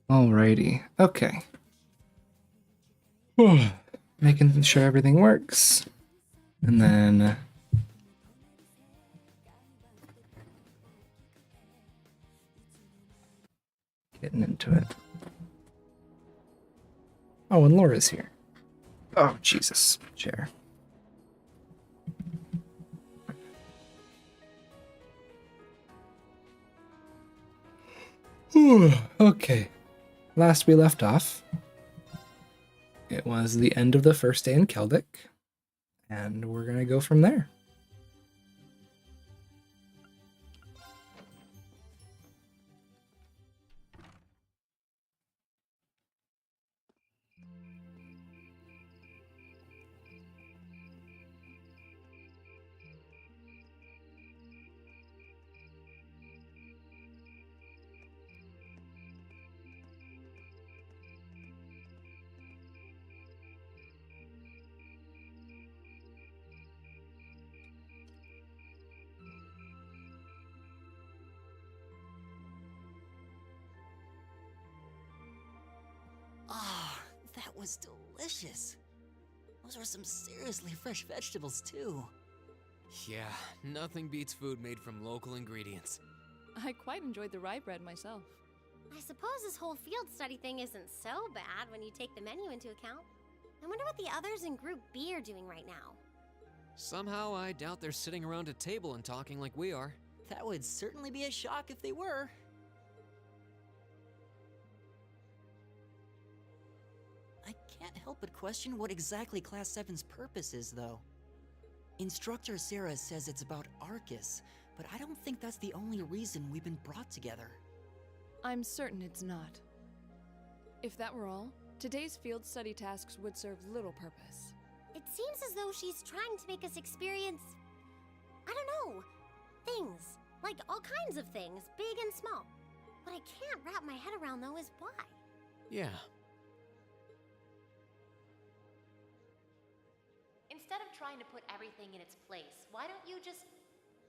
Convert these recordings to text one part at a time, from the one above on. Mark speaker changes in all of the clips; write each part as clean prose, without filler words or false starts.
Speaker 1: Alrighty. Okay. Making sure everything works. And then getting into it. Oh, and Laura's here. Oh, Jesus. Chair. Okay. Last we left off, it was the end of the first day in Celdic, and we're going to go from there.
Speaker 2: Ah, that was delicious. Those are some seriously fresh vegetables, too.
Speaker 3: Yeah, nothing beats food made from local ingredients.
Speaker 4: I quite enjoyed the rye bread myself.
Speaker 5: I suppose this whole field study thing isn't so bad when you take the menu into account. I wonder what the others in Group B are doing right now.
Speaker 3: Somehow, I doubt they're sitting around a table and talking like we are.
Speaker 2: That would certainly be a shock if they were. I can't help but question what exactly Class 7's purpose is, though. Instructor Sarah says it's about Arcus, but I don't think that's the only reason we've been brought together.
Speaker 4: I'm certain it's not. If that were all, today's field study tasks would serve little purpose.
Speaker 5: It seems as though she's trying to make us experience, I don't know, things. Like all kinds of things, big and small. What I can't wrap my head around, though, is why.
Speaker 3: Yeah.
Speaker 6: Instead of trying to put everything in its place, why don't you just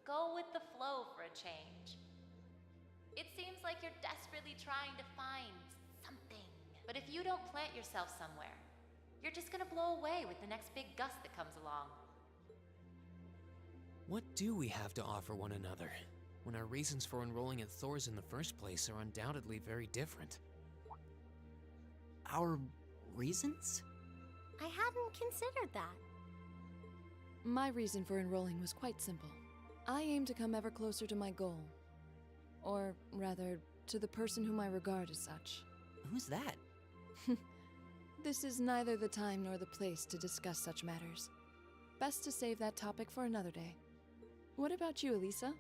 Speaker 6: go with the flow for a change? It seems like you're desperately trying to find something. But if you don't plant yourself somewhere, you're just gonna blow away with the next big gust that comes along.
Speaker 3: What do we have to offer one another, when our reasons for enrolling at Thor's in the first place are undoubtedly very different?
Speaker 2: Our reasons?
Speaker 5: I hadn't considered that.
Speaker 4: My reason for enrolling was quite simple. I aim to come ever closer to my goal. Or, rather, to the person whom I regard as such.
Speaker 2: Who's that?
Speaker 4: This is neither the time nor the place to discuss such matters. Best to save that topic for another day. What about you, Elisa?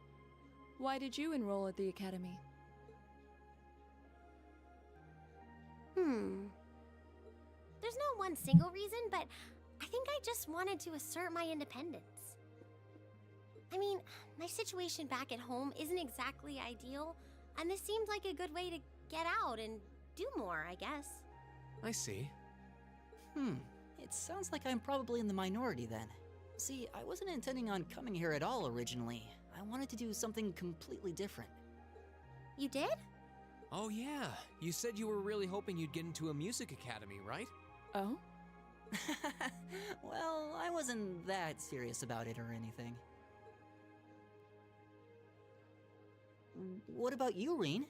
Speaker 4: Why did you enroll at the academy?
Speaker 5: There's no one single reason, but I think I just wanted to assert my independence. I mean, my situation back at home isn't exactly ideal, and this seemed like a good way to get out and do more, I guess.
Speaker 3: I see.
Speaker 2: It sounds like I'm probably in the minority then. See, I wasn't intending on coming here at all originally. I wanted to do something completely different.
Speaker 5: You did?
Speaker 3: Oh yeah, you said you were really hoping you'd get into a music academy, right?
Speaker 4: Oh?
Speaker 2: Well, I wasn't that serious about it or anything. What about you, Reen?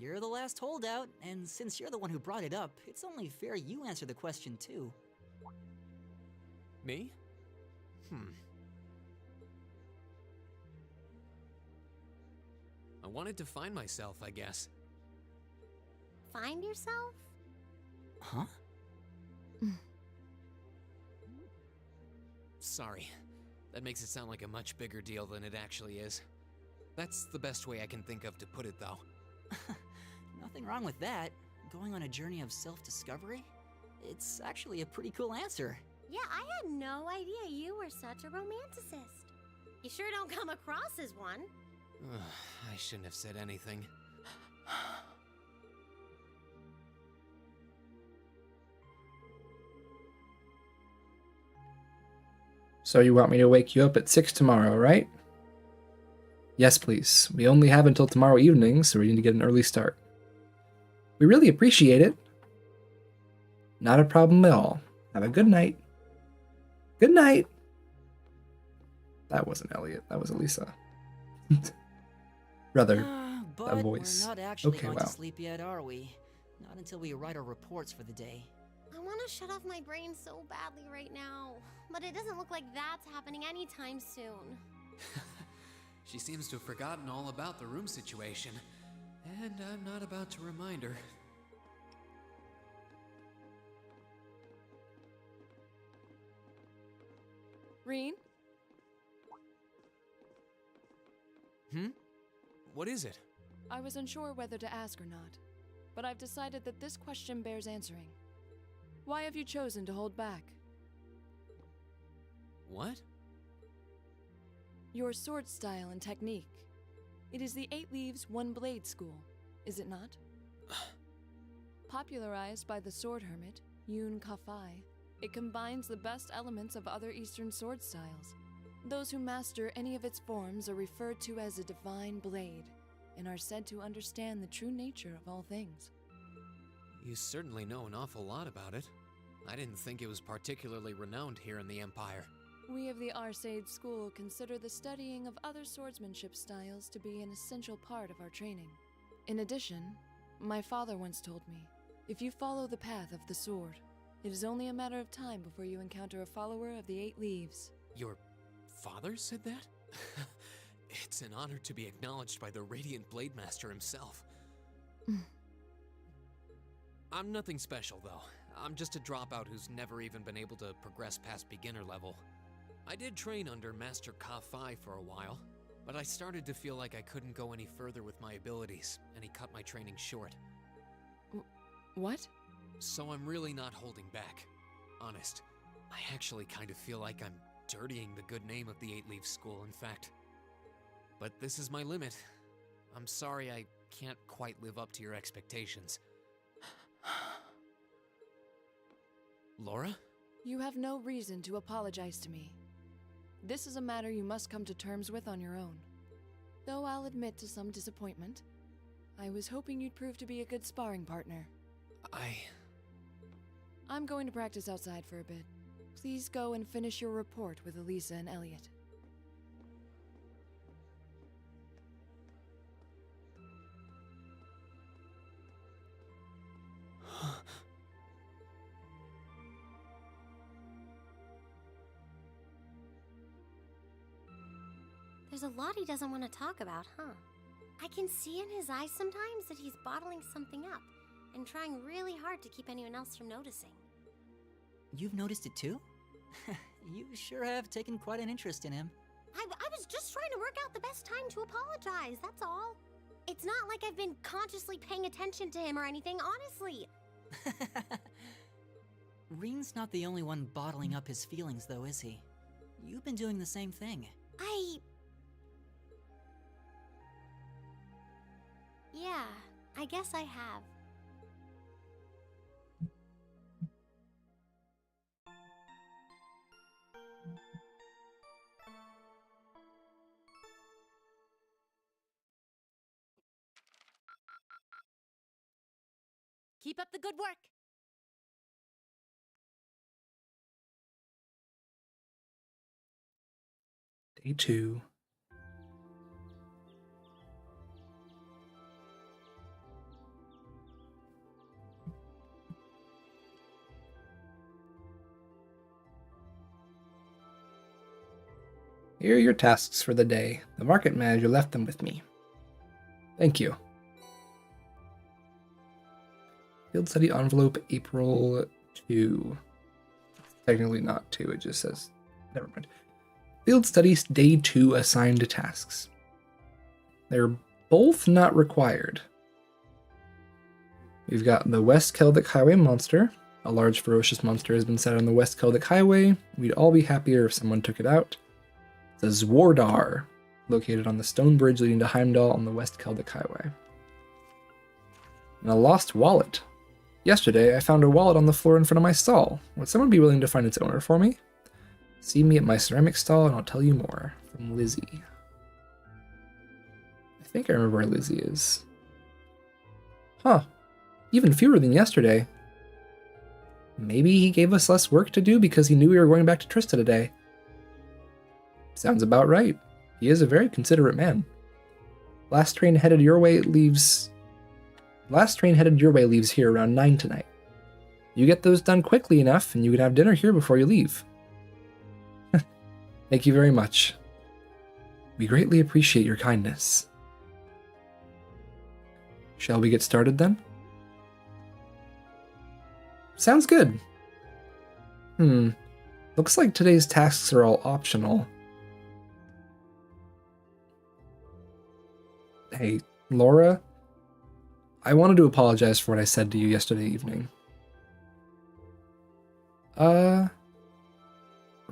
Speaker 2: You're the last holdout, and since you're the one who brought it up, it's only fair you answer the question too.
Speaker 3: Me? I wanted to find myself, I guess.
Speaker 5: Find yourself?
Speaker 2: Huh?
Speaker 3: Sorry. That makes it sound like a much bigger deal than it actually is. That's the best way I can think of to put it, though.
Speaker 2: Nothing wrong with that. Going on a journey of self-discovery? It's actually a pretty cool answer.
Speaker 5: Yeah, I had no idea you were such a romanticist. You sure don't come across as one.
Speaker 3: I shouldn't have said anything.
Speaker 1: So you want me to wake you up at 6 tomorrow, right? Yes, please. We only have until tomorrow evening, so we need to get an early start. We really appreciate it. Not a problem at all. Have a good night. Good night. That wasn't Elliot. That was Elisa. Rather,
Speaker 2: But
Speaker 1: voice.
Speaker 2: we're not actually
Speaker 1: Okay,
Speaker 2: going
Speaker 1: wow.
Speaker 2: to sleep yet, are we? Not until we write our reports for the day.
Speaker 5: I want to shut off my brain so badly right now, but it doesn't look like that's happening anytime soon.
Speaker 3: She seems to have forgotten all about the room situation, and I'm not about to remind her.
Speaker 4: Reen?
Speaker 3: What is it?
Speaker 4: I was unsure whether to ask or not, but I've decided that this question bears answering. Why have you chosen to hold back?
Speaker 3: What?
Speaker 4: Your sword style and technique. It is the 8 Leaves, 1 Blade school, is it not? Popularized by the sword hermit, Yoon Kafai, it combines the best elements of other Eastern sword styles. Those who master any of its forms are referred to as a divine blade, and are said to understand the true nature of all things.
Speaker 3: You certainly know an awful lot about it. I didn't think it was particularly renowned here in the Empire.
Speaker 4: We of the Arcade School consider the studying of other swordsmanship styles to be an essential part of our training. In addition, my father once told me, if you follow the path of the sword, it is only a matter of time before you encounter a follower of the 8 Leaves.
Speaker 3: Your father said that? It's an honor to be acknowledged by the Radiant Blade Master himself. I'm nothing special, though. I'm just a dropout who's never even been able to progress past beginner level. I did train under Master Ka-Fi for a while, but I started to feel like I couldn't go any further with my abilities, and he cut my training short.
Speaker 4: What?
Speaker 3: So I'm really not holding back. Honest, I actually kind of feel like I'm dirtying the good name of the 8 Leaf School, in fact. But this is my limit. I'm sorry I can't quite live up to your expectations. Laura?
Speaker 4: You have no reason to apologize to me. This is a matter you must come to terms with on your own. Though I'll admit to some disappointment, I was hoping you'd prove to be a good sparring partner. I'm going to practice outside for a bit. Please go and finish your report with Elisa and Elliot.
Speaker 5: There's a lot he doesn't want to talk about, huh? I can see in his eyes sometimes that he's bottling something up and trying really hard to keep anyone else from noticing.
Speaker 2: You've noticed it too? You sure have taken quite an interest in him.
Speaker 5: I was just trying to work out the best time to apologize, that's all. It's not like I've been consciously paying attention to him or anything, honestly.
Speaker 2: Reen's not the only one bottling up his feelings, though, is he? You've been doing the same thing.
Speaker 5: Yeah, I guess I have.
Speaker 6: Keep up the good work.
Speaker 1: Day 2. Here are your tasks for the day. The market manager left them with me. Thank you. Field study envelope April 2. It's technically not 2, it just says, never mind. Field studies day 2 assigned tasks. They're both not required. We've got the West Celdic Highway monster. A large ferocious monster has been set on the West Celdic Highway. We'd all be happier if someone took it out. The Zwardar, located on the stone bridge leading to Heimdall on the West Celdic Highway. And a lost wallet. Yesterday, I found a wallet on the floor in front of my stall. Would someone be willing to find its owner for me? See me at my ceramic stall and I'll tell you more. From Lizzie. I think I remember where Lizzie is. Huh. Even fewer than yesterday. Maybe he gave us less work to do because he knew we were going back to Trista today. Sounds about right. He is a very considerate man. Last train headed your way leaves here around 9 tonight. You get those done quickly enough, and you can have dinner here before you leave. Thank you very much. We greatly appreciate your kindness. Shall we get started then? Sounds good. Looks like today's tasks are all optional. Hey, Laura, I wanted to apologize for what I said to you yesterday evening.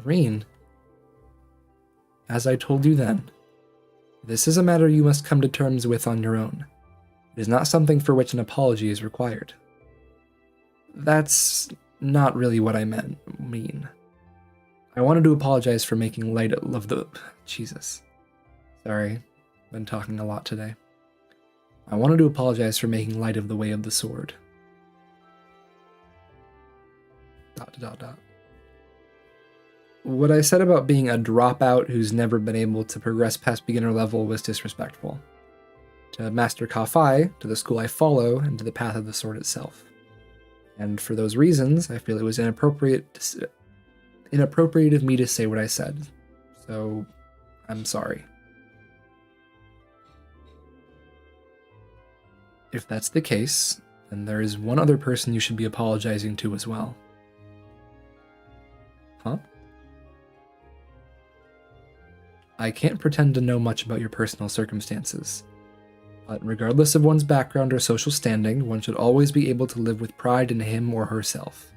Speaker 1: Reen, as I told you then, this is a matter you must come to terms with on your own. It is not something for which an apology is required. That's not really what I mean. I wanted to apologize for making light of the... Jesus. Sorry, been talking a lot today. I wanted to apologize for making light of the way of the sword. ... What I said about being a dropout who's never been able to progress past beginner level was disrespectful. To Master Ka-Fai, to the school I follow, and to the path of the sword itself. And for those reasons, I feel it was inappropriate of me to say what I said. So, I'm sorry. If that's the case, then there is one other person you should be apologizing to as well. Huh? I can't pretend to know much about your personal circumstances, but regardless of one's background or social standing, one should always be able to live with pride in him or herself.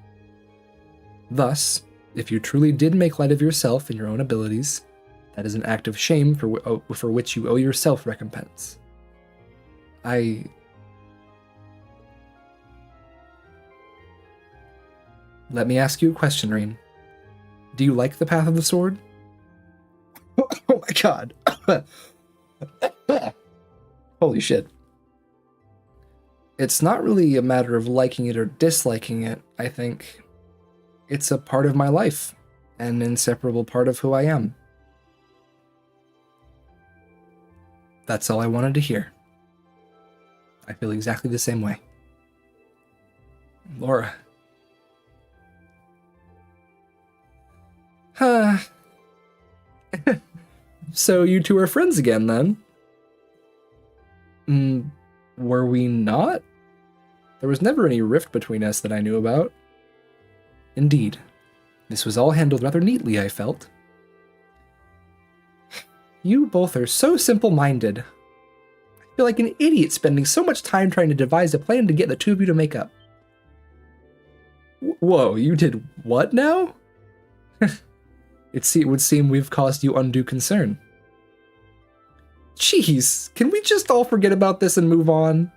Speaker 1: Thus, if you truly did make light of yourself and your own abilities, that is an act of shame for which you owe yourself recompense. Let me ask you a question, Reen. Do you like the path of the sword? Oh my god. Holy shit. It's not really a matter of liking it or disliking it, I think. It's a part of my life, an inseparable part of who I am. That's all I wanted to hear. I feel exactly the same way. Laura. So you two are friends again, then? Were we not? There was never any rift between us that I knew about. Indeed. This was all handled rather neatly, I felt. You both are so simple-minded. I feel like an idiot spending so much time trying to devise a plan to get the two of you to make up. Whoa, you did what now? It would seem we've caused you undue concern. Jeez, can we just all forget about this and move on?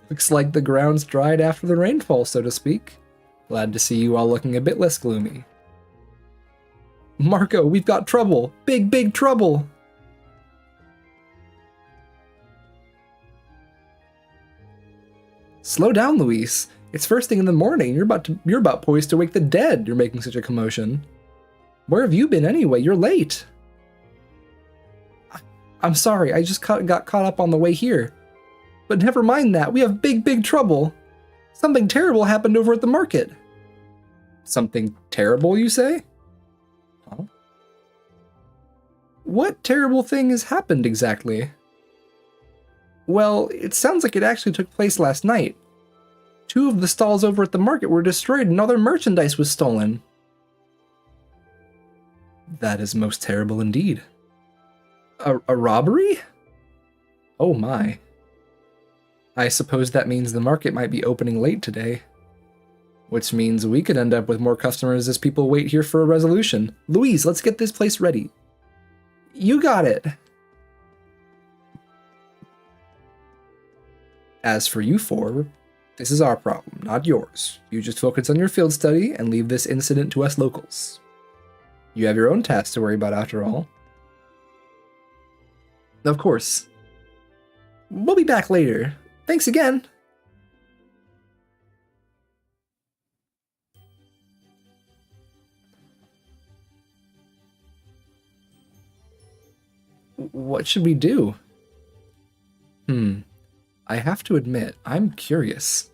Speaker 1: Looks like the ground's dried after the rainfall, so to speak. Glad to see you all looking a bit less gloomy. Marco, we've got trouble! Big, big trouble! Slow down, Luis. It's first thing in the morning. You're about poised to wake the dead. You're making such a commotion. Where have you been anyway? You're late. I'm sorry. I just got caught up on the way here. But never mind that. We have big, big trouble. Something terrible happened over at the market. Something terrible, you say? Huh? What terrible thing has happened exactly? Well, it sounds like it actually took place last night. 2 of the stalls over at the market were destroyed and all their merchandise was stolen. That is most terrible indeed. A robbery? Oh my. I suppose that means the market might be opening late today. Which means we could end up with more customers as people wait here for a resolution. Louise, let's get this place ready. You got it. As for you 4, this is our problem, not yours. You just focus on your field study and leave this incident to us locals. You have your own tasks to worry about after all. Of course. We'll be back later. Thanks again. What should we do? I have to admit, I'm curious.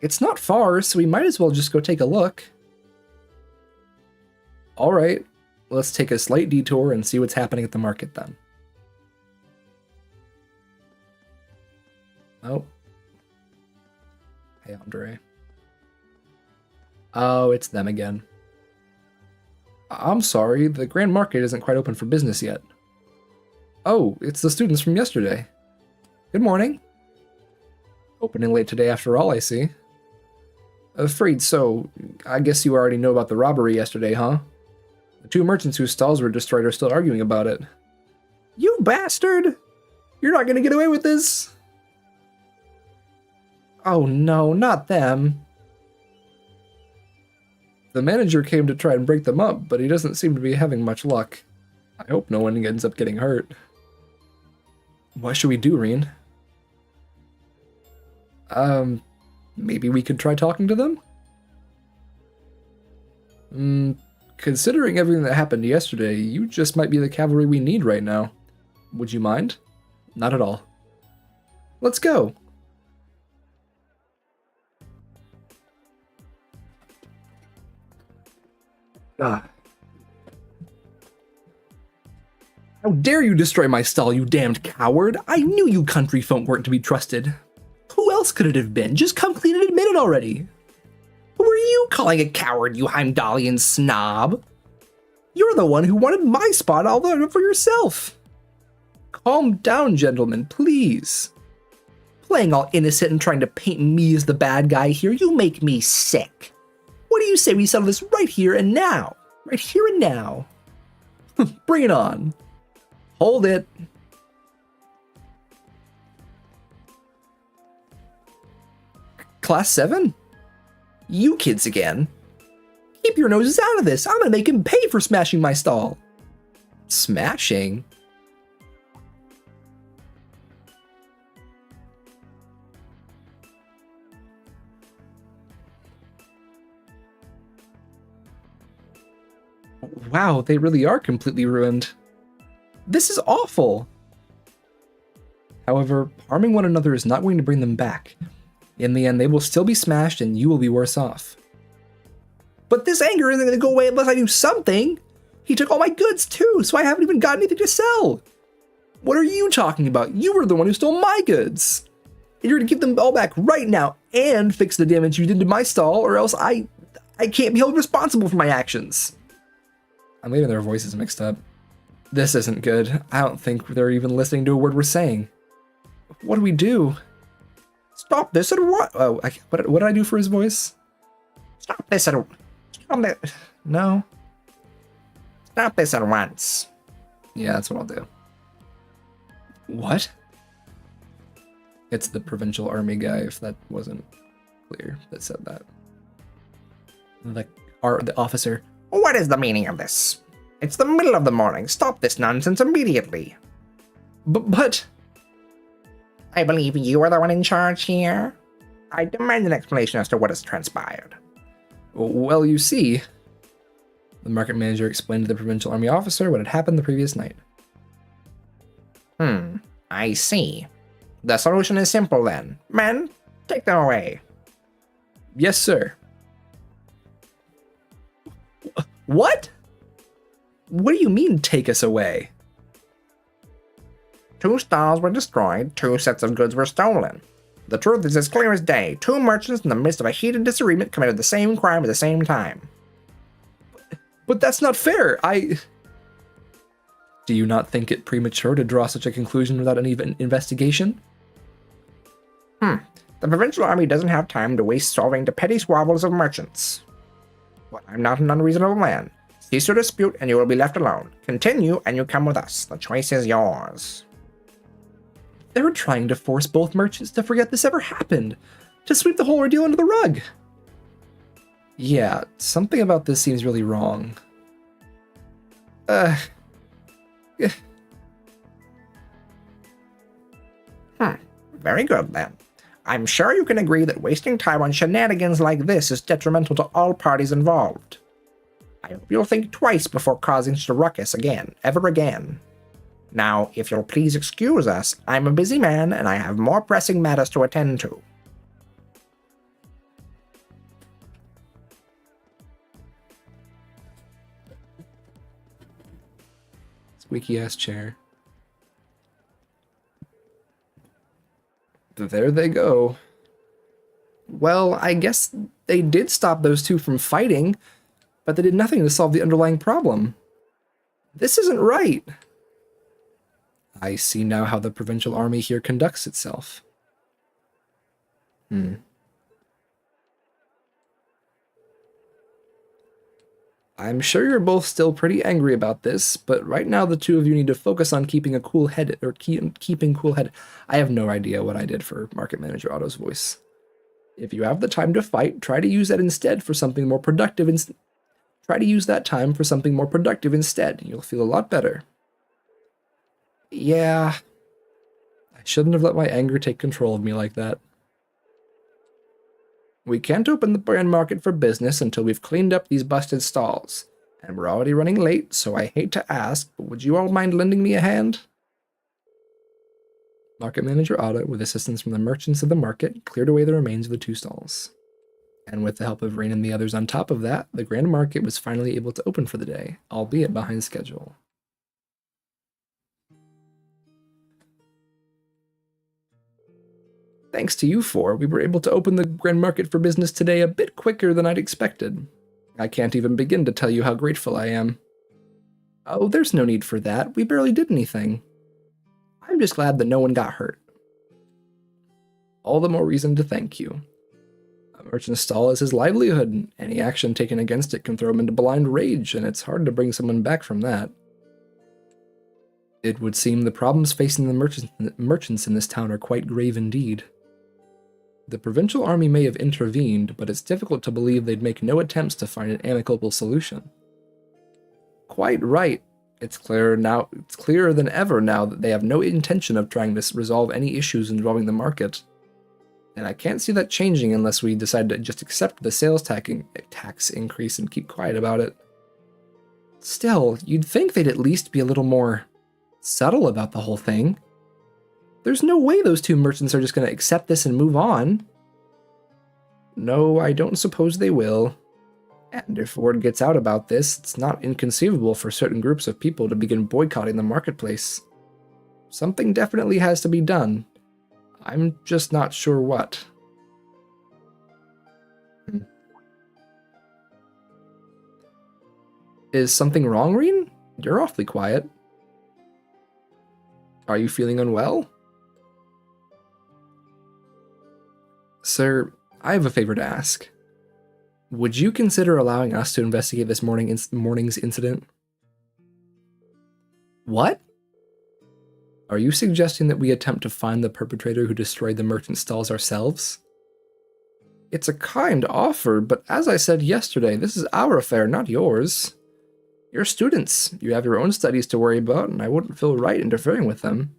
Speaker 1: It's not far, so we might as well just go take a look. Alright, let's take a slight detour and see what's happening at the market then. Oh. Hey, Andre. Oh, it's them again. I'm sorry, the Grand Market isn't quite open for business yet. Oh, it's the students from yesterday. Good morning. Opening late today after all, I see. Afraid so. I guess you already know about the robbery yesterday, huh? The 2 merchants whose stalls were destroyed are still arguing about it. You bastard! You're not gonna get away with this! Oh no, not them. The manager came to try and break them up, but he doesn't seem to be having much luck. I hope no one ends up getting hurt. What should we do, Reen? Maybe we could try talking to them? Considering everything that happened yesterday, you just might be the cavalry we need right now. Would you mind? Not at all. Let's go! Ah. How dare you destroy my stall, you damned coward! I knew you country folk weren't to be trusted. Who else could it have been? Just come clean and admit it already. Who are you calling a coward, you Heimdallian snob? You're the one who wanted my spot all for yourself. Calm down, gentlemen, please. Playing all innocent and trying to paint me as the bad guy here, you make me sick. What do you say we settle this right here and now? Right here and now. Bring it on. Hold it. Class 7? You kids again. Keep your noses out of this. I'm gonna make him pay for smashing my stall. Smashing? Wow, they really are completely ruined. This is awful. However, harming one another is not going to bring them back. In the end, they will still be smashed and you will be worse off. But this anger isn't going to go away unless I do something. He took all my goods too, so I haven't even got anything to sell. What are you talking about? You were the one who stole my goods. And you're going to give them all back right now and fix the damage you did to my stall, or else I can't be held responsible for my actions. I'm leaving their voices mixed up. This isn't good. I don't think they're even listening to a word we're saying. What do we do? Stop this at what? Oh, what did I do for his voice? Stop this at no. Stop this at once. Yeah, that's what I'll do. What? It's the provincial army guy, if that wasn't clear, that said that. The officer. What is the meaning of this? It's the middle of the morning. Stop this nonsense immediately. But... I believe you are the one in charge here. I demand an explanation as to what has transpired. Well, you see, the market manager explained to the provincial army officer what had happened the previous night. I see. The solution is simple then. Men, take them away. Yes, sir. What? What do you mean, take us away? 2 stalls were destroyed, 2 sets of goods were stolen. The truth is as clear as day. 2 merchants in the midst of a heated disagreement committed the same crime at the same time. But that's not fair. Do you not think it premature to draw such a conclusion without any investigation? The provincial army doesn't have time to waste solving the petty squabbles of merchants. But I'm not an unreasonable man. Cease your dispute and you will be left alone. Continue and you come with us. The choice is yours. They're trying to force both merchants to forget this ever happened, to sweep the whole ordeal under the rug. Yeah, something about this seems really wrong.
Speaker 7: Very good, then. I'm sure you can agree that wasting time on shenanigans like this is detrimental to all parties involved. I hope you'll think twice before causing such a ruckus ever again. Now, if you'll please excuse us, I'm a busy man and I have more pressing matters to attend to.
Speaker 1: Squeaky ass chair. There they go. Well, I guess they did stop those two from fighting, but they did nothing to solve the underlying problem. This isn't right. I see now how the provincial army here conducts itself. I'm sure you're both still pretty angry about this, but right now the two of you need to focus on keeping a cool head, or keeping cool head. I have no idea what I did for Market Manager Otto's voice. If you have the time to fight, try to use that instead for something more productive. Try to use that time for something more productive instead. You'll feel a lot better. Yeah, I shouldn't have let my anger take control of me like that. We can't open the brand market for business until we've cleaned up these busted stalls. And we're already running late, so I hate to ask, but would you all mind lending me a hand? Market Manager Otto, with assistance from the merchants of the market, cleared away the remains of the two stalls. And with the help of Rain and the others on top of that, the grand market was finally able to open for the day, albeit behind schedule. Thanks to you four, we were able to open the grand market for business today a bit quicker than I'd expected. I can't even begin to tell you how grateful I am. Oh, there's no need for that. We barely did anything. I'm just glad that no one got hurt. All the more reason to thank you. A merchant's stall is his livelihood. Any action taken against it can throw him into blind rage, and it's hard to bring someone back from that. It would seem the problems facing the merchants in this town are quite grave indeed. The provincial army may have intervened, but it's difficult to believe they'd make no attempts to find an amicable solution. Quite right. It's clearer than ever now that they have no intention of trying to resolve any issues involving the market. And I can't see that changing unless we decide to just accept the sales tax increase and keep quiet about it. Still, you'd think they'd at least be a little more subtle about the whole thing. There's no way those two merchants are just going to accept this and move on. No, I don't suppose they will. And if word gets out about this, it's not inconceivable for certain groups of people to begin boycotting the marketplace. Something definitely has to be done. I'm just not sure what. Is something wrong, Reen? You're awfully quiet. Are you feeling unwell? Sir, I have a favor to ask. Would you consider allowing us to investigate this morning's incident? What? Are you suggesting that we attempt to find the perpetrator who destroyed the merchant stalls ourselves? It's a kind offer, but as I said yesterday, this is our affair, not yours. You're students. You have your own studies to worry about, and I wouldn't feel right interfering with them.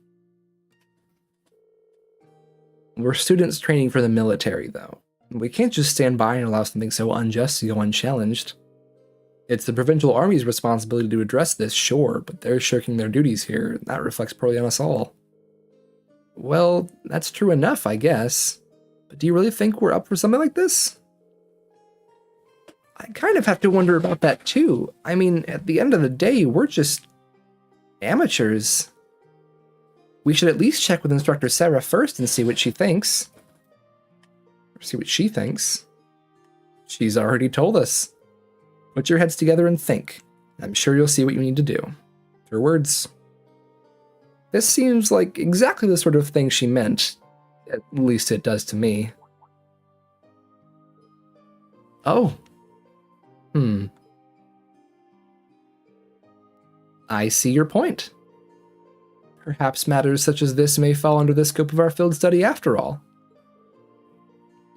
Speaker 1: We're students training for the military, though. We can't just stand by and allow something so unjust to go unchallenged. It's the provincial army's responsibility to address this, sure, but they're shirking their duties here, and that reflects poorly on us all. Well, that's true enough, I guess. But do you really think we're up for something like this? I kind of have to wonder about that, too. I mean, at the end of the day, we're just amateurs. We should at least check with Instructor Sarah first and see what she thinks. Or see what she thinks. She's already told us. Put your heads together and think. I'm sure you'll see what you need to do. Her words. This seems like exactly the sort of thing she meant. At least it does to me. Oh. I see your point. Perhaps matters such as this may fall under the scope of our field study after all.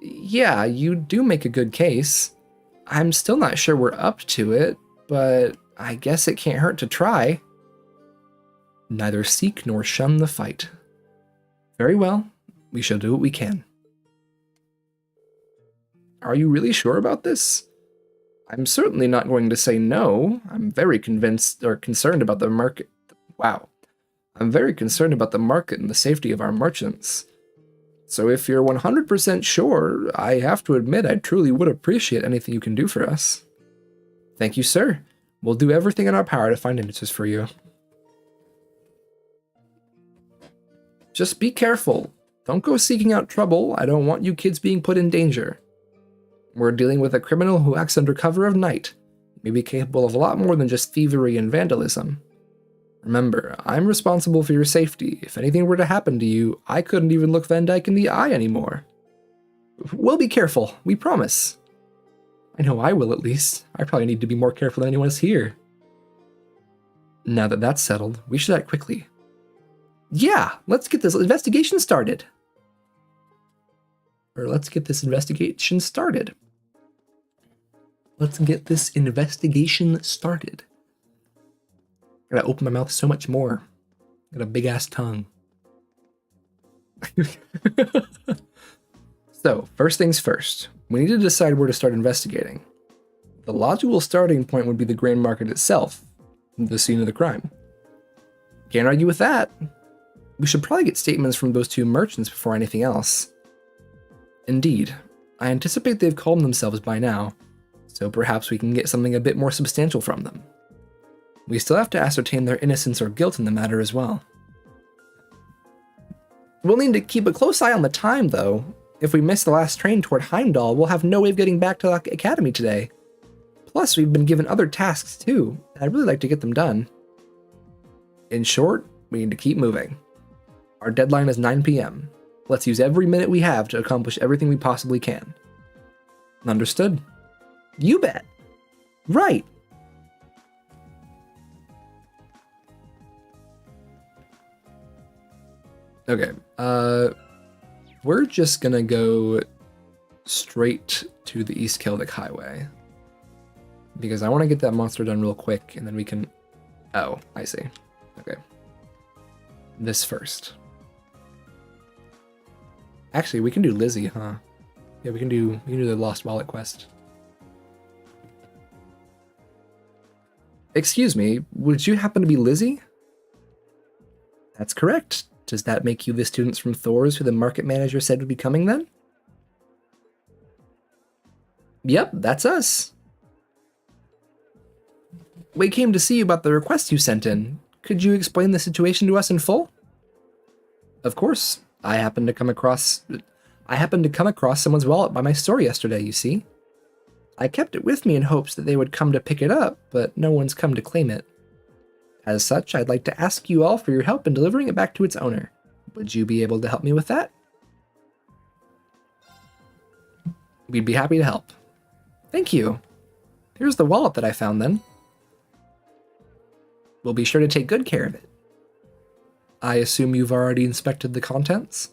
Speaker 1: Yeah, you do make a good case. I'm still not sure we're up to it, but I guess it can't hurt to try. Neither seek nor shun the fight. Very well. We shall do what we can. Are you really sure about this? I'm certainly not going to say no. I'm very concerned about the market. Wow. I'm very concerned about the market and the safety of our merchants. So if you're 100% sure, I have to admit I truly would appreciate anything you can do for us. Thank you, sir. We'll do everything in our power to find answers for you. Just be careful. Don't go seeking out trouble. I don't want you kids being put in danger. We're dealing with a criminal who acts under cover of night. He may be capable of a lot more than just thievery and vandalism. Remember, I'm responsible for your safety. If anything were to happen to you, I couldn't even look Van Dyke in the eye anymore. We'll be careful, we promise. I know I will, at least. I probably need to be more careful than anyone else here. Now that that's settled, we should act quickly. Yeah, let's get this investigation started. Let's get this investigation started. I gotta open my mouth so much more. Got a big ass tongue. So, first things first, we need to decide where to start investigating. The logical starting point would be the grain market itself, the scene of the crime. Can't argue with that. We should probably get statements from those two merchants before anything else. Indeed, I anticipate they've calmed themselves by now, so perhaps we can get something a bit more substantial from them. We still have to ascertain their innocence or guilt in the matter as well. We'll need to keep a close eye on the time, though. If we miss the last train toward Heimdall, we'll have no way of getting back to the academy today. Plus, we've been given other tasks too, and I'd really like to get them done. In short, we need to keep moving. Our deadline is 9 p.m. Let's use every minute we have to accomplish everything we possibly can. Understood? You bet. Right. Okay, we're just gonna go straight to the East Celdic Highway. Because I want to get that monster done real quick, and then we can... Oh, I see. Okay. This first. Actually, we can do Lizzie, huh? Yeah, we can do the Lost Wallet quest. Excuse me, would you happen to be Lizzie? That's correct. Does that make you the students from Thor's who the market manager said would be coming then? Yep, that's us. We came to see you about the request you sent in. Could you explain the situation to us in full? Of course. I happened to come across someone's wallet by my store yesterday, you see. I kept it with me in hopes that they would come to pick it up, but no one's come to claim it. As such, I'd like to ask you all for your help in delivering it back to its owner. Would you be able to help me with that? We'd be happy to help. Thank you. Here's the wallet that I found then. We'll be sure to take good care of it. I assume you've already inspected the contents?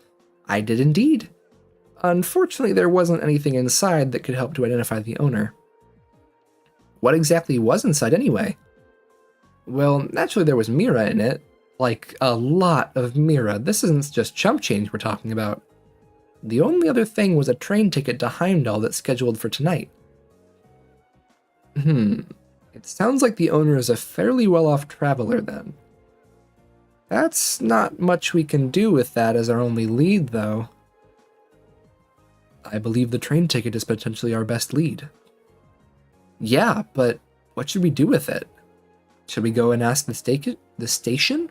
Speaker 1: I did indeed. Unfortunately, there wasn't anything inside that could help to identify the owner. What exactly was inside anyway? Well, naturally there was Mira in it. Like, a lot of Mira. This isn't just chump change we're talking about. The only other thing was a train ticket to Heimdall that's scheduled for tonight. It sounds like the owner is a fairly well-off traveler then. That's not much we can do with that as our only lead, though. I believe the train ticket is potentially our best lead. Yeah, but what should we do with it? Should we go and ask the station?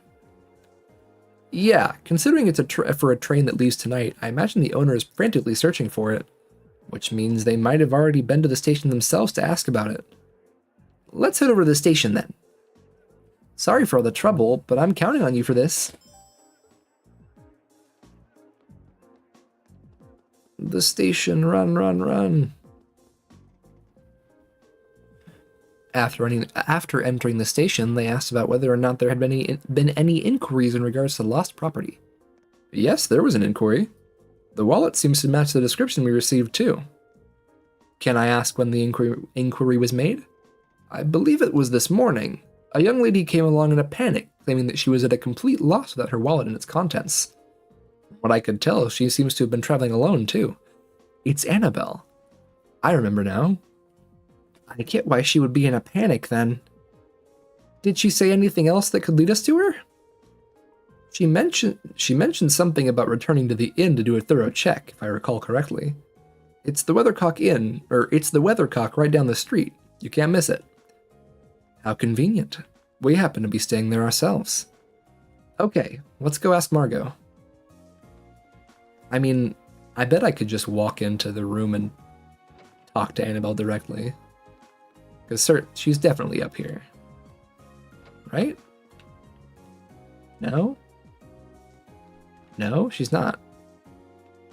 Speaker 1: Yeah, considering it's for a train that leaves tonight, I imagine the owner is frantically searching for it, which means they might have already been to the station themselves to ask about it. Let's head over to the station then. Sorry for all the trouble, but I'm counting on you for this. The station, run, run, run. After entering the station, they asked about whether or not there had been any inquiries in regards to lost property. Yes, there was an inquiry. The wallet seems to match the description we received too. Can I ask when the inquiry was made? I believe it was this morning. A young lady came along in a panic, claiming that she was at a complete loss without her wallet and its contents. From what I could tell, she seems to have been traveling alone, too. It's Annabelle. I remember now. I get why she would be in a panic, then. Did she say anything else that could lead us to her? She mentioned something about returning to the inn to do a thorough check, if I recall correctly. It's the Weathercock Inn, or it's the Weathercock right down the street. You can't miss it. How convenient. We happen to be staying there ourselves. Okay, let's go ask Margot. I mean, I bet I could just walk into the room and talk to Annabelle directly. Because she's definitely up here. Right? No? No, she's not.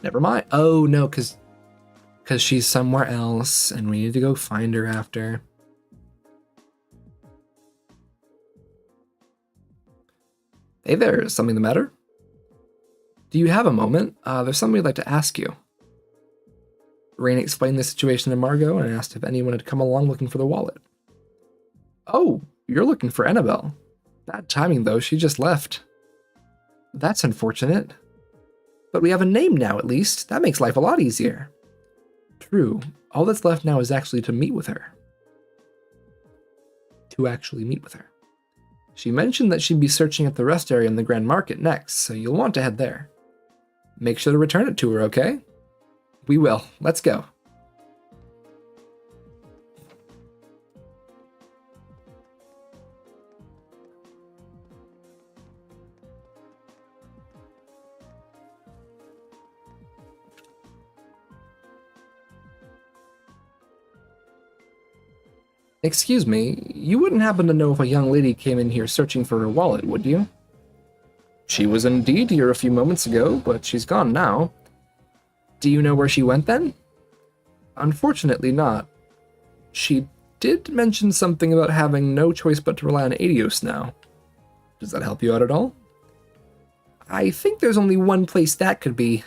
Speaker 1: Never mind. Oh, no, because she's somewhere else, and we need to go find her after. Hey there, is something the matter? Do you have a moment? There's something we'd like to ask you. Rain explained the situation to Margot and asked if anyone had come along looking for the wallet. Oh, you're looking for Annabelle. Bad timing, though. She just left. That's unfortunate. But we have a name now, at least. That makes life a lot easier. True. All that's left now is actually to meet with her. To actually meet with her. She mentioned that she'd be searching at the rest area in the Grand Market next, so you'll want to head there. Make sure to return it to her, okay? We will. Let's go. Excuse me, you wouldn't happen to know if a young lady came in here searching for her wallet, would you? She was indeed here a few moments ago, but she's gone now. Do you know where she went then? Unfortunately not. She did mention something about having no choice but to rely on Adios now. Does that help you out at all? I think there's only one place that could be.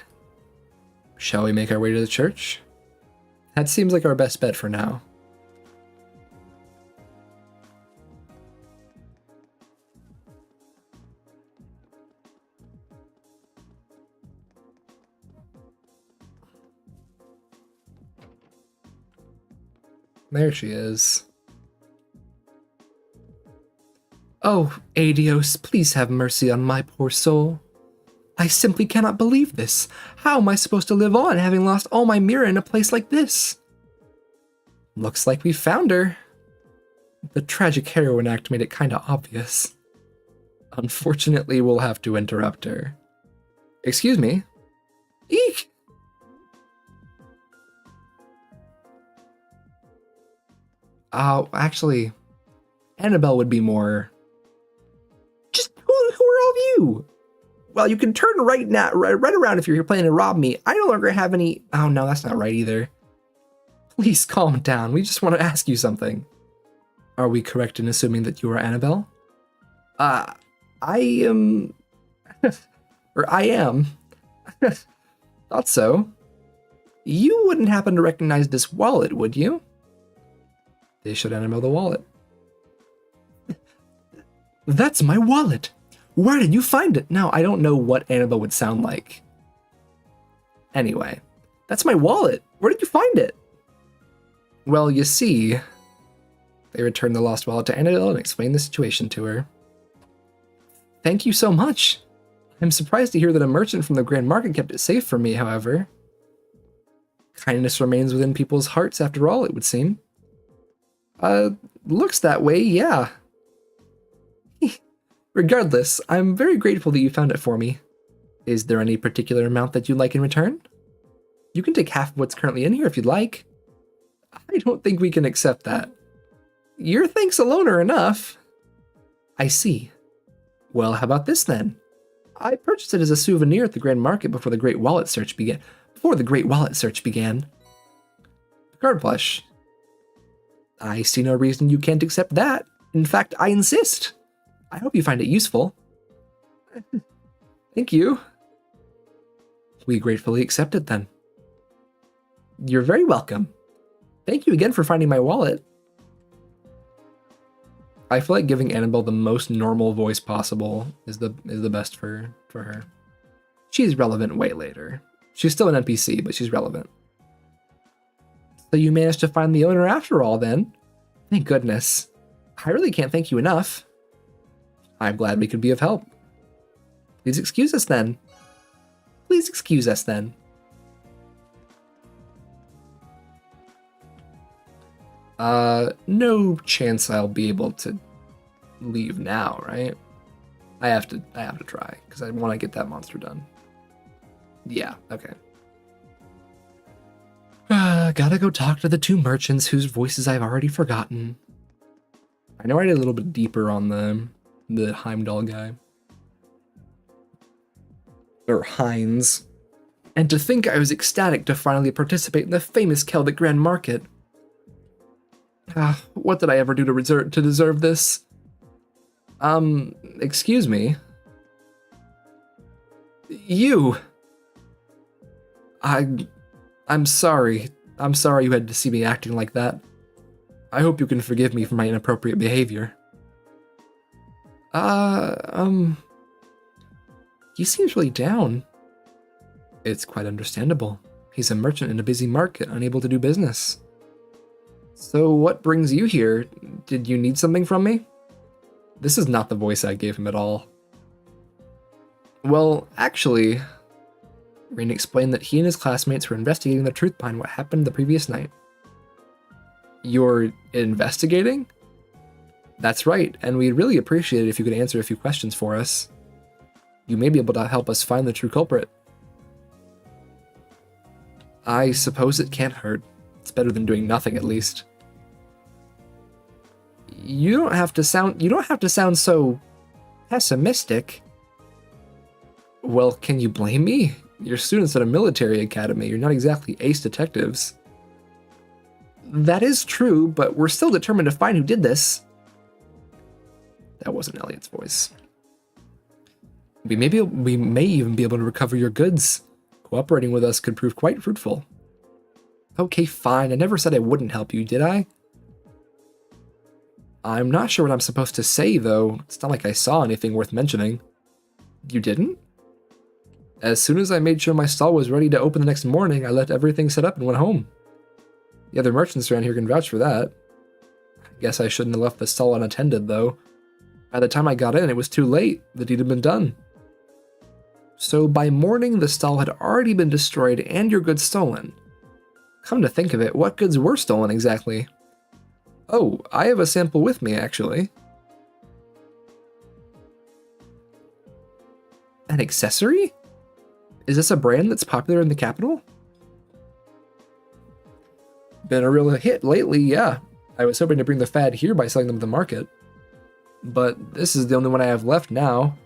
Speaker 1: Shall we make our way to the church? That seems like our best bet for now. There she is. Oh, Adios, please have mercy on my poor soul. I simply cannot believe this. How am I supposed to live on having lost all my mirror in a place like this? Looks like we found her. The tragic heroine act made it kinda obvious. Unfortunately, we'll have to interrupt her. Excuse me? Eek! Actually, Annabelle would be more... Just, who are all of you? Well, you can turn right around if you're planning to rob me. I no longer have any... Oh, no, that's not right either. Please calm down. We just want to ask you something. Are we correct in assuming that you are Annabelle? I am... or I am. Thought so. You wouldn't happen to recognize this wallet, would you? They showed Annabelle the wallet. That's my wallet! Where did you find it? Now, I don't know what Annabelle would sound like. Anyway, that's my wallet! Where did you find it? Well, you see, they returned the lost wallet to Annabelle and explained the situation to her. Thank you so much! I'm surprised to hear that a merchant from the Grand Market kept it safe for me, however. Kindness remains within people's hearts after all, it would seem. Looks that way, yeah. Regardless, I'm very grateful that you found it for me. Is there any particular amount that you'd like in return? You can take half of what's currently in here if you'd like. I don't think we can accept that. Your thanks alone are enough. I see. Well, how about this then? I purchased it as a souvenir at the Grand Market before the Great Wallet Search began. Picard blush. I see no reason you can't accept that. In fact, I insist. I hope you find it useful. Thank you. We gratefully accept it then. You're very welcome. Thank you again for finding my wallet. I feel like giving Annabelle the most normal voice possible is the best for her. She's relevant way later. She's still an NPC, but she's relevant. So you managed to find the owner after all, then? Thank goodness. I really can't thank you enough. I'm glad we could be of help. Please excuse us then. Please excuse us then. No chance I'll be able to leave now, right? I have to try, because I want to get that monster done. Yeah, okay. Gotta go talk to the two merchants whose voices I've already forgotten. I know I did a little bit deeper on the Heimdall guy. Or Heinz. And to think I was ecstatic to finally participate in the famous Celdic Grand Market. What did I ever do to deserve this? Excuse me? You! I'm sorry. I'm sorry you had to see me acting like that. I hope you can forgive me for my inappropriate behavior. He seems really down. It's quite understandable. He's a merchant in a busy market, unable to do business. So what brings you here? Did you need something from me? This is not the voice I gave him at all. Well, actually, Rain explained that he and his classmates were investigating the truth behind what happened the previous night. You're investigating? That's right, and we'd really appreciate it if you could answer a few questions for us. You may be able to help us find the true culprit. I suppose it can't hurt. It's better than doing nothing, at least. You don't have to sound so pessimistic. Well, can you blame me? You're students at a military academy. You're not exactly ace detectives. That is true, but we're still determined to find who did this. That wasn't Elliot's voice. We may even be able to recover your goods. Cooperating with us could prove quite fruitful. Okay, fine. I never said I wouldn't help you, did I? I'm not sure what I'm supposed to say, though. It's not like I saw anything worth mentioning. You didn't? As soon as I made sure my stall was ready to open the next morning, I left everything set up and went home. The other merchants around here can vouch for that. I guess I shouldn't have left the stall unattended, though. By the time I got in, it was too late. The deed had been done. So by morning, the stall had already been destroyed and your goods stolen. Come to think of it, what goods were stolen exactly? Oh, I have a sample with me, actually. An accessory? Is this a brand that's popular in the capital? Been a real hit lately, yeah. I was hoping to bring the fad here by selling them to the market. But this is the only one I have left now.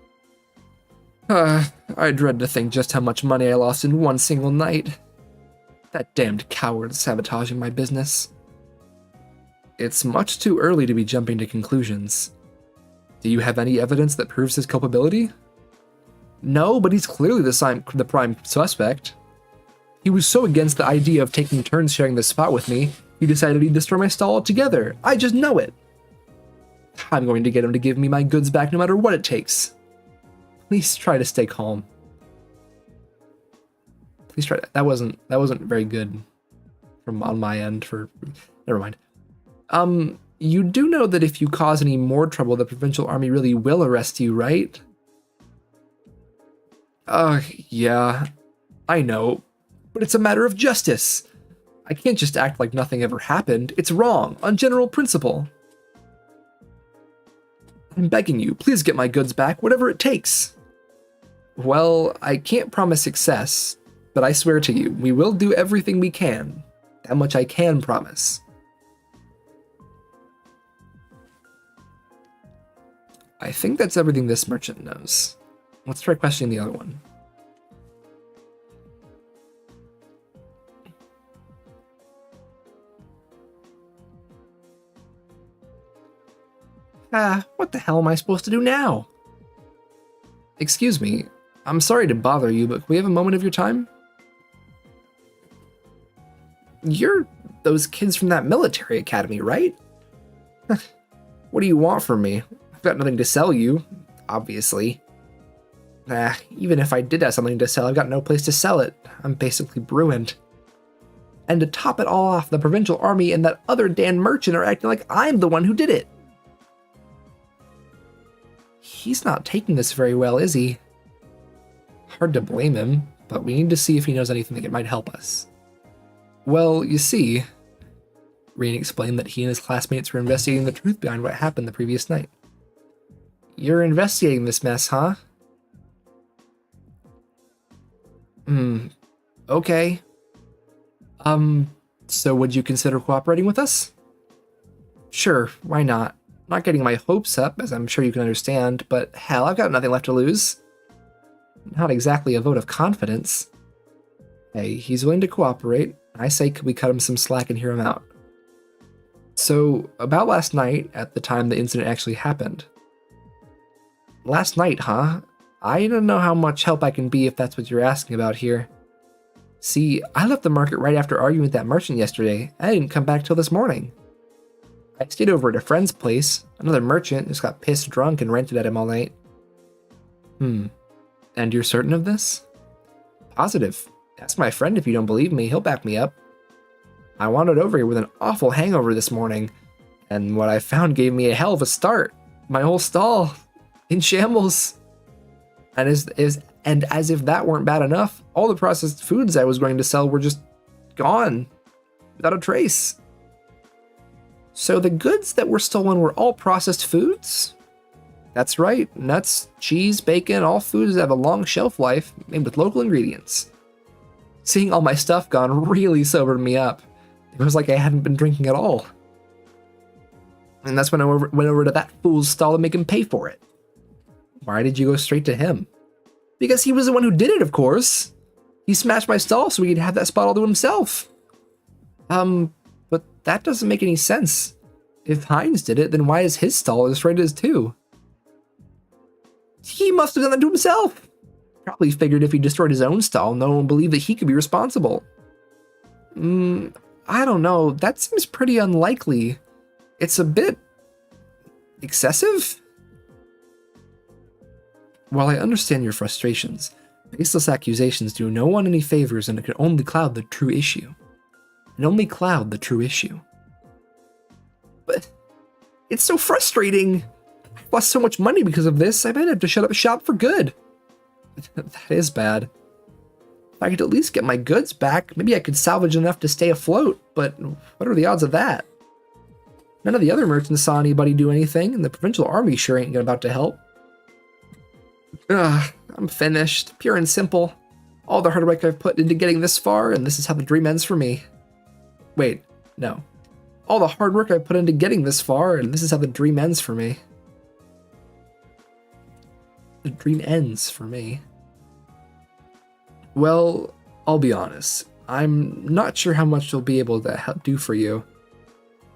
Speaker 1: I dread to think just how much money I lost in one single night. That damned coward sabotaging my business. It's much too early to be jumping to conclusions. Do you have any evidence that proves his culpability? No, but he's clearly the prime suspect. He was so against the idea of taking turns sharing the spot with me, he decided he'd destroy my stall altogether. I just know it. I'm going to get him to give me my goods back no matter what it takes. Please try to stay calm. Please try to, that wasn't very good from on my end for, never mind. You do know that if you cause any more trouble, the provincial army really will arrest you, right? Yeah, I know, but it's a matter of justice. I can't just act like nothing ever happened. It's wrong, on general principle. I'm begging you, please get my goods back, whatever it takes. Well, I can't promise success, but I swear to you, we will do everything we can. That much I can promise. I think that's everything this merchant knows. Let's try questioning the other one. What the hell am I supposed to do now? Excuse me, I'm sorry to bother you, but can we have a moment of your time? You're those kids from that military academy, right? What do you want from me? I've got nothing to sell you, obviously. Even if I did have something to sell, I've got no place to sell it. I'm basically ruined. And to top it all off, the provincial army and that other Dan merchant are acting like I'm the one who did it. He's not taking this very well, is he? Hard to blame him, but we need to see if he knows anything that might help us. Well, you see, Rain explained that he and his classmates were investigating the truth behind what happened the previous night. You're investigating this mess, huh? Okay. So would you consider cooperating with us? Sure, why not? Not getting my hopes up, as I'm sure you can understand, but hell, I've got nothing left to lose. Not exactly a vote of confidence. Hey, he's willing to cooperate. I say, could we cut him some slack and hear him out? So, about last night, at the time the incident actually happened. Last night, huh? I don't know how much help I can be if that's what you're asking about here. See, I left the market right after arguing with that merchant yesterday. I didn't come back till this morning. I stayed over at a friend's place. Another merchant just got pissed drunk and ranted at him all night. And you're certain of this? Positive. Ask my friend if you don't believe me, he'll back me up. I wandered over here with an awful hangover this morning, and what I found gave me a hell of a start. My whole stall, in shambles. And as if that weren't bad enough, all the processed foods I was going to sell were just gone, without a trace. So the goods that were stolen were all processed foods? That's right, nuts, cheese, bacon, all foods that have a long shelf life, made with local ingredients. Seeing all my stuff gone really sobered me up. It was like I hadn't been drinking at all. And that's when I went over to that fool's stall to make him pay for it. Why did you go straight to him? Because he was the one who did it, of course. He smashed my stall so he could have that spot all to himself. But that doesn't make any sense. If Hines did it, then why is his stall as right as too? He must have done that to himself. Probably figured if he destroyed his own stall, no one would believe that he could be responsible. I don't know. That seems pretty unlikely. It's a bit excessive? While I understand your frustrations, baseless accusations do no one any favors and it can only cloud the true issue. But it's so frustrating. I've lost so much money because of this, I might have to shut up shop for good. That is bad. If I could at least get my goods back, maybe I could salvage enough to stay afloat, but what are the odds of that? None of the other merchants saw anybody do anything, and the provincial army sure ain't about to help. I'm finished, pure and simple. All the hard work I've put into getting this far, and this is how the dream ends for me. Wait, no. All the hard work I've put into getting this far, and this is how the dream ends for me. The dream ends for me. Well, I'll be honest. I'm not sure how much we'll be able to do for you,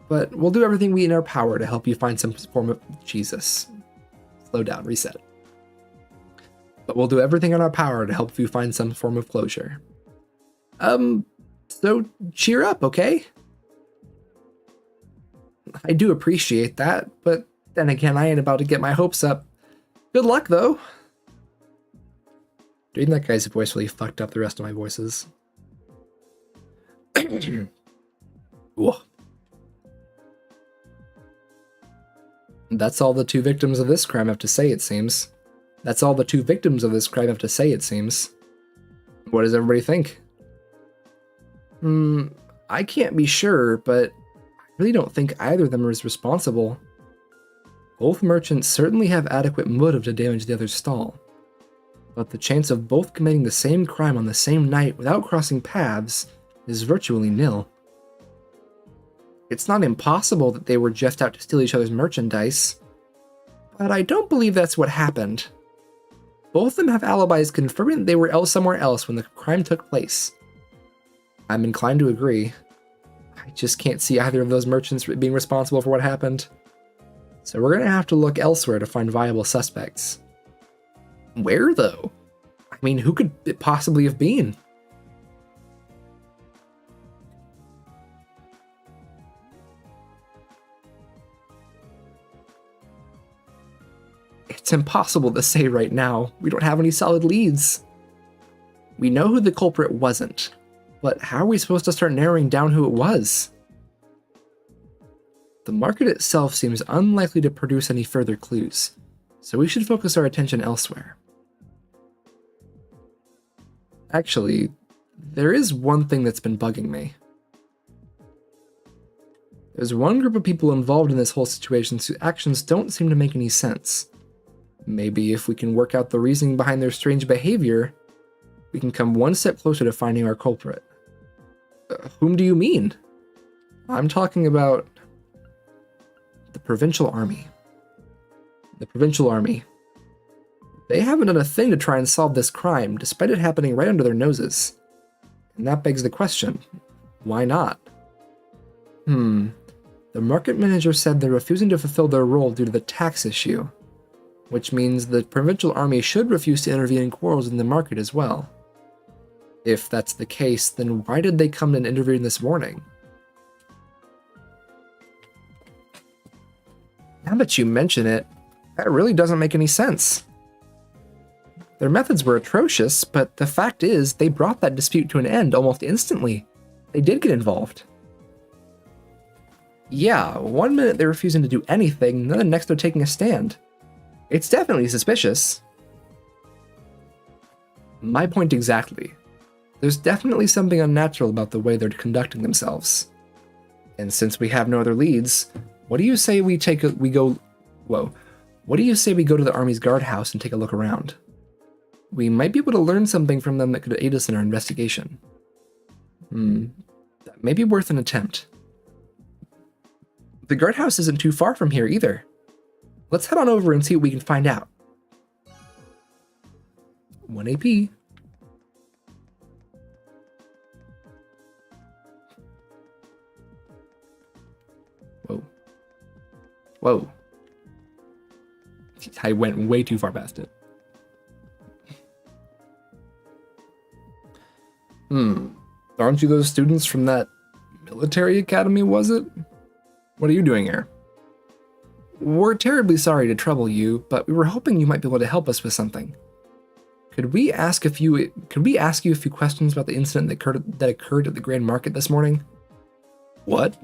Speaker 1: but we'll do everything we in our power to help you find some form of Jesus. Slow down, reset. But we'll do everything in our power to help you find some form of closure. So cheer up, okay? I do appreciate that, but then again, I ain't about to get my hopes up. Good luck, though. Doing that guy's voice really fucked up the rest of my voices. Whoa. That's all the two victims of this crime have to say, it seems. What does everybody think? I can't be sure, but I really don't think either of them is responsible. Both merchants certainly have adequate motive to damage the other's stall, but the chance of both committing the same crime on the same night without crossing paths is virtually nil. It's not impossible that they were just out to steal each other's merchandise, but I don't believe that's what happened. Both of them have alibis confirming that they were somewhere else when the crime took place. I'm inclined to agree. I just can't see either of those merchants being responsible for what happened. So we're gonna have to look elsewhere to find viable suspects. Where, though? I mean, who could it possibly have been? It's impossible to say right now. We don't have any solid leads. We know who the culprit wasn't, but how are we supposed to start narrowing down who it was? The market itself seems unlikely to produce any further clues, so we should focus our attention elsewhere. Actually, there is one thing that's been bugging me. There's one group of people involved in this whole situation whose actions don't seem to make any sense. Maybe if we can work out the reasoning behind their strange behavior, we can come one step closer to finding our culprit. Whom do you mean? I'm talking about the Provincial Army. The Provincial Army. They haven't done a thing to try and solve this crime, despite it happening right under their noses. And that begs the question, why not? The market manager said they're refusing to fulfill their role due to the tax issue, which means the Provincial Army should refuse to intervene in quarrels in the market as well. If that's the case, then why did they come and intervene this morning? Now that you mention it, that really doesn't make any sense. Their methods were atrocious, but the fact is, they brought that dispute to an end almost instantly. They did get involved. Yeah, one minute they're refusing to do anything, then the next they're taking a stand. It's definitely suspicious. My point exactly. There's definitely something unnatural about the way they're conducting themselves. And since we have no other leads, what do you say we go to the Army's guardhouse and take a look around? We might be able to learn something from them that could aid us in our investigation. That may be worth an attempt. The guardhouse isn't too far from here either. Let's head on over and see what we can find out. 1 AP. Whoa. I went way too far past it. Aren't you those students from that military academy, was it? What are you doing here? We're terribly sorry to trouble you, but we were hoping you might be able to help us with something. Could we ask you a few questions about the incident that occurred at the Grand Market this morning? What?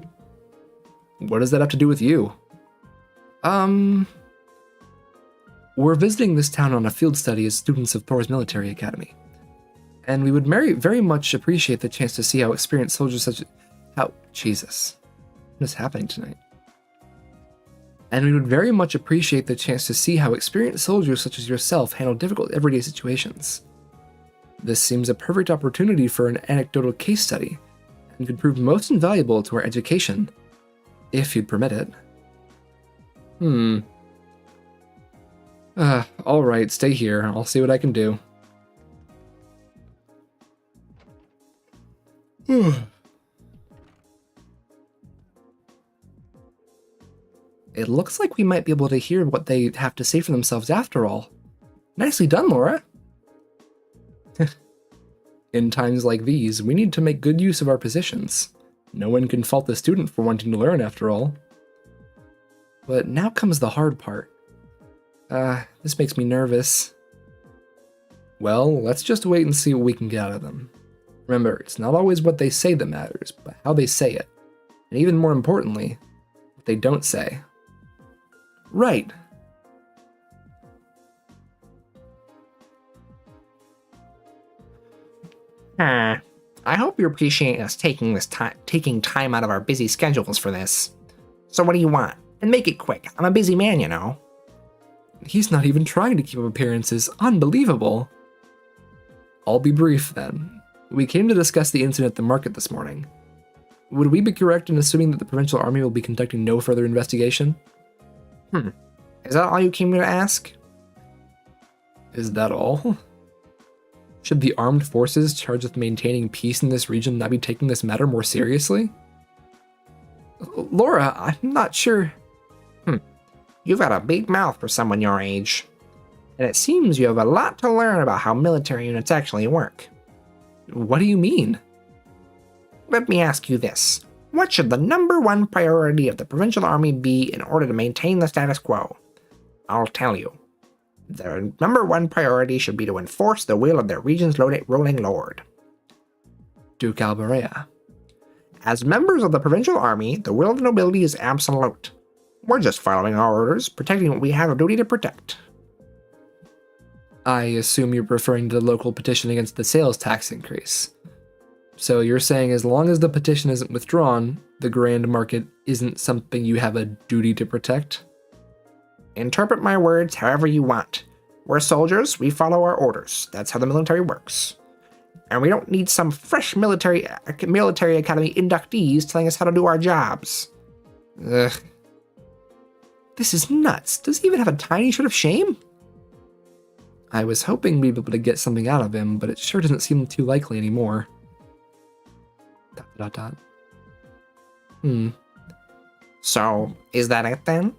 Speaker 1: What does that have to do with you? We're visiting this town on a field study as students of Thor's military academy. And we would very much appreciate the chance to see how experienced soldiers Jesus. What is happening tonight? And we would very much appreciate the chance to see how experienced soldiers such as yourself handle difficult everyday situations. This seems a perfect opportunity for an anecdotal case study, and could prove most invaluable to our education, if you'd permit it. Alright, stay here. I'll see what I can do. It looks like we might be able to hear what they have to say for themselves after all. Nicely done, Laura. In times like these, we need to make good use of our positions. No one can fault the student for wanting to learn after all. But now comes the hard part. This makes me nervous. Well, let's just wait and see what we can get out of them. Remember, it's not always what they say that matters, but how they say it. And even more importantly, what they don't say. Right.
Speaker 7: I hope you appreciate us taking time out of our busy schedules for this. So what do you want? And make it quick. I'm a busy man, you know.
Speaker 1: He's not even trying to keep up appearances. Unbelievable. I'll be brief then. We came to discuss the incident at the market this morning. Would we be correct in assuming that the Provincial Army will be conducting no further investigation?
Speaker 7: Is that all you came here to ask?
Speaker 1: Is that all? Should the armed forces charged with maintaining peace in this region not be taking this matter more seriously? Laura, I'm not sure.
Speaker 7: You've got a big mouth for someone your age. And it seems you have a lot to learn about how military units actually work.
Speaker 1: What do you mean?
Speaker 7: Let me ask you this. What should the #1 priority of the Provincial Army be in order to maintain the status quo? I'll tell you. The number one priority should be to enforce the will of their region's ruling lord.
Speaker 1: Duke Alberea.
Speaker 7: As members of the provincial army, the will of the nobility is absolute. We're just following our orders, protecting what we have a duty to protect.
Speaker 1: I assume you're referring to the local petition against the sales tax increase. So you're saying as long as the petition isn't withdrawn, the Grand Market isn't something you have a duty to protect?
Speaker 7: Interpret my words however you want. We're soldiers, we follow our orders. That's how the military works. And we don't need some fresh military academy inductees telling us how to do our jobs. Ugh.
Speaker 1: This is nuts. Does he even have a tiny shred of shame? I was hoping we'd be able to get something out of him, but it sure doesn't seem too likely anymore. ...
Speaker 7: So, is that it then?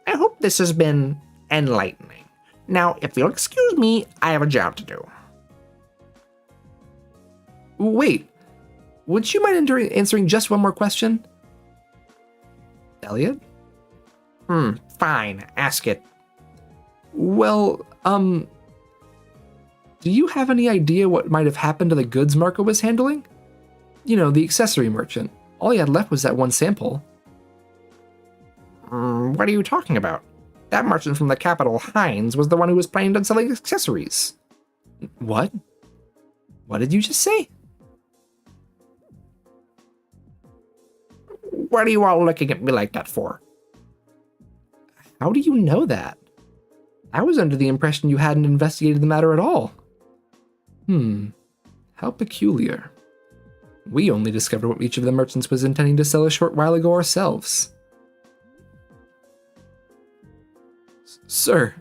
Speaker 7: I hope this has been enlightening. Now, if you'll excuse me, I have a job to do.
Speaker 1: Wait, would you mind answering just one more question? Elliot?
Speaker 7: Fine, ask it.
Speaker 1: Well, do you have any idea what might have happened to the goods Marco was handling? You know, the accessory merchant. All he had left was that one sample.
Speaker 7: What are you talking about? That merchant from the capital, Hines, was the one who was planning on selling accessories.
Speaker 1: What? What did you just say?
Speaker 7: What are you all looking at me like that for?
Speaker 1: How do you know that? I was under the impression you hadn't investigated the matter at all. How peculiar. We only discovered what each of the merchants was intending to sell a short while ago ourselves. Sir.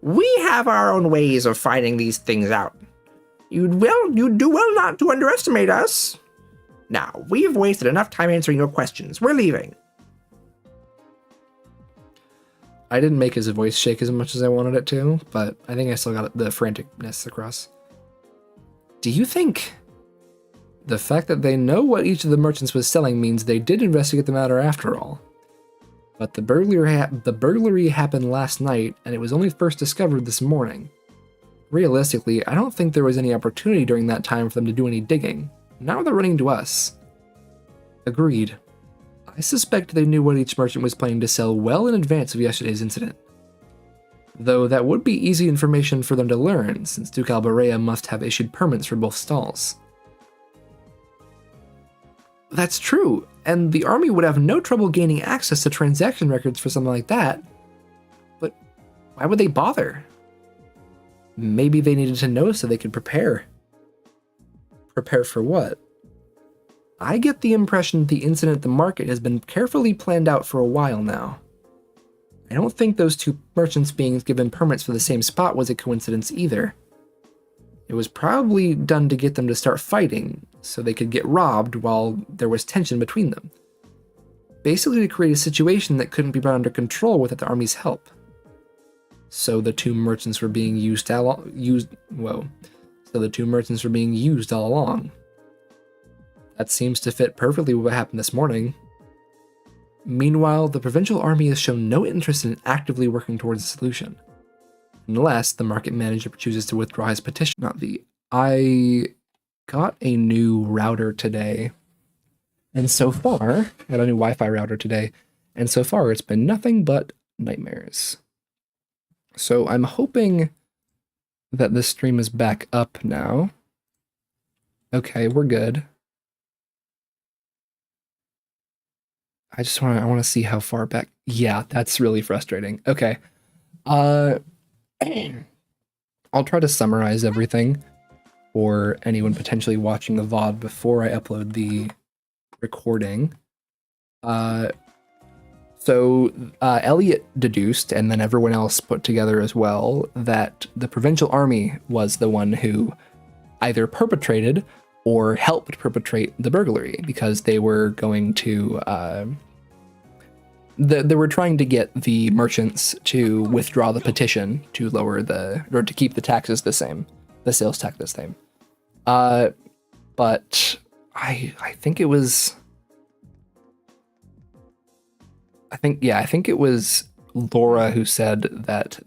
Speaker 7: We have our own ways of finding these things out. You do well not to underestimate us. Now, we've wasted enough time answering your questions. We're leaving.
Speaker 1: I didn't make his voice shake as much as I wanted it to, but I think I still got the franticness across. Do you think the fact that they know what each of the merchants was selling means they did investigate the matter after all? But the burglary happened last night, and it was only first discovered this morning. Realistically, I don't think there was any opportunity during that time for them to do any digging. Now they're running to us. Agreed. I suspect they knew what each merchant was planning to sell well in advance of yesterday's incident. Though that would be easy information for them to learn, since Duke Alberea must have issued permits for both stalls. That's true, and the army would have no trouble gaining access to transaction records for something like that. But why would they bother? Maybe they needed to know so they could prepare. Prepare for what? I get the impression that the incident at the market has been carefully planned out for a while now. I don't think those two merchants being given permits for the same spot was a coincidence either. It was probably done to get them to start fighting, so they could get robbed while there was tension between them. Basically to create a situation that couldn't be brought under control without the army's help. So the two merchants were being used all along. That seems to fit perfectly with what happened this morning. Meanwhile, the provincial army has shown no interest in actively working towards a solution. Unless the market manager chooses to withdraw his petition. I got a new router today. And so far, I got a new Wi-Fi router today. And so far, it's been nothing but nightmares. So I'm hoping that this stream is back up now. Okay, we're good. I want to see how far back. Yeah, that's really frustrating. Okay. I'll try to summarize everything for anyone potentially watching the VOD before I upload the recording. So Elliot deduced, and then everyone else put together as well, that the provincial army was the one who either perpetrated or helped perpetrate the burglary, because they were going to they were trying to get the merchants to withdraw the petition to lower or to keep the taxes the same, the sales tax the same. But I think it was Laura who said that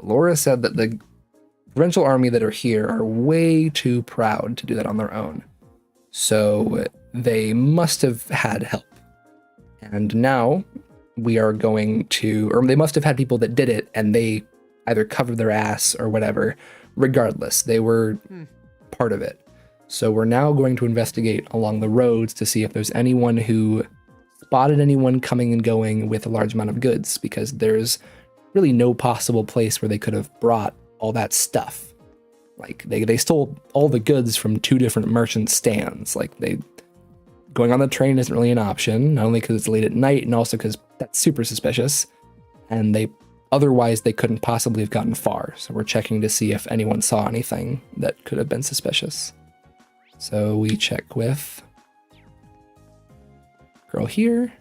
Speaker 1: Laura said that the provincial army that are here are way too proud to do that on their own. So they must have had help. And now we are going to, or they must have had people that did it and they either covered their ass or whatever. Regardless, they were part of it. So we're now going to investigate along the roads to see if there's anyone who spotted anyone coming and going with a large amount of goods, because there's really no possible place where they could have brought all that stuff. Like they stole all the goods from 2 different merchant stands. Like going on the train isn't really an option, not only because it's late at night and also because that's super suspicious. And otherwise they couldn't possibly have gotten far. So we're checking to see if anyone saw anything that could have been suspicious. So we check with girl here.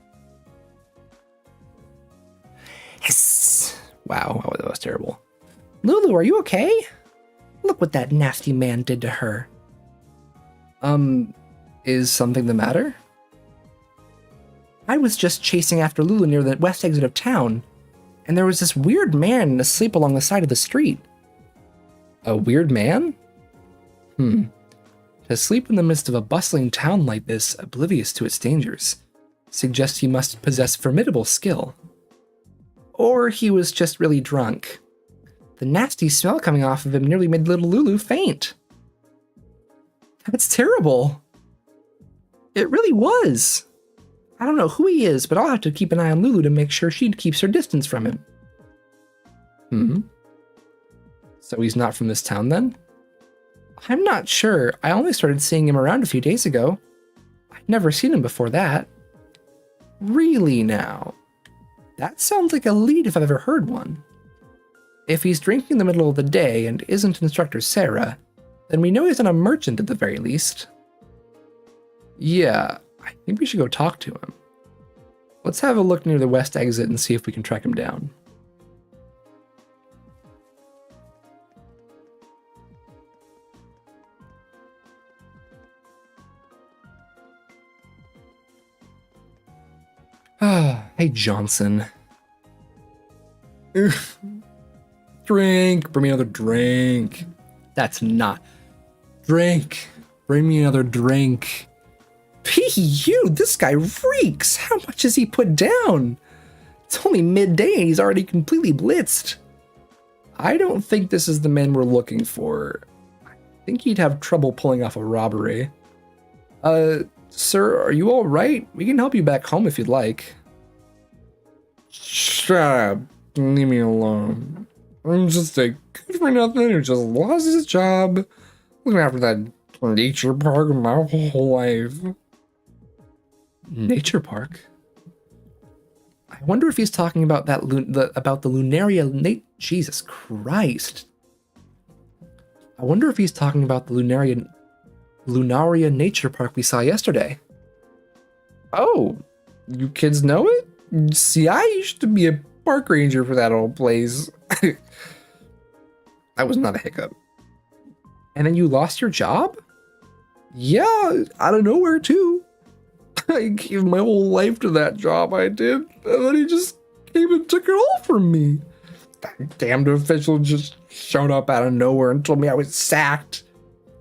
Speaker 1: Yes. Wow, that was terrible.
Speaker 7: Lulu, are you okay? Look what that nasty man did to her.
Speaker 1: Is something the matter?
Speaker 7: I was just chasing after Lulu near the west exit of town, and there was this weird man asleep along the side of the street.
Speaker 1: A weird man? To sleep in the midst of a bustling town like this, oblivious to its dangers, suggests he must possess formidable skill.
Speaker 7: Or he was just really drunk. The nasty smell coming off of him nearly made little Lulu faint.
Speaker 1: That's terrible.
Speaker 7: It really was. I don't know who he is, but I'll have to keep an eye on Lulu to make sure she keeps her distance from him.
Speaker 1: So he's not from this town then?
Speaker 7: I'm not sure. I only started seeing him around a few days ago. I'd never seen him before that.
Speaker 1: Really now? That sounds like a lead if I've ever heard one.
Speaker 7: If he's drinking in the middle of the day and isn't Instructor Sarah, then we know he's not a merchant at the very least.
Speaker 1: Yeah, I think we should go talk to him. Let's have a look near the west exit and see if we can track him down. Hey, Johnson. Drink. Bring me another drink. That's not. Drink. Bring me another drink.
Speaker 7: You, this guy reeks. How much has he put down? It's only midday and he's already completely blitzed.
Speaker 1: I don't think this is the man we're looking for. I think he'd have trouble pulling off a robbery. Sir, are you all right? We can help you back home if you'd like. Shut up. Leave me alone. I'm just a good for nothing who just lost his job looking after that nature park my whole life. Nature park? I wonder if he's talking about that about the Lunaria Jesus Christ. I wonder if he's talking about the Lunaria Nature Park we saw yesterday. Oh, you kids know it? See, I used to be a park ranger for that old place. That was not a hiccup. And then you lost your job? Yeah, out of nowhere too. I gave my whole life to that job, I did. And then he just came and took it all from me. That damned official just showed up out of nowhere and told me I was sacked.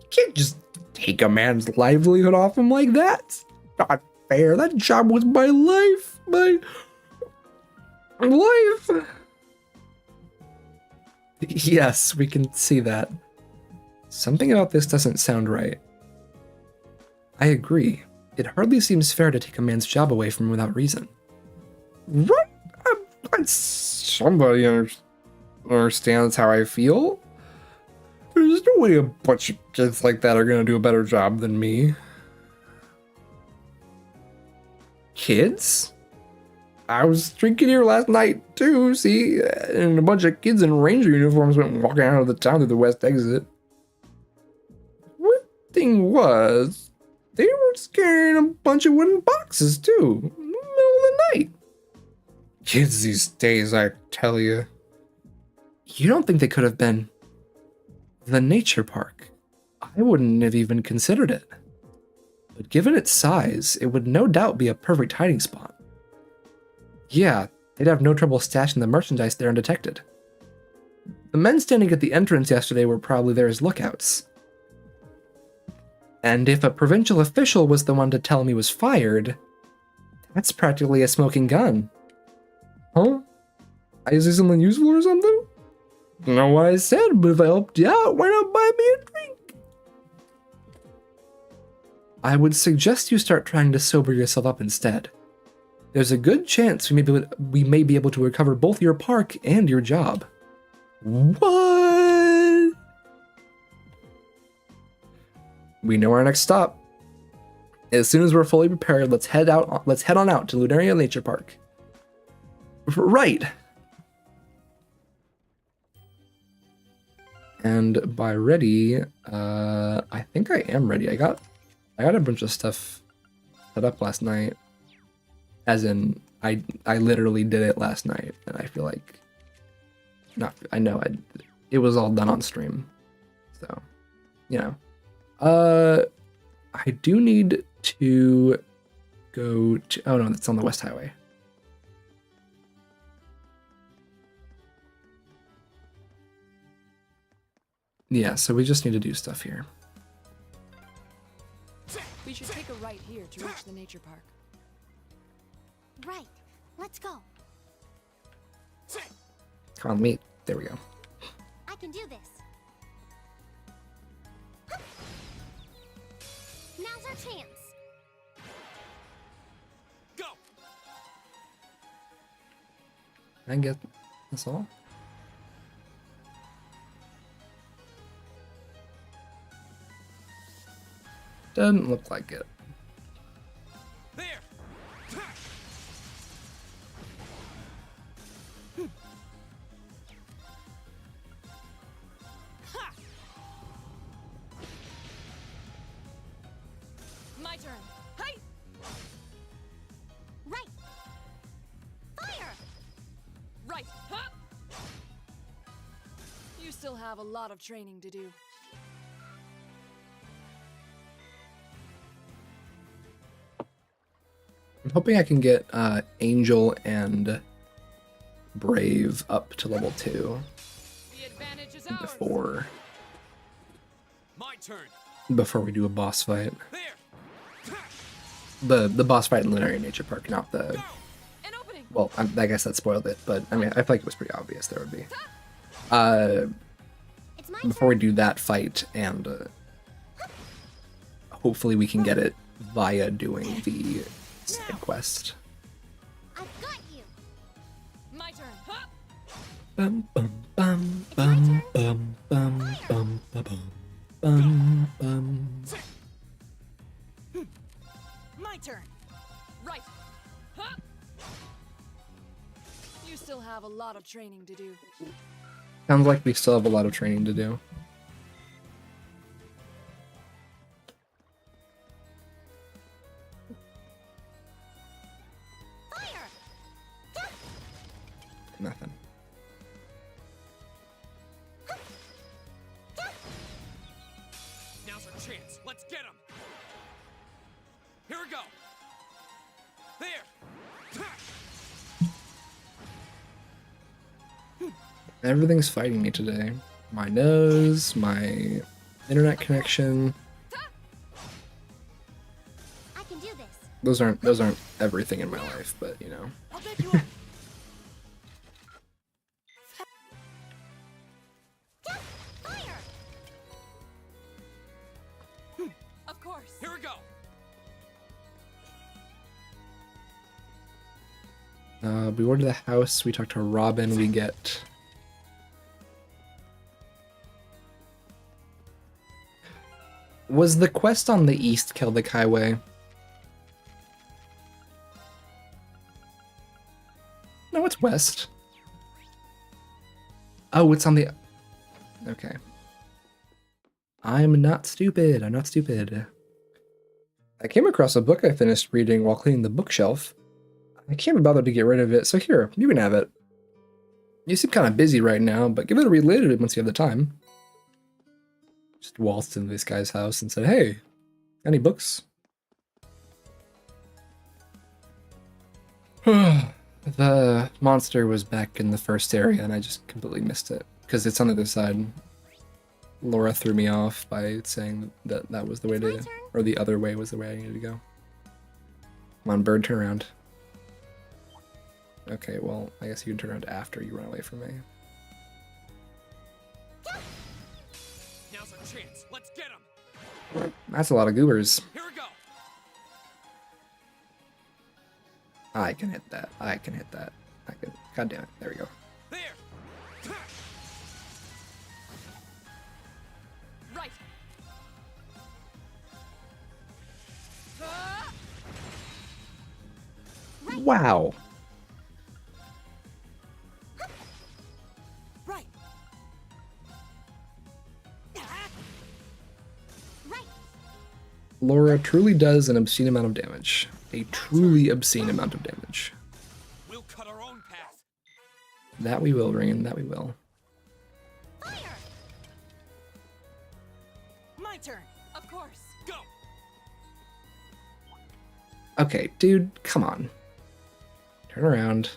Speaker 1: You can't just take a man's livelihood off him like that. It's not fair. That job was my life. My life. Yes, we can see that. Something about this doesn't sound right. I agree. It hardly seems fair to take a man's job away from him without reason. Right? Somebody understands how I feel. There's no way a bunch of kids like that are going to do a better job than me. Kids? I was drinking here last night too, see? And a bunch of kids in ranger uniforms went walking out of the town through the west exit. Weird thing was, they were carrying a bunch of wooden boxes too, in the middle of the night. Kids these days, I tell you. You don't think they could have been the nature park? I wouldn't have even considered it. But given its size, it would no doubt be a perfect hiding spot. Yeah, they'd have no trouble stashing the merchandise there undetected. The men standing at the entrance yesterday were probably there as lookouts. And if a provincial official was the one to tell me was fired, that's practically a smoking gun. Huh? I say something useful or something? Don't know what I said, but if I helped you out, why not buy me a drink? I would suggest you start trying to sober yourself up instead. There's a good chance we may be able to recover both your park and your job. What? We know our next stop. As soon as we're fully prepared, let's head on out to Lunaria Nature Park. Right. And by ready, I think I am ready. I got a bunch of stuff set up last night. As in, I literally did it last night, and I feel like, it was all done on stream. So, you know. I do need to go to, oh no, that's on the West Highway. Yeah, so we just need to do stuff here.
Speaker 4: We should take a right here to reach the nature park.
Speaker 5: Right. Let's go.
Speaker 1: Come on, meet. There we go.
Speaker 5: I can do this. Now's our chance.
Speaker 3: Go.
Speaker 1: Can I get this all? Doesn't look like it.
Speaker 3: There.
Speaker 4: My turn. Hey!
Speaker 5: Right. Fire!
Speaker 4: Right. Huh? You still have a lot of training to do.
Speaker 1: I'm hoping I can get Angel and Brave up to level 2
Speaker 4: The advantage is ours.
Speaker 3: My turn.
Speaker 1: before we do a boss fight.
Speaker 3: There.
Speaker 1: The boss fight in Lunaria Nature Park, not the...
Speaker 4: An opening.
Speaker 1: Well, I guess that spoiled it, but I mean, I feel like it was pretty obvious there would be.
Speaker 5: It's my
Speaker 1: Before
Speaker 5: turn.
Speaker 1: we do that fight, and hopefully we can get it via doing the side quest.
Speaker 5: I've got you.
Speaker 4: My turn. Huh?
Speaker 1: Bum bum bum bum bum bum bum bum bum bum.
Speaker 4: My turn. Right. Huh? You still have a lot of training to do.
Speaker 1: Sounds like we still have a lot of training to do.
Speaker 5: Fire!
Speaker 1: Nothing.
Speaker 3: Now's our chance. Let's get him. Here we go. There.
Speaker 1: Everything's fighting me today. My nose, my internet connection.
Speaker 5: I can do this.
Speaker 1: Those aren't everything in my life, but you know.
Speaker 4: I'll take you up.
Speaker 5: Fire!
Speaker 4: Of course.
Speaker 3: Here we go.
Speaker 1: We go to the house, we talk to Robin, we get... Was the quest on the East Celdic Highway? No, it's west. Oh, it's on the... Okay. I'm not stupid, I'm not stupid. I came across a book I finished reading while cleaning the bookshelf. I can't be bothered to get rid of it, so here, you can have it. You seem kind of busy right now, but give it a read later once you have the time. Just waltzed into this guy's house and said, hey, any books? The monster was back in the first area and I just completely missed it because it's on the other side. Laura threw me off by saying that that was the way to, or the other way was the way I needed to go. Come on, bird, turn around. Okay, well, I guess you can turn around after you run away from me.
Speaker 3: Now's our chance. Let's get him.
Speaker 1: That's a lot of goobers.
Speaker 3: Here we go.
Speaker 1: I can hit that. I can hit that. I can. God damn it. There we go.
Speaker 3: There.
Speaker 4: Right.
Speaker 1: Wow.
Speaker 2: Right.
Speaker 5: Right.
Speaker 1: Laura truly does an obscene amount of damage. A truly obscene amount of damage.
Speaker 3: We'll cut our own path.
Speaker 1: That we will, Rain. That we will.
Speaker 5: Fire.
Speaker 2: My turn.
Speaker 4: Of course.
Speaker 3: Go.
Speaker 1: Okay, dude, come on. Turn around.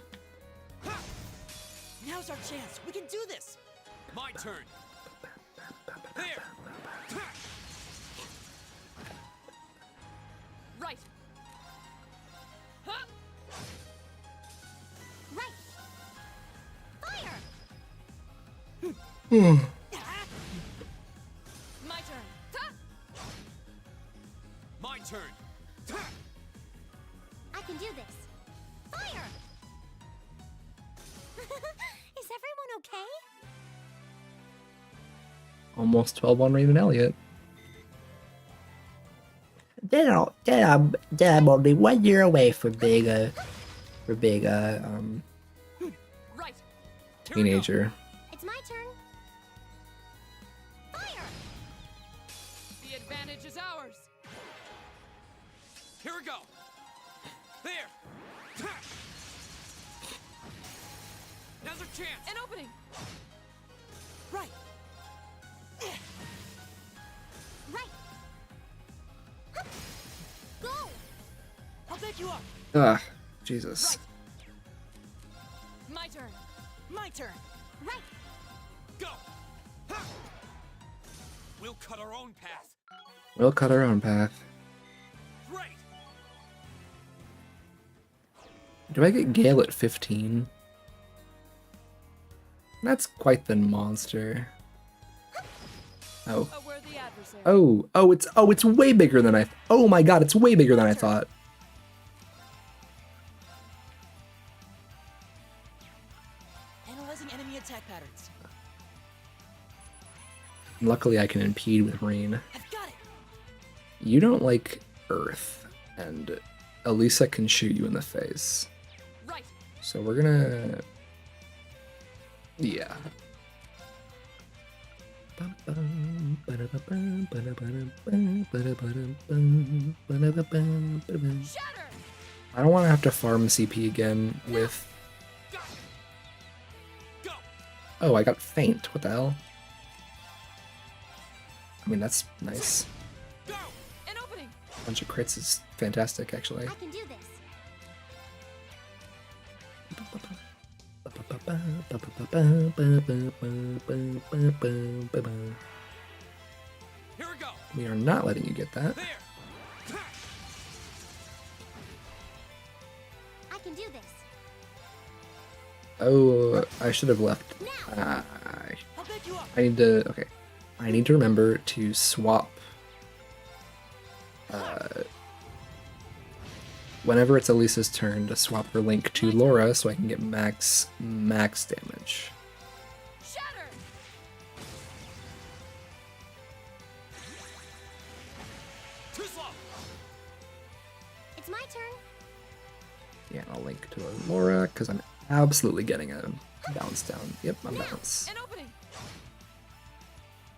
Speaker 2: Now's our chance. We can do this.
Speaker 3: My turn. There.
Speaker 4: Right. Huh?
Speaker 5: Right. Fire.
Speaker 4: My turn. Ta!
Speaker 3: My turn.
Speaker 5: I can do this. Fire. Is everyone okay?
Speaker 1: Almost 12 on Rain and Elliot.
Speaker 7: Then I'm only 1 year away from being a
Speaker 4: Right.
Speaker 1: Teenager.
Speaker 5: It's my turn. Fire.
Speaker 4: The advantage is ours.
Speaker 3: Here we go. There. Now's our chance.
Speaker 4: An opening.
Speaker 2: Right.
Speaker 5: Right. Go.
Speaker 2: I'll pick you up.
Speaker 1: Ugh, Jesus.
Speaker 4: My turn.
Speaker 2: My turn.
Speaker 5: Right.
Speaker 3: Go. We'll cut our own path.
Speaker 1: We'll cut our own path.
Speaker 3: Great.
Speaker 1: Do I get Gale at 15? That's quite the monster. Oh.
Speaker 4: A worthy adversary.
Speaker 1: It's way bigger than oh my god, it's way bigger than I thought.
Speaker 2: Analyzing enemy attack patterns.
Speaker 1: Luckily I can impede with Rain.
Speaker 2: I've got it.
Speaker 1: You don't like Earth, and Elisa can shoot you in the face.
Speaker 4: Right.
Speaker 1: So we're gonna... Yeah.
Speaker 4: Shatter.
Speaker 1: I don't want to have to farm CP again with...
Speaker 3: Go. Go.
Speaker 1: Oh, I got Faint. What the hell? I mean, that's nice.
Speaker 3: Go.
Speaker 4: An opening.
Speaker 1: Bunch of crits is fantastic, actually.
Speaker 5: I can do this.
Speaker 3: Here we go.
Speaker 1: We are not letting you get that.
Speaker 3: There.
Speaker 5: I can do this.
Speaker 1: Oh, I should have left.
Speaker 5: Now.
Speaker 2: I'll pick you up.
Speaker 1: I need to... Okay. I need to remember to swap... whenever it's Elisa's turn, to swap her link to Laura so I can get max damage.
Speaker 4: Shatter.
Speaker 3: Too slow.
Speaker 5: It's my turn.
Speaker 1: Yeah, and I'll link to Laura because I'm absolutely getting a bounce down. Yep, I'm bounced.
Speaker 4: An opening.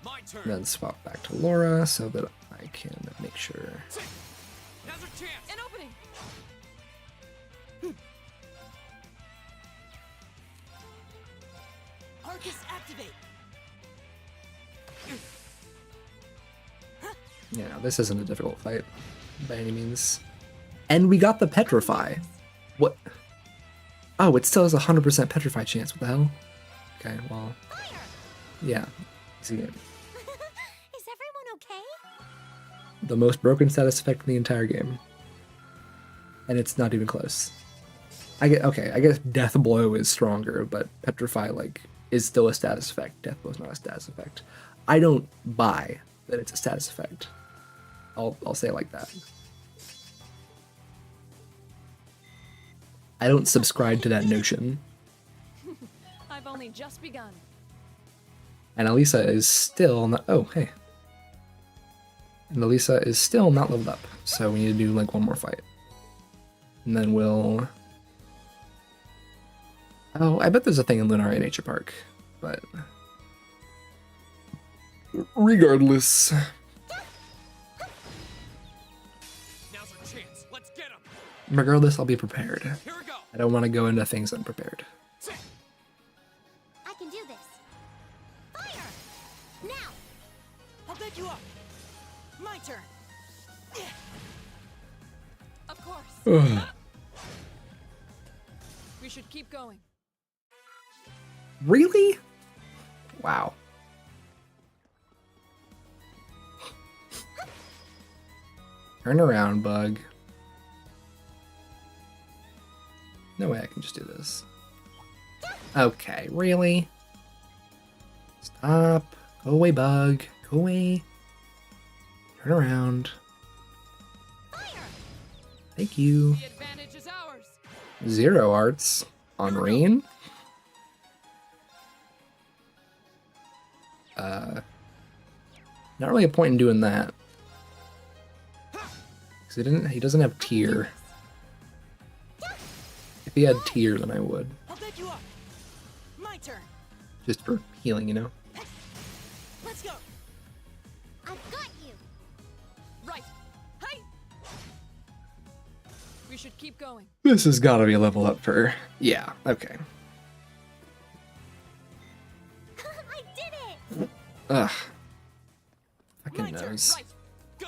Speaker 3: My turn.
Speaker 1: And then swap back to Laura so that I can make sure.
Speaker 3: Now's our chance.
Speaker 4: An opening.
Speaker 2: Arcus activate.
Speaker 1: Yeah, no, this isn't a difficult fight by any means. And we got the Petrify. What? Oh, it still has a 100% petrify chance. What the hell? Okay, well, yeah. Easy game.
Speaker 5: Is everyone okay?
Speaker 1: The most broken status effect in the entire game. And it's not even close. I guess Death Blow is stronger, but Petrify, like, is still a status effect. Death Blow is not a status effect. I don't buy that it's a status effect. I'll say it like that. I don't subscribe to that notion.
Speaker 4: I've only just begun.
Speaker 1: And Elisa is still not. Oh, hey. And Elisa is still not leveled up, so we need to do like one more fight. And then we'll. Oh, I bet there's a thing in Lunaria Nature Park, but. Regardless.
Speaker 3: Now's our chance. Let's get him.
Speaker 1: Regardless, I'll be prepared.
Speaker 3: Here we go.
Speaker 1: I don't want to go into things unprepared.
Speaker 5: I can do this. Fire! Now!
Speaker 2: I'll pick you up. My turn.
Speaker 4: Of course.
Speaker 1: Ugh.
Speaker 4: We should keep going.
Speaker 1: Really? Wow. Turn around, bug. No way I can just do this. Okay, really? Stop. Go away, bug. Go away. Turn around. Thank you.
Speaker 4: The advantage is ours.
Speaker 1: 0 arts on Reen? Not really a point in doing that. Because he doesn't have tier. If he had tier, then I would.
Speaker 2: I'll pick you up. My turn.
Speaker 1: Just for healing, you know?
Speaker 2: Let's go.
Speaker 5: I've got you!
Speaker 4: Right. Hey. We should keep going.
Speaker 1: This has got to be a level up for... Yeah, okay.
Speaker 5: I did it!
Speaker 1: Ugh.
Speaker 2: My
Speaker 1: Fucking
Speaker 2: turn.
Speaker 1: nose.
Speaker 2: Right. Go.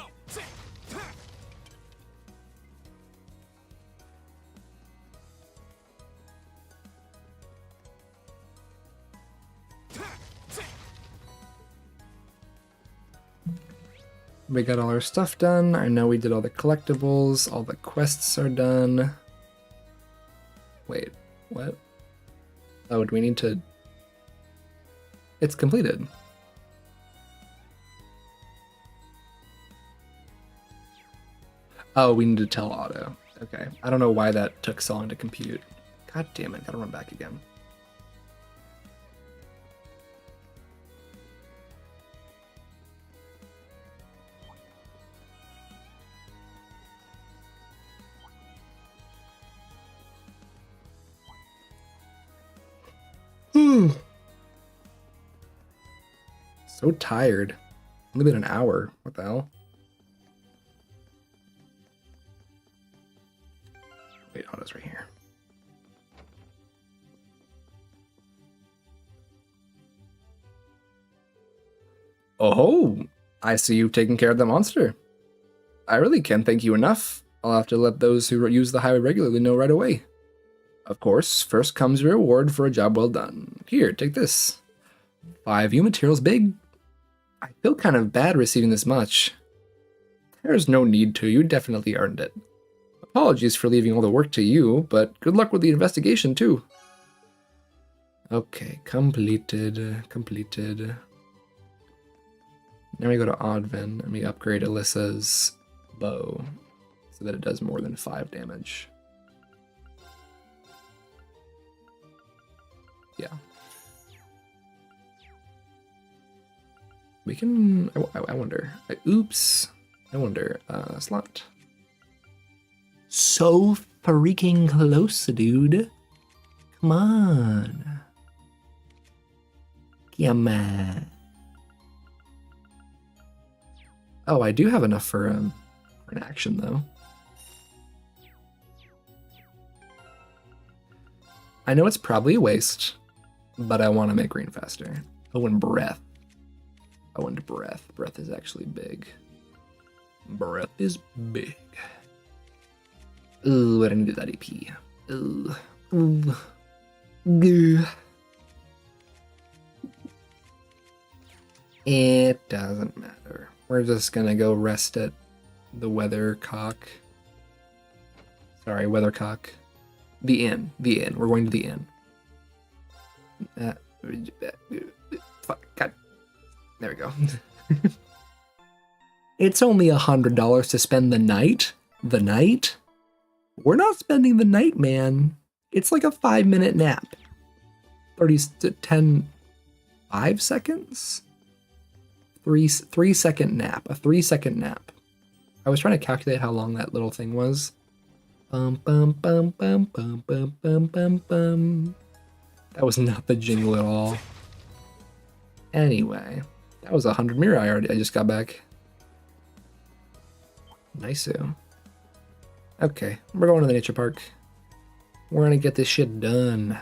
Speaker 1: We got all our stuff done. I know we did all the collectibles. All the quests are done. Wait, what? Oh, do we need to... It's completed. Oh, we need to tell Otto. Okay. I don't know why that took so long to compute. God damn it, gotta run back again. So tired. Only been an hour. What the hell? Wait, Otto's right here. Oh, I see you've taken care of the monster. I really can't thank you enough. I'll have to let those who use the highway regularly know right away. Of course, first comes your reward for a job well done. Here, take this. 5 U materials big. I feel kind of bad receiving this much. There's no need to, you definitely earned it. Apologies for leaving all the work to you, but good luck with the investigation too. Okay, completed. Now we go to Oddven and we upgrade Alyssa's bow so that it does more than 5 damage. Yeah. We can... I wonder. Oops. I wonder. Slot. So freaking close, dude. Come on. Come on. Oh, I do have enough for an action, though. I know it's probably a waste, but I want to make Green faster. Oh, and Breath. Oh, and Breath. Breath is actually big. Breath is big. Ooh, I need that AP. Ooh. Gah. It doesn't matter. We're just gonna go rest at the Weathercock. Sorry, Weathercock. The inn. The inn. We're going to the inn. Fuck. God. There we go. It's only $100 to spend the night. The night? We're not spending the night, man. It's like a 5-minute nap. 5 seconds? 3-second nap. A 3-second nap. I was trying to calculate how long that little thing was. Bum bum bum bum bum bum bum bum bum. That was not the jingle at all. Anyway, that was 100 mirror I just got back. Nice. Okay, we're going to the nature park. We're gonna get this shit done.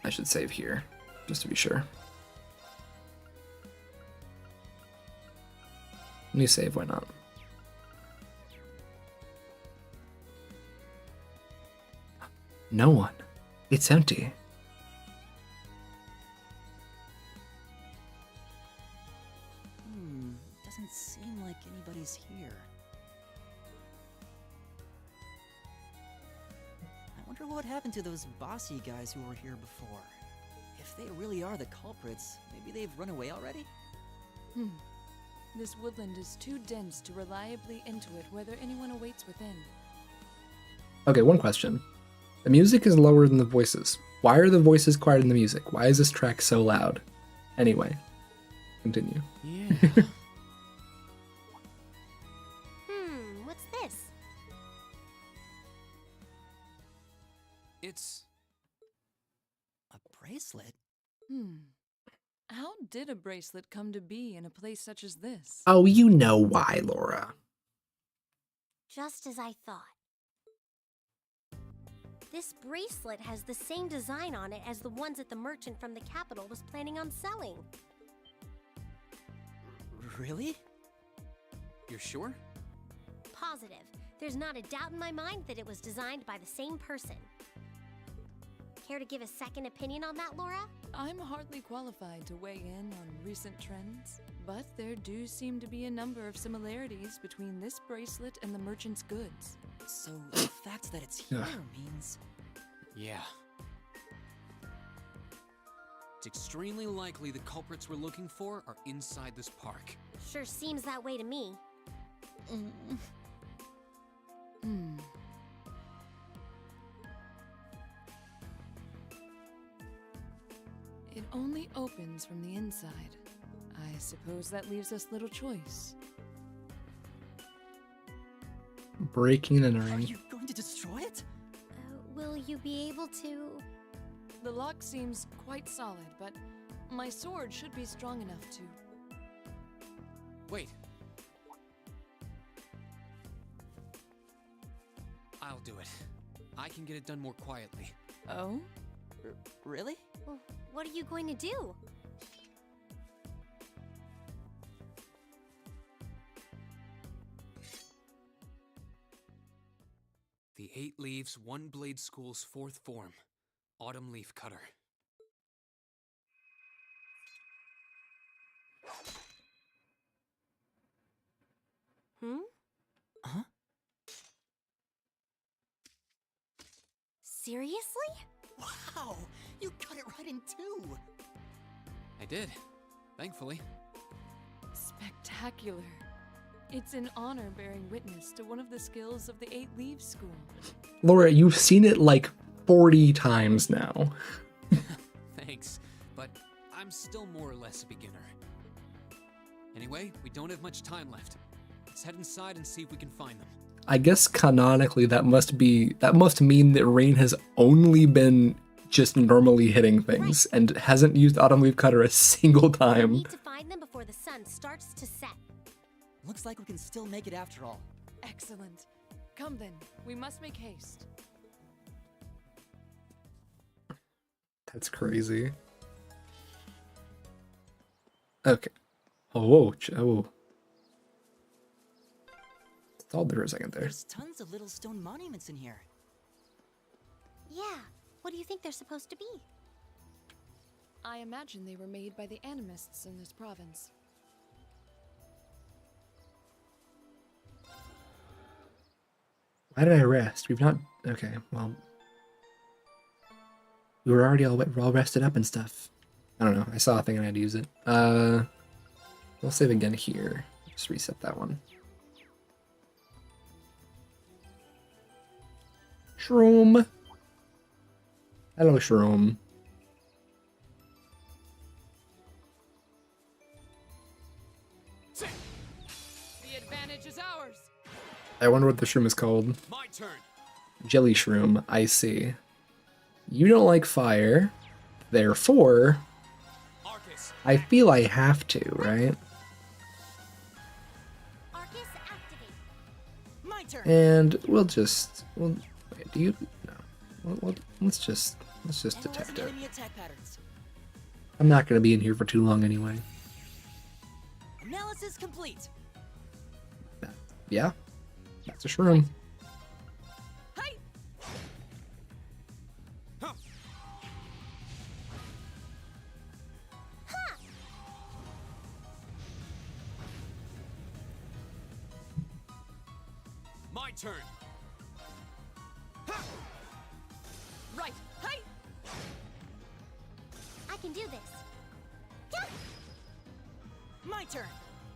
Speaker 1: I should save here, just to be sure. New save, why not? No one. It's empty.
Speaker 2: Doesn't seem like anybody's here. I wonder what happened to those bossy guys who were here before. If they really are the culprits, maybe they've run away already?
Speaker 4: This woodland is too dense to reliably intuit whether anyone awaits within.
Speaker 1: Okay, one question. The music is lower than the voices. Why are the voices quieter than the music? Why is this track so loud? Anyway, continue.
Speaker 2: Yeah.
Speaker 5: What's this?
Speaker 3: It's...
Speaker 2: A bracelet?
Speaker 4: How did a bracelet come to be in a place such as this?
Speaker 1: Oh, you know why, Laura.
Speaker 5: Just as I thought. This bracelet has the same design on it as the ones that the merchant from the capital was planning on selling.
Speaker 2: Really?
Speaker 3: You're sure?
Speaker 5: Positive. There's not a doubt in my mind that it was designed by the same person. Care to give a second opinion on that, Laura?
Speaker 4: I'm hardly qualified to weigh in on recent trends, but there do seem to be a number of similarities between this bracelet and the merchant's goods.
Speaker 2: So the fact that it's here means...
Speaker 3: Yeah. It's extremely likely the culprits we're looking for are inside this park.
Speaker 5: Sure seems that way to me.
Speaker 4: It only opens from the inside. I suppose that leaves us little choice.
Speaker 1: Breaking and
Speaker 2: Are
Speaker 1: entering.
Speaker 2: you going to destroy it?
Speaker 5: Will you be able to...
Speaker 4: The lock seems quite solid, but my sword should be strong enough to...
Speaker 3: Wait. I'll do it. I can get it done more quietly.
Speaker 4: Oh?
Speaker 2: Really?
Speaker 5: Well, what are you going to do?
Speaker 3: The 8 Leaves, 1 Blade School's 4th form. Autumn Leaf Cutter.
Speaker 2: Huh?
Speaker 5: Seriously?
Speaker 2: Wow! You cut it right in two!
Speaker 3: I did. Thankfully.
Speaker 4: Spectacular. It's an honor bearing witness to one of the skills of the 8 Leaves School.
Speaker 1: Laura, you've seen it like 40 times now.
Speaker 3: Thanks, but I'm still more or less a beginner. Anyway, we don't have much time left. Let's head inside and see if we can find them.
Speaker 1: I guess canonically that must mean that Rain has only been just normally hitting things and hasn't used Autumn Leaf Cutter a single
Speaker 5: We
Speaker 1: time.
Speaker 5: need to find them before the sun starts to set.
Speaker 2: Looks like we can still make it after all.
Speaker 4: Excellent. Come then, we must make haste.
Speaker 1: That's crazy. Okay. Oh, whoa. Oh. Stalled for a second there.
Speaker 2: There's tons of little stone monuments in here.
Speaker 5: Yeah, what do you think they're supposed to be?
Speaker 4: I imagine they were made by the animists in this province.
Speaker 1: Why did I rest? We've not... Okay, well... We were already we're all rested up and stuff. I don't know. I saw a thing and I had to use it. We'll save again here. Just reset that one. Shroom. Hello, Shroom.
Speaker 4: The advantage is ours.
Speaker 1: I wonder what the shroom is called.
Speaker 3: My turn.
Speaker 1: Jelly shroom. I see. You don't like fire, therefore,
Speaker 3: Arcus.
Speaker 1: I feel I have to, right?
Speaker 5: Arcus, activate.
Speaker 2: My turn.
Speaker 1: And we'll just... Wait, do you... No. Let's just
Speaker 2: Analyzing
Speaker 1: detect it.
Speaker 2: enemy attack patterns.
Speaker 1: I'm not going to be in here for too long anyway.
Speaker 2: Analysis complete.
Speaker 1: Yeah, that's a shroom.
Speaker 2: Hey!
Speaker 3: Huh. My turn.
Speaker 4: Right. Hey!
Speaker 5: I can do this. Yeah.
Speaker 2: My turn.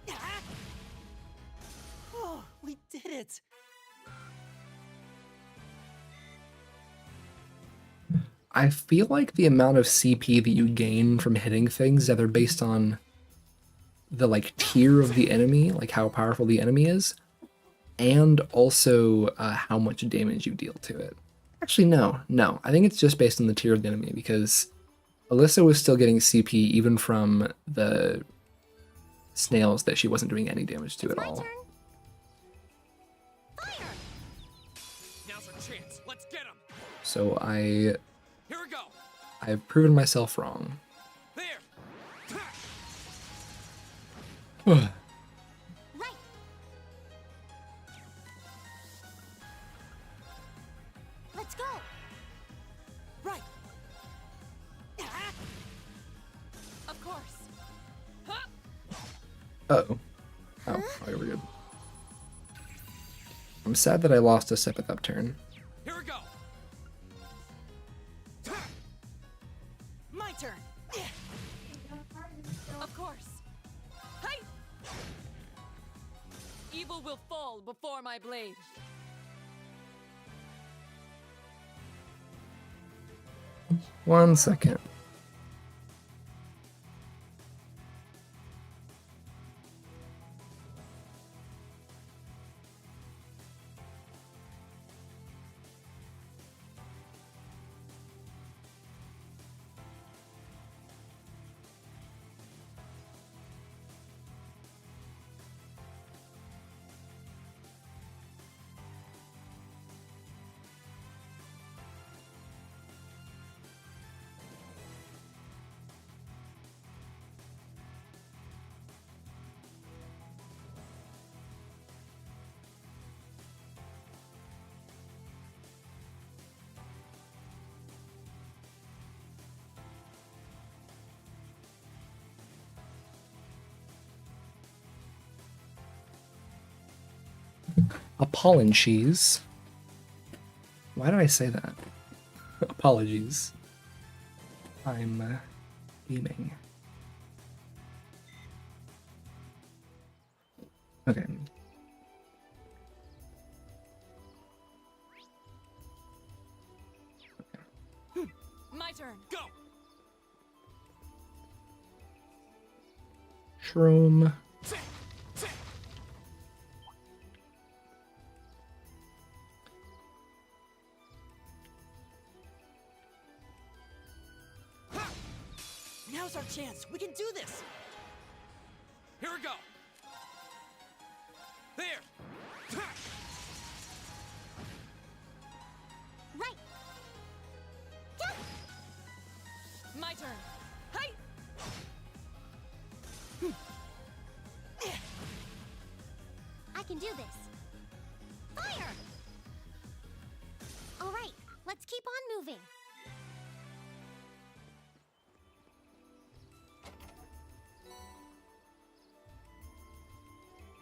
Speaker 2: Ah! Oh, we did it.
Speaker 1: I feel like the amount of CP that you gain from hitting things is either based on the like tier of the enemy, like how powerful the enemy is, and also how much damage you deal to it. Actually, no. I think it's just based on the tier of the enemy because Alyssa was still getting CP even from the snails that she wasn't doing any damage to at
Speaker 5: My
Speaker 1: all.
Speaker 5: turn. Fire!
Speaker 3: Now's our chance. Let's get him.
Speaker 1: So
Speaker 3: Here we go.
Speaker 1: I've proven myself wrong.
Speaker 3: There.
Speaker 5: Right. Let's go.
Speaker 2: Right. Ah!
Speaker 4: Of course. Huh?
Speaker 1: Uh-oh. Oh, okay, we're good. I'm sad that I lost a step at that turn.
Speaker 3: Here we go.
Speaker 2: My turn.
Speaker 4: Of course. Hey! Evil will fall before my blade.
Speaker 1: One second. Apologies. Why did I say that? Apologies. I'm beaming. Okay.
Speaker 4: My turn.
Speaker 3: Go.
Speaker 1: Shroom.
Speaker 2: Now's our chance. We can do this.
Speaker 3: Here we go. There.
Speaker 5: do this. Fire! All right, let's keep on moving.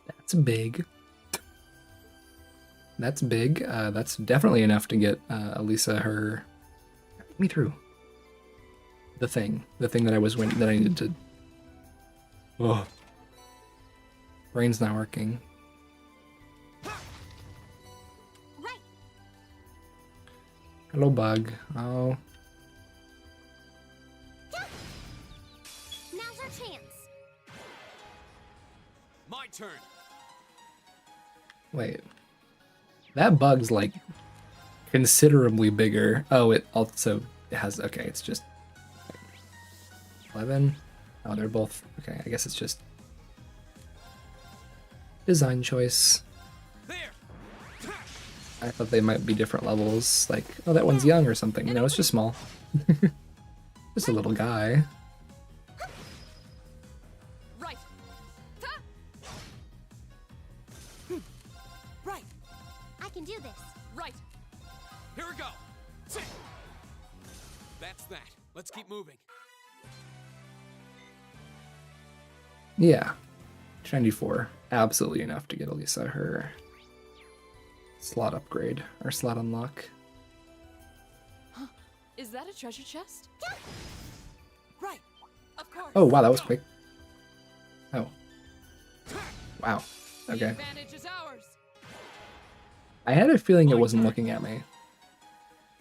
Speaker 1: That's big. That's big. That's definitely enough to get Elisa her. Get me through. The thing that that I needed to. Oh, brain's not working.
Speaker 5: Right.
Speaker 1: Hello, bug. Oh,
Speaker 5: Now's our chance.
Speaker 3: My turn.
Speaker 1: wait. That bug's like considerably bigger. Oh, it also has. Okay, it's just 11. Oh, they're both. Okay, I guess it's just design choice.
Speaker 3: There.
Speaker 1: I thought they might be different levels. Like, oh, that one's young or something. No, it's just small. Just a little guy.
Speaker 4: Right.
Speaker 2: Right.
Speaker 5: I can do this.
Speaker 4: Right.
Speaker 3: Here we go. That's that. Let's keep moving.
Speaker 1: Yeah. Trendy 4. Absolutely enough to get Elisa her slot upgrade or slot unlock.
Speaker 4: Is that a treasure chest?
Speaker 2: Right.
Speaker 4: Of course.
Speaker 1: Oh, wow, that was quick. Oh. Wow.
Speaker 4: The
Speaker 1: Okay.
Speaker 4: advantage is ours.
Speaker 1: I had a feeling it wasn't looking at me,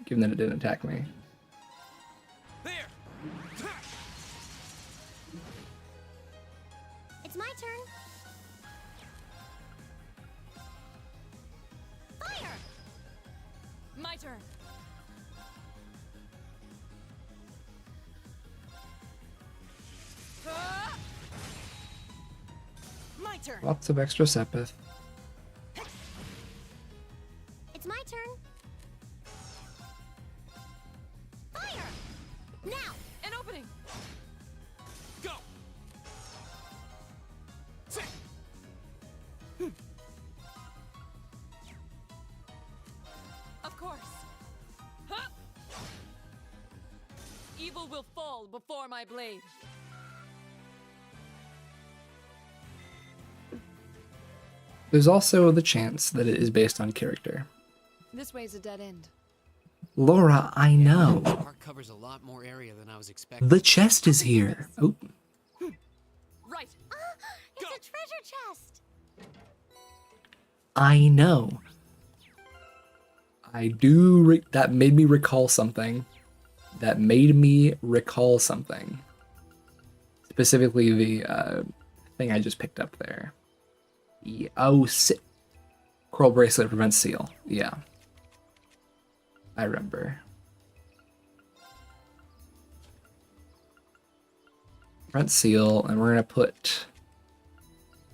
Speaker 1: given that it didn't attack me.
Speaker 3: There.
Speaker 5: It's my turn. Fire!
Speaker 4: My turn.
Speaker 2: My turn.
Speaker 1: Lots of extra Sepith.
Speaker 5: It's my turn. Fire! Now!
Speaker 4: An opening.
Speaker 3: Go.
Speaker 4: Of course. Huh? Evil will fall before my blade.
Speaker 1: There's also the chance that it is based on character.
Speaker 4: This way's a dead end.
Speaker 1: Laura, I know.
Speaker 3: The park covers a lot more area than I was expecting.
Speaker 1: The chest is here. Oh,
Speaker 4: Right.
Speaker 5: It's a treasure chest!
Speaker 1: I know. I do. That made me recall something. That made me recall something. Specifically, the thing I just picked up there. Yeah. Oh, coral bracelet prevents seal. Yeah. I remember. Prevent seal, and we're gonna put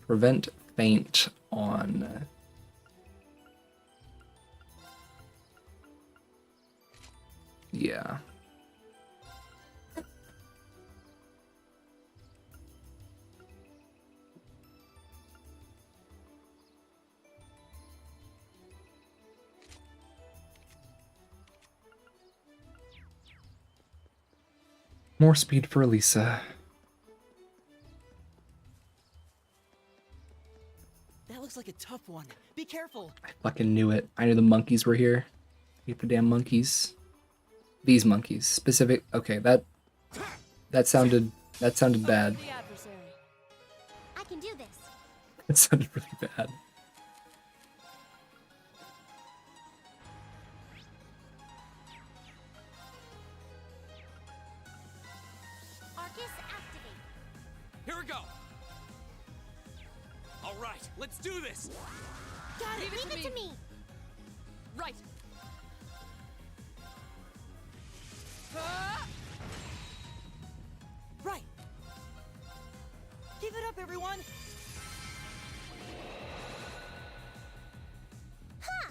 Speaker 1: prevent faint on. Yeah. More speed for Elisa.
Speaker 2: That looks like a tough one. Be careful.
Speaker 1: I fucking knew it. I knew the monkeys were here. Hate the damn monkeys. These monkeys. Specific. Okay, that sounded bad.
Speaker 4: The adversary.
Speaker 5: I can do this.
Speaker 1: That sounded really bad.
Speaker 5: Arcus activate.
Speaker 3: Here we go. All right, let's do this.
Speaker 5: Got it. Leave it to me.
Speaker 4: Right.
Speaker 2: Right. Give it up, everyone.
Speaker 5: Ha!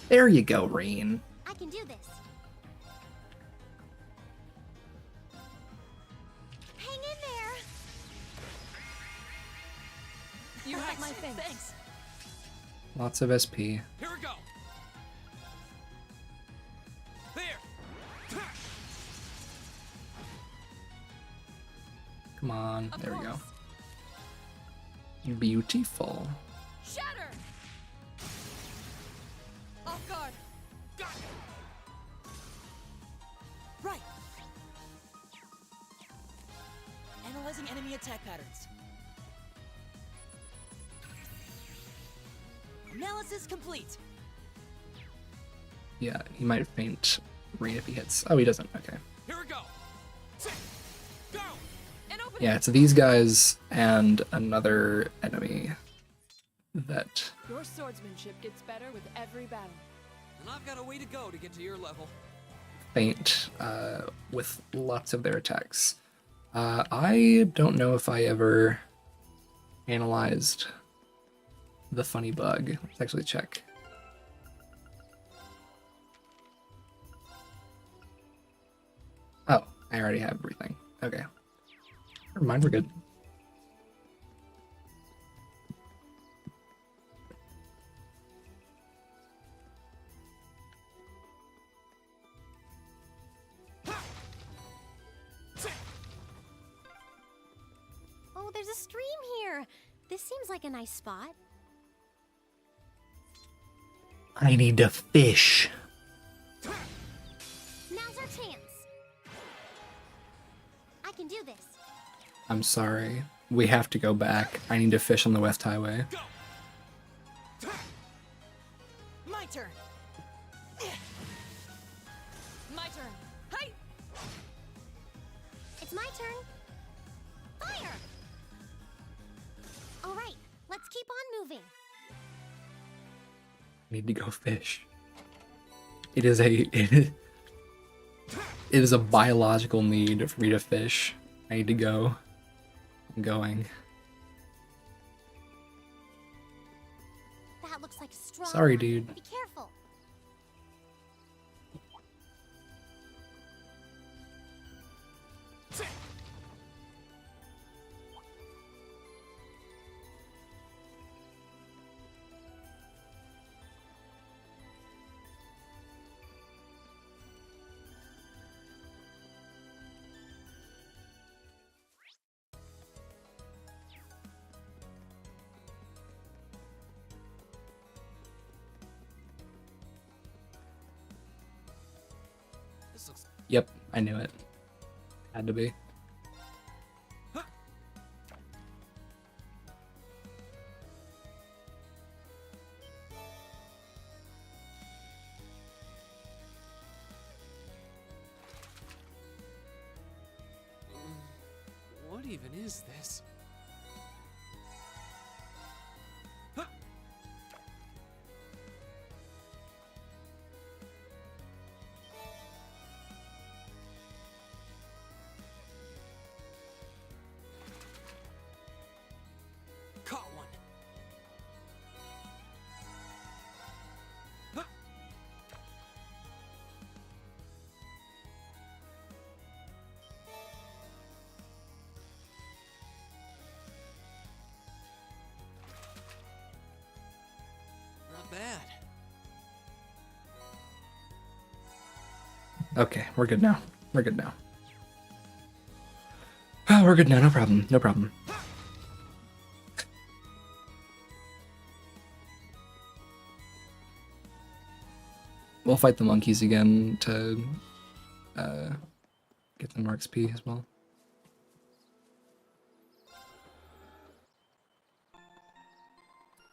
Speaker 1: There you go, Rain.
Speaker 5: I can do this. Hang in there.
Speaker 4: You have my thanks.
Speaker 2: Thanks.
Speaker 1: Lots of SP.
Speaker 3: Here we go. There.
Speaker 1: Come on.
Speaker 4: Of
Speaker 1: There we go.
Speaker 4: course.
Speaker 1: Beautiful.
Speaker 4: Shatter! Off guard.
Speaker 2: Right. Analyzing enemy attack patterns. Analysis complete.
Speaker 1: Yeah, he might faint Rain if he hits. Oh, he doesn't. Okay.
Speaker 3: Here we go. Go.
Speaker 4: An opening.
Speaker 1: Yeah, it's these guys and another enemy that
Speaker 4: Your swordsmanship gets better with every battle.
Speaker 3: And I've got a way to go to get to your level.
Speaker 1: faint with lots of their attacks. I don't know if I ever analyzed the funny bug. Let's actually check. Oh, I already have everything. Okay. Never mind, we're good.
Speaker 5: Oh, there's a stream here. This seems like a nice spot.
Speaker 1: I need to fish.
Speaker 5: Now's our chance. I can do this.
Speaker 1: I'm sorry. We have to go back. I need to fish on the West Highway.
Speaker 2: My turn.
Speaker 4: My turn. Hi!
Speaker 5: It's my turn. Fire! All right, let's keep on moving.
Speaker 1: I need to go fish. It is a biological need for me to fish. I need to go. I'm going.
Speaker 5: That looks like a strong
Speaker 1: Sorry,
Speaker 5: one.
Speaker 1: dude.
Speaker 5: Be careful.
Speaker 3: This looks.
Speaker 1: Yep, I knew it. Had to be.
Speaker 3: What even is this? Caught one. Not bad.
Speaker 1: Okay, we're good now. We're good now. Oh, we're good now. No problem. No problem. We'll fight the monkeys again to get the Marks P as well.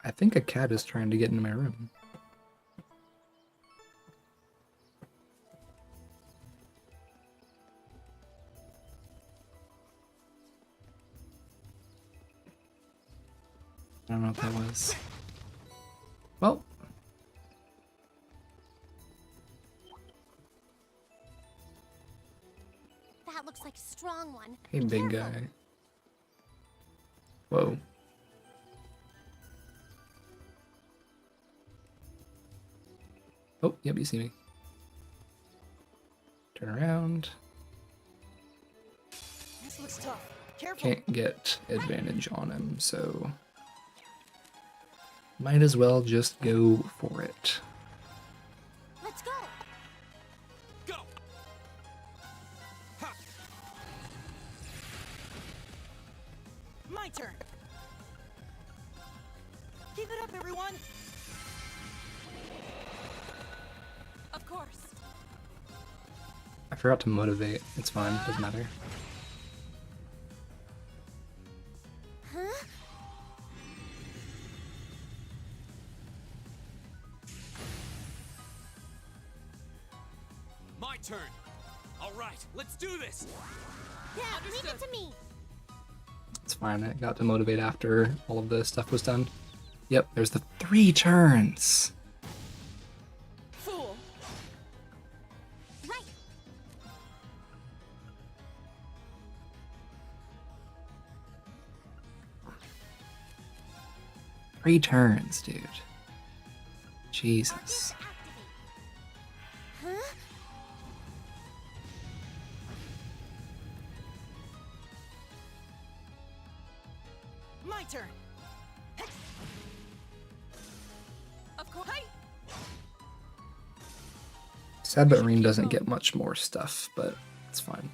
Speaker 1: I think a cat is trying to get into my room. I don't know what that was. Well,
Speaker 5: That looks like a strong one.
Speaker 1: hey,
Speaker 5: Be
Speaker 1: big
Speaker 5: careful.
Speaker 1: guy. Whoa. Oh, yep, you see me. Turn around.
Speaker 2: This looks tough. Careful.
Speaker 1: Can't get advantage on him, so might as well just go for it.
Speaker 5: Let's go.
Speaker 3: Go! Ha!
Speaker 2: My turn. Keep it up, everyone.
Speaker 4: Of course.
Speaker 1: I forgot to motivate. It's fine, doesn't matter.
Speaker 5: Huh?
Speaker 3: My turn! Alright, let's do this!
Speaker 5: Yeah, leave it to me.
Speaker 1: It's fine. I got to motivate after all of the stuff was done. Yep, there's the 3 turns.
Speaker 4: Fool.
Speaker 5: Right.
Speaker 1: 3 turns, dude. Jesus.
Speaker 5: Activate. Huh?
Speaker 2: My turn.
Speaker 4: Of course.
Speaker 1: Sad that Marine doesn't get much more stuff, but it's fine.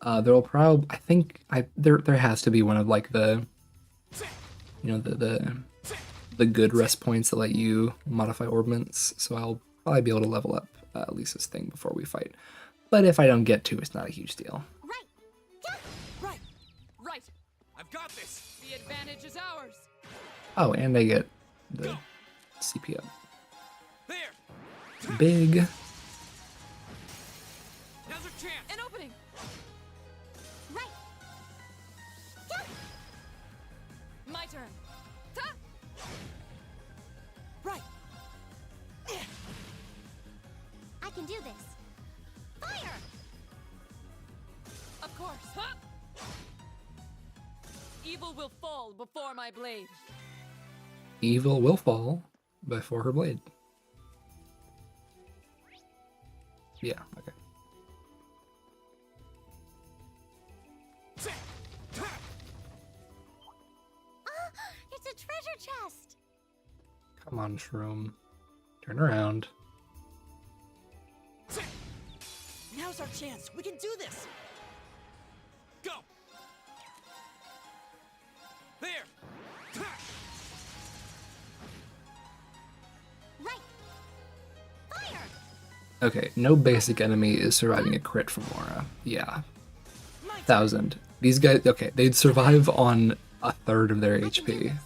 Speaker 1: There'll probably, I think, there has to be one of like the, you know, the good rest points that let you modify orbments. So I'll probably be able to level up Lisa's thing before we fight. But if I don't get to, it's not a huge deal.
Speaker 5: Right.
Speaker 4: Right. Right.
Speaker 3: I've got this!
Speaker 4: The advantage is ours.
Speaker 1: Oh, and I get the CP up.
Speaker 3: There!
Speaker 1: Big.
Speaker 3: Now's our chance!
Speaker 4: An opening.
Speaker 5: Right.
Speaker 4: My turn. Ta!
Speaker 2: Right.
Speaker 5: I can do this. Fire.
Speaker 4: Of course. Ha! Evil will fall before my blade.
Speaker 1: Evil will fall before her blade. Yeah, okay.
Speaker 5: It's a treasure chest.
Speaker 1: Come on, Shroom. Turn around.
Speaker 2: Now's our chance. We can do this.
Speaker 3: Go! There!
Speaker 5: Right. Fire.
Speaker 1: Okay, no basic enemy is surviving a crit from Laura. Yeah. 1,000. These guys, okay, they'd survive on a third of their HP.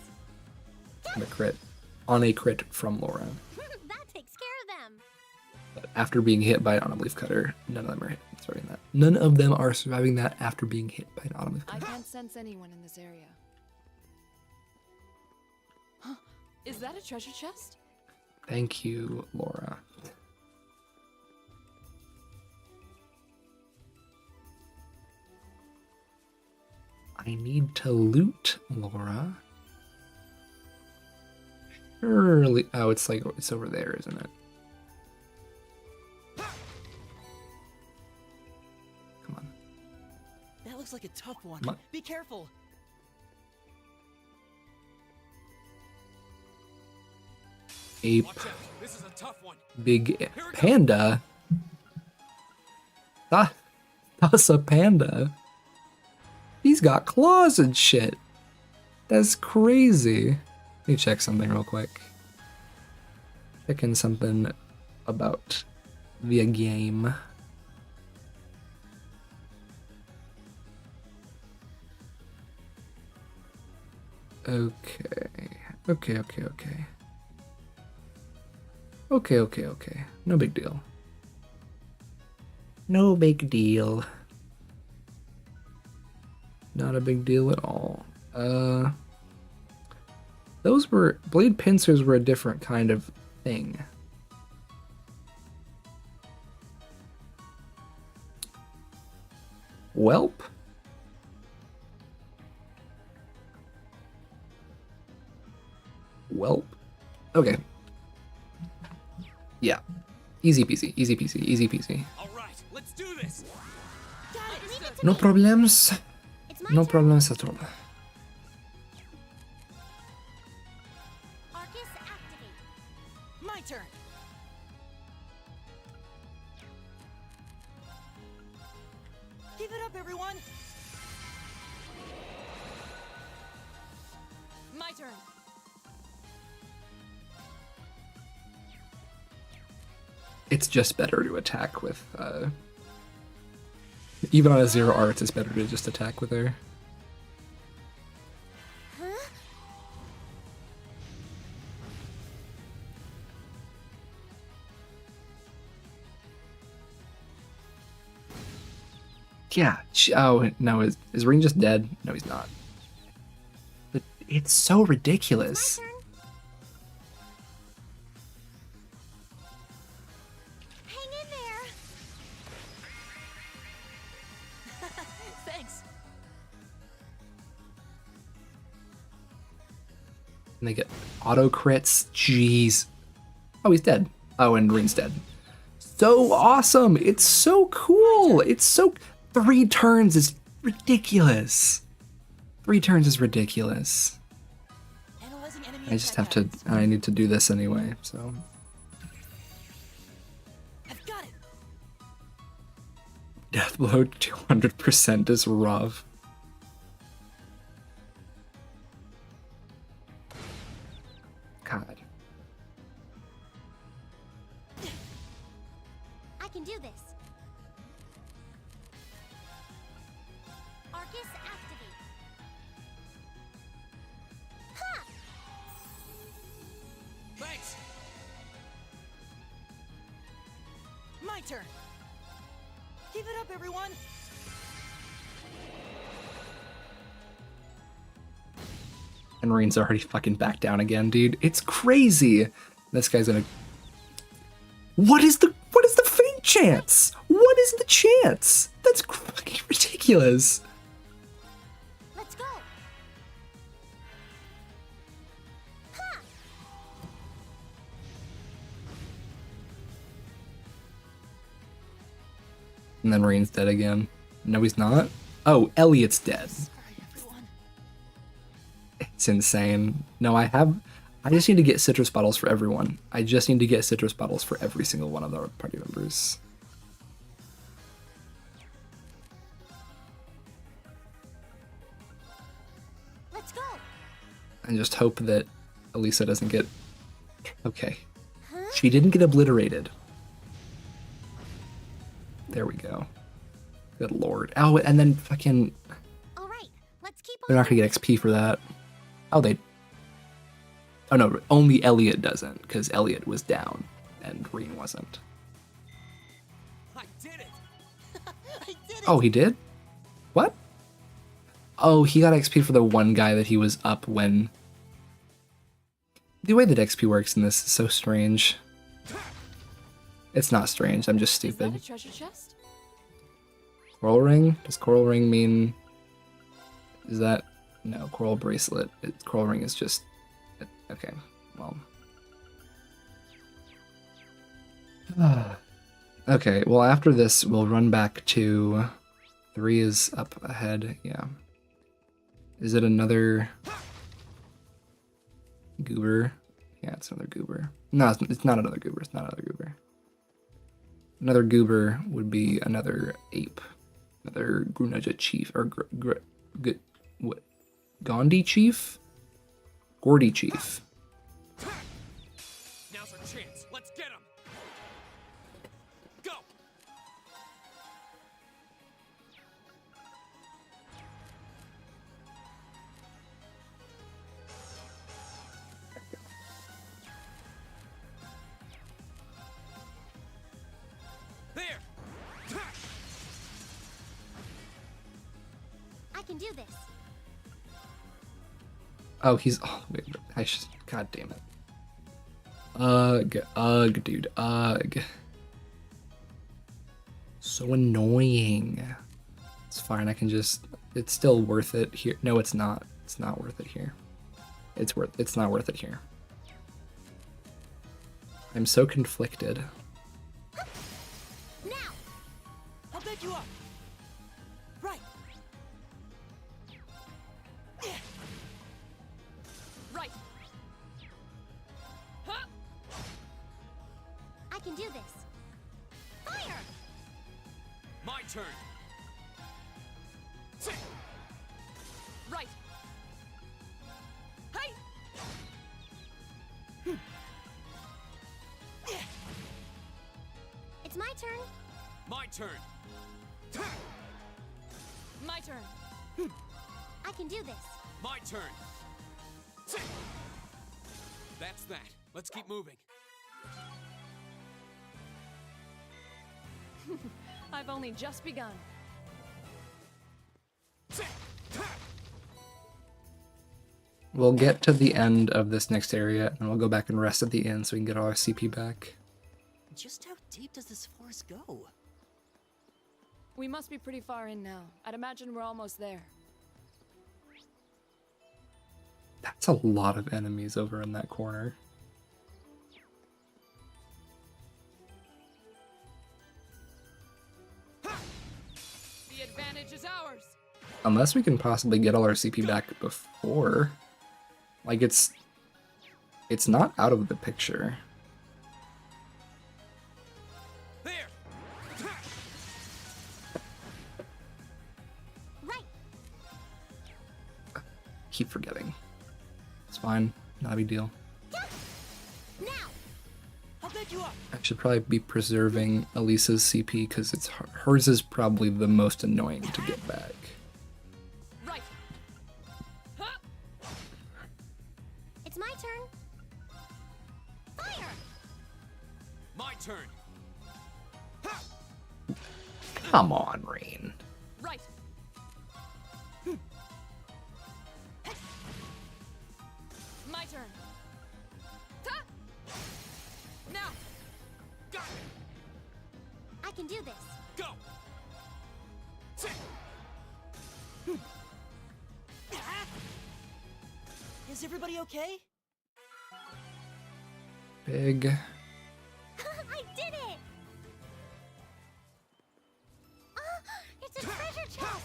Speaker 1: On a crit. On a crit from Laura.
Speaker 5: That takes care of them.
Speaker 1: But after being hit by an autumn leaf cutter, none of them are surviving that. None of them are surviving that after being hit by an autumn leaf
Speaker 4: I
Speaker 1: cutter.
Speaker 4: can't sense anyone in this area. Huh? Is that a treasure chest?
Speaker 1: Thank you, Laura. I need to loot Laura. Surely. Oh, it's like it's over there, isn't it? Come on.
Speaker 2: That looks like a tough one.
Speaker 1: Come on.
Speaker 2: Be careful.
Speaker 1: Ape,
Speaker 3: Watch out! This is a tough one!
Speaker 1: big panda. That's a panda. He's got claws and shit. That's crazy. Let me check something real quick. Checking something about the game. Okay. Okay. No big deal. No big deal. Not a big deal at all. Those were blade pincers were a different kind of thing. Welp. Welp. Okay. Yeah. Easy peasy, easy peasy, easy peasy.
Speaker 3: All right, let's do this.
Speaker 5: Leave it to
Speaker 1: No
Speaker 5: me.
Speaker 1: problems.
Speaker 5: It's my
Speaker 1: No
Speaker 5: turn.
Speaker 1: problems at all.
Speaker 5: Arcus, activate.
Speaker 2: My turn. Give it up, everyone. My turn.
Speaker 1: It's just better to attack with, even on a 0 arts, it's better to just attack with her.
Speaker 5: Huh?
Speaker 1: Yeah. Oh, no, is Ring just dead? No, he's not. But it's so ridiculous.
Speaker 5: My turn. Hang in there.
Speaker 2: Thanks.
Speaker 1: And they get auto crits. Jeez. Oh, he's dead. Oh, and Ring's dead. So awesome. It's so cool. It's so... 3 turns is ridiculous. 3 turns is ridiculous.
Speaker 2: Analyzing enemy
Speaker 1: I just
Speaker 2: attack
Speaker 1: have to...
Speaker 2: patterns.
Speaker 1: I need to do this anyway, so...
Speaker 2: I've got it.
Speaker 1: Death blow 200% is rough. God.
Speaker 5: I can do this. Arcus, activate. Ha!
Speaker 3: Thanks.
Speaker 2: My turn. Give it up, everyone.
Speaker 1: And Ring's already fucking back down again, dude. It's crazy. This guy's gonna... What is the faint chance? What is the chance? That's fucking ridiculous.
Speaker 5: Let's go. Ha!
Speaker 1: And then Ring's dead again. No, he's not. Oh, Elliot's dead.
Speaker 2: Sorry, everyone.
Speaker 1: It's insane. No, I just need to get citrus bottles for everyone. I just need to get citrus bottles for every single one of our party members.
Speaker 5: Let's go.
Speaker 1: And just hope that Elisa doesn't get... Okay.
Speaker 5: Huh?
Speaker 1: She didn't get obliterated. There we go. Good lord. Oh, and then fucking...
Speaker 5: All right. Let's keep on.
Speaker 1: They're not gonna get XP for that. Oh, they... Oh no, only Elliot doesn't, because Elliot was down, and Reen wasn't.
Speaker 3: I did it.
Speaker 2: I did it.
Speaker 1: Oh, he did? What? Oh, he got XP for the one guy that he was up when... The way that XP works in this is so strange. It's not strange, I'm just
Speaker 4: Is that a
Speaker 1: stupid.
Speaker 4: treasure chest?
Speaker 1: Coral ring? Does coral ring mean... Is that... No, coral bracelet. Coral ring is just... Okay, well... Okay, well after this, we'll run back to... 3 is up ahead, yeah. Is it another... Goober? Yeah, it's another goober. No, it's not another goober, it's not another goober. Another goober would be another ape. Another Grunaja chief, or what? Gandhi chief? Gordy chief.
Speaker 3: Now's our chance. Let's get him. Go. There.
Speaker 5: I can do this.
Speaker 1: Oh, he's... Oh, wait, I should... God damn it. Ugh, dude, ugh. So annoying. It's fine, I can just... It's still worth it here. No, it's not. It's not worth it here. It's not worth it here. I'm so conflicted.
Speaker 5: Now!
Speaker 2: I'll back you up. Right.
Speaker 4: Right. Huh?
Speaker 5: I can do this. Fire!
Speaker 3: My turn.
Speaker 4: Right. Hey!
Speaker 5: It's my turn.
Speaker 3: My turn.
Speaker 4: My turn.
Speaker 5: I can do this.
Speaker 3: My turn. That's that. Let's keep moving.
Speaker 4: I've only just begun.
Speaker 1: We'll get to the end of this next area, and we'll go back and rest at the inn so we can get all our CP back.
Speaker 2: Just how deep does this forest go?
Speaker 4: We must be pretty far in now. I'd imagine we're almost there.
Speaker 1: That's a lot of enemies over in that corner.
Speaker 4: The advantage is ours.
Speaker 1: Unless we can possibly get all our CP back before. Like, it's not out of the picture.
Speaker 3: There.
Speaker 5: Right!
Speaker 1: Keep forgetting. It's fine. Not a big deal.
Speaker 5: Now!
Speaker 2: I'll back you up.
Speaker 1: I should probably be preserving Elisa's CP because hers is probably the most annoying to get back.
Speaker 4: Right. Huh?
Speaker 5: It's my turn. Fire!
Speaker 3: My turn.
Speaker 7: Come on, Rain.
Speaker 4: Right. My turn. Ta! Now.
Speaker 3: Got
Speaker 5: I can do this.
Speaker 3: it. Go.
Speaker 2: Is everybody okay?
Speaker 1: Big.
Speaker 5: I did it! It's a treasure chest!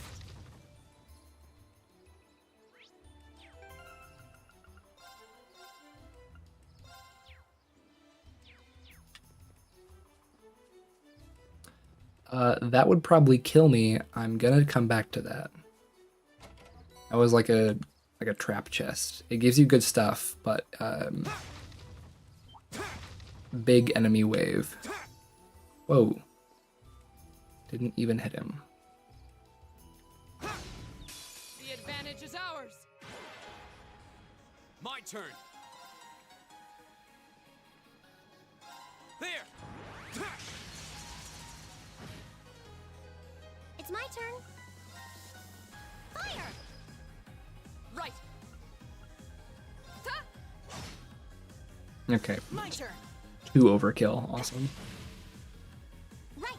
Speaker 1: That would probably kill me. I'm gonna come back to that. That was like a trap chest. It gives you good stuff, but big enemy wave. Whoa. Didn't even hit him.
Speaker 4: The advantage is ours.
Speaker 3: My turn. There.
Speaker 5: It's my turn. Fire!
Speaker 4: Right. Ta!
Speaker 1: Okay.
Speaker 4: My turn.
Speaker 1: 2 overkill. Awesome.
Speaker 5: Right!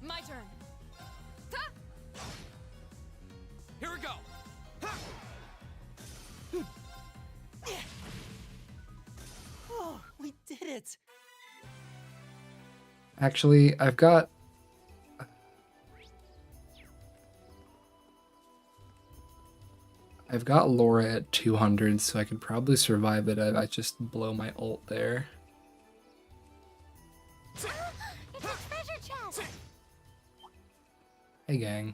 Speaker 4: My turn. Ta!
Speaker 3: Here we go.
Speaker 2: Oh, we did it.
Speaker 1: Actually, I've got Laura at 200, so I could probably survive it if I just blow my ult there.
Speaker 5: It's a treasure chest!
Speaker 1: Hey gang.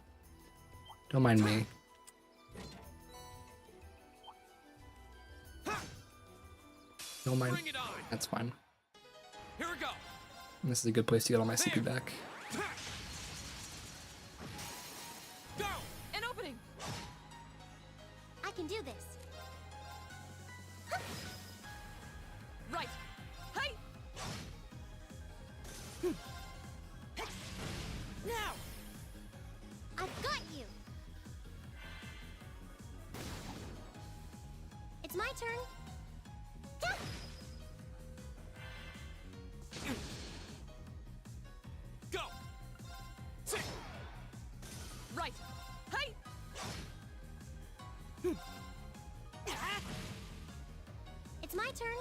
Speaker 1: Don't mind me. Don't mind.
Speaker 3: Bring it on.
Speaker 1: That's fine.
Speaker 3: Here we go.
Speaker 1: This is a good place to get all my CP back.
Speaker 3: Go.
Speaker 4: An opening.
Speaker 5: I can do this.
Speaker 4: Right. Hey.
Speaker 2: Now.
Speaker 5: I've got you! It's my turn.
Speaker 3: Go.
Speaker 4: Right. Hey.
Speaker 5: It's my turn.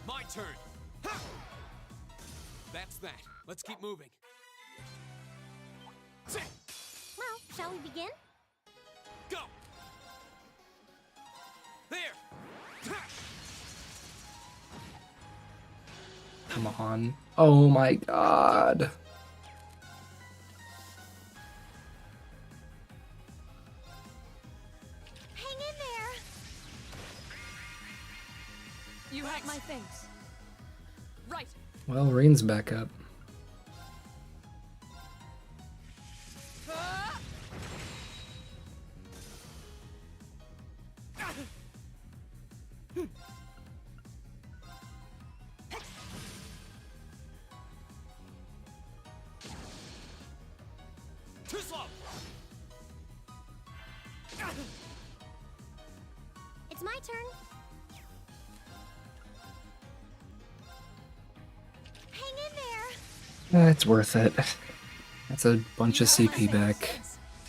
Speaker 3: My turn. Ha! That's that. Let's keep moving. Sit.
Speaker 5: Well, shall we begin?
Speaker 3: Go. There. Ha!
Speaker 1: Come on. Oh my god.
Speaker 5: Hang in there.
Speaker 4: You have my things. Right.
Speaker 1: Well, Rain's back up.
Speaker 4: Ah!
Speaker 3: Too slow.
Speaker 5: It's my turn. Hang in there.
Speaker 1: It's worth it. That's a bunch of CP back.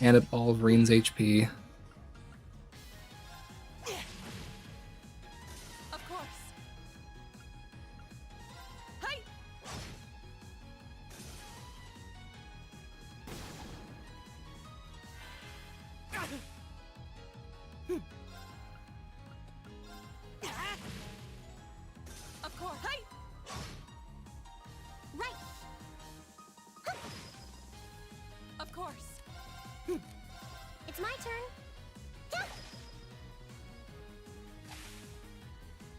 Speaker 1: And all of Rain's HP.
Speaker 4: Of course. Hey! Of course. Hey!
Speaker 5: Right.
Speaker 4: Of course.
Speaker 5: It's my turn. Yeah.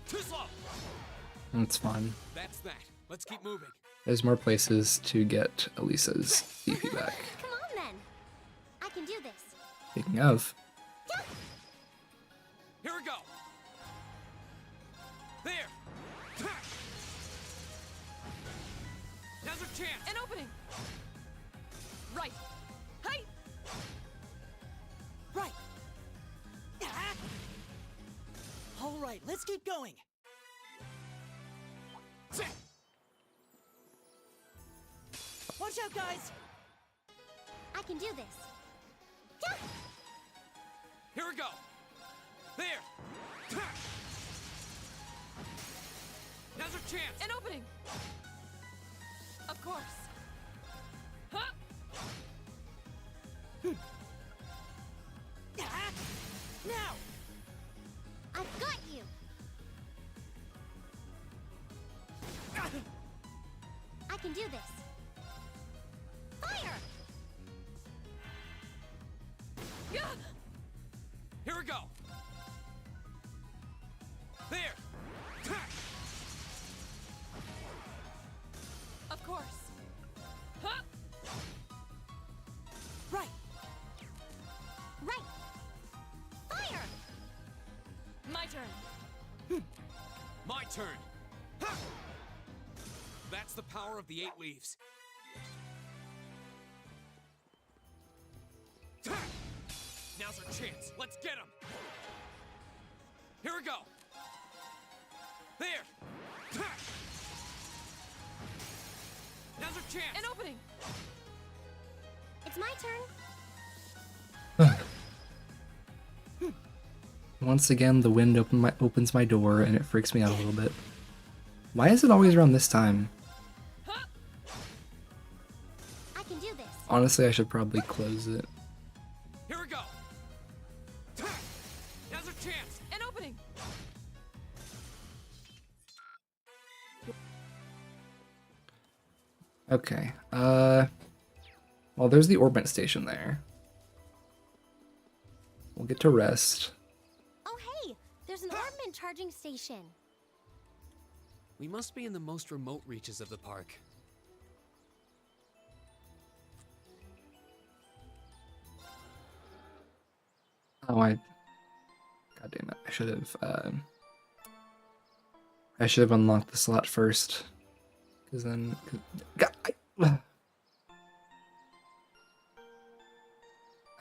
Speaker 3: Too slow.
Speaker 1: It's fine.
Speaker 3: That's that. Let's keep moving.
Speaker 1: There's more places to get Elisa's CP back.
Speaker 5: Come on then. I can do this.
Speaker 1: Speaking of,
Speaker 5: Yeah.
Speaker 3: Here we go. There. Ha! Now's our chance.
Speaker 4: An opening. Right. Hey!
Speaker 2: Right. All right, let's keep going.
Speaker 3: Sit.
Speaker 2: Watch out, guys.
Speaker 5: I can do this. Yeah.
Speaker 3: Here we go. There. Ha! Now's our chance.
Speaker 4: An opening. Of course. Huh?
Speaker 2: Now.
Speaker 5: I've got you. I can do this. Fire!
Speaker 4: Yeah!
Speaker 3: Here we go. There. Ha!
Speaker 4: Of course. Huh?
Speaker 2: Right.
Speaker 5: Right. Fire!
Speaker 4: My turn.
Speaker 3: My turn. Ha! That's the power of the 8 leaves. Ha! Now's our chance. Let's get him. Here we go. There. Ha! Now's our chance.
Speaker 4: An opening.
Speaker 5: It's my turn.
Speaker 1: once again, the wind opens my door and it freaks me out a little bit. Why is it always around this time?
Speaker 5: I can do this.
Speaker 1: Honestly, I should probably close it.
Speaker 3: Here we go. Ha! Now's our chance.
Speaker 4: An opening.
Speaker 1: Okay, well, there's the orbit station there. We'll get to rest.
Speaker 5: Oh, hey! There's an orbment charging station.
Speaker 3: We must be in the most remote reaches of the park.
Speaker 1: Oh, God damn it, I should have unlocked the slot first. Because then...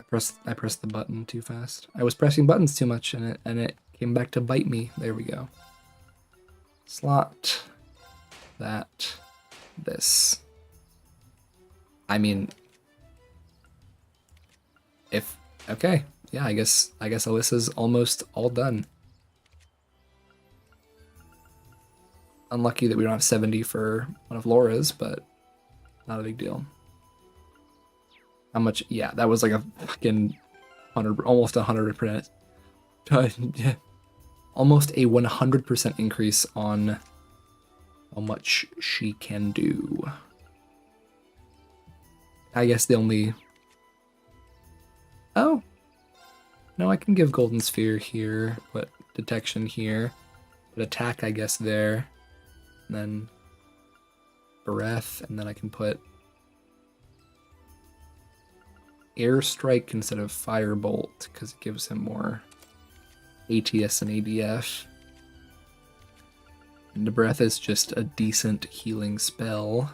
Speaker 1: I pressed the button too fast. I was pressing buttons too much and it came back to bite me. There we go. Slot. That. This. I mean... If... Okay. Yeah, I guess Alyssa's almost all done. Unlucky that we don't have 70 for one of Laura's, but not a big deal. How much? Yeah, that was like a fucking 100, almost 100%. Almost a 100% increase on how much she can do. I guess the only... Oh. No, I can give Golden Sphere here, put Detection here, put Attack, I guess, there, and then Breath, and then I can put Airstrike instead of Firebolt, because it gives him more ATS and ADF. And the Breath is just a decent healing spell.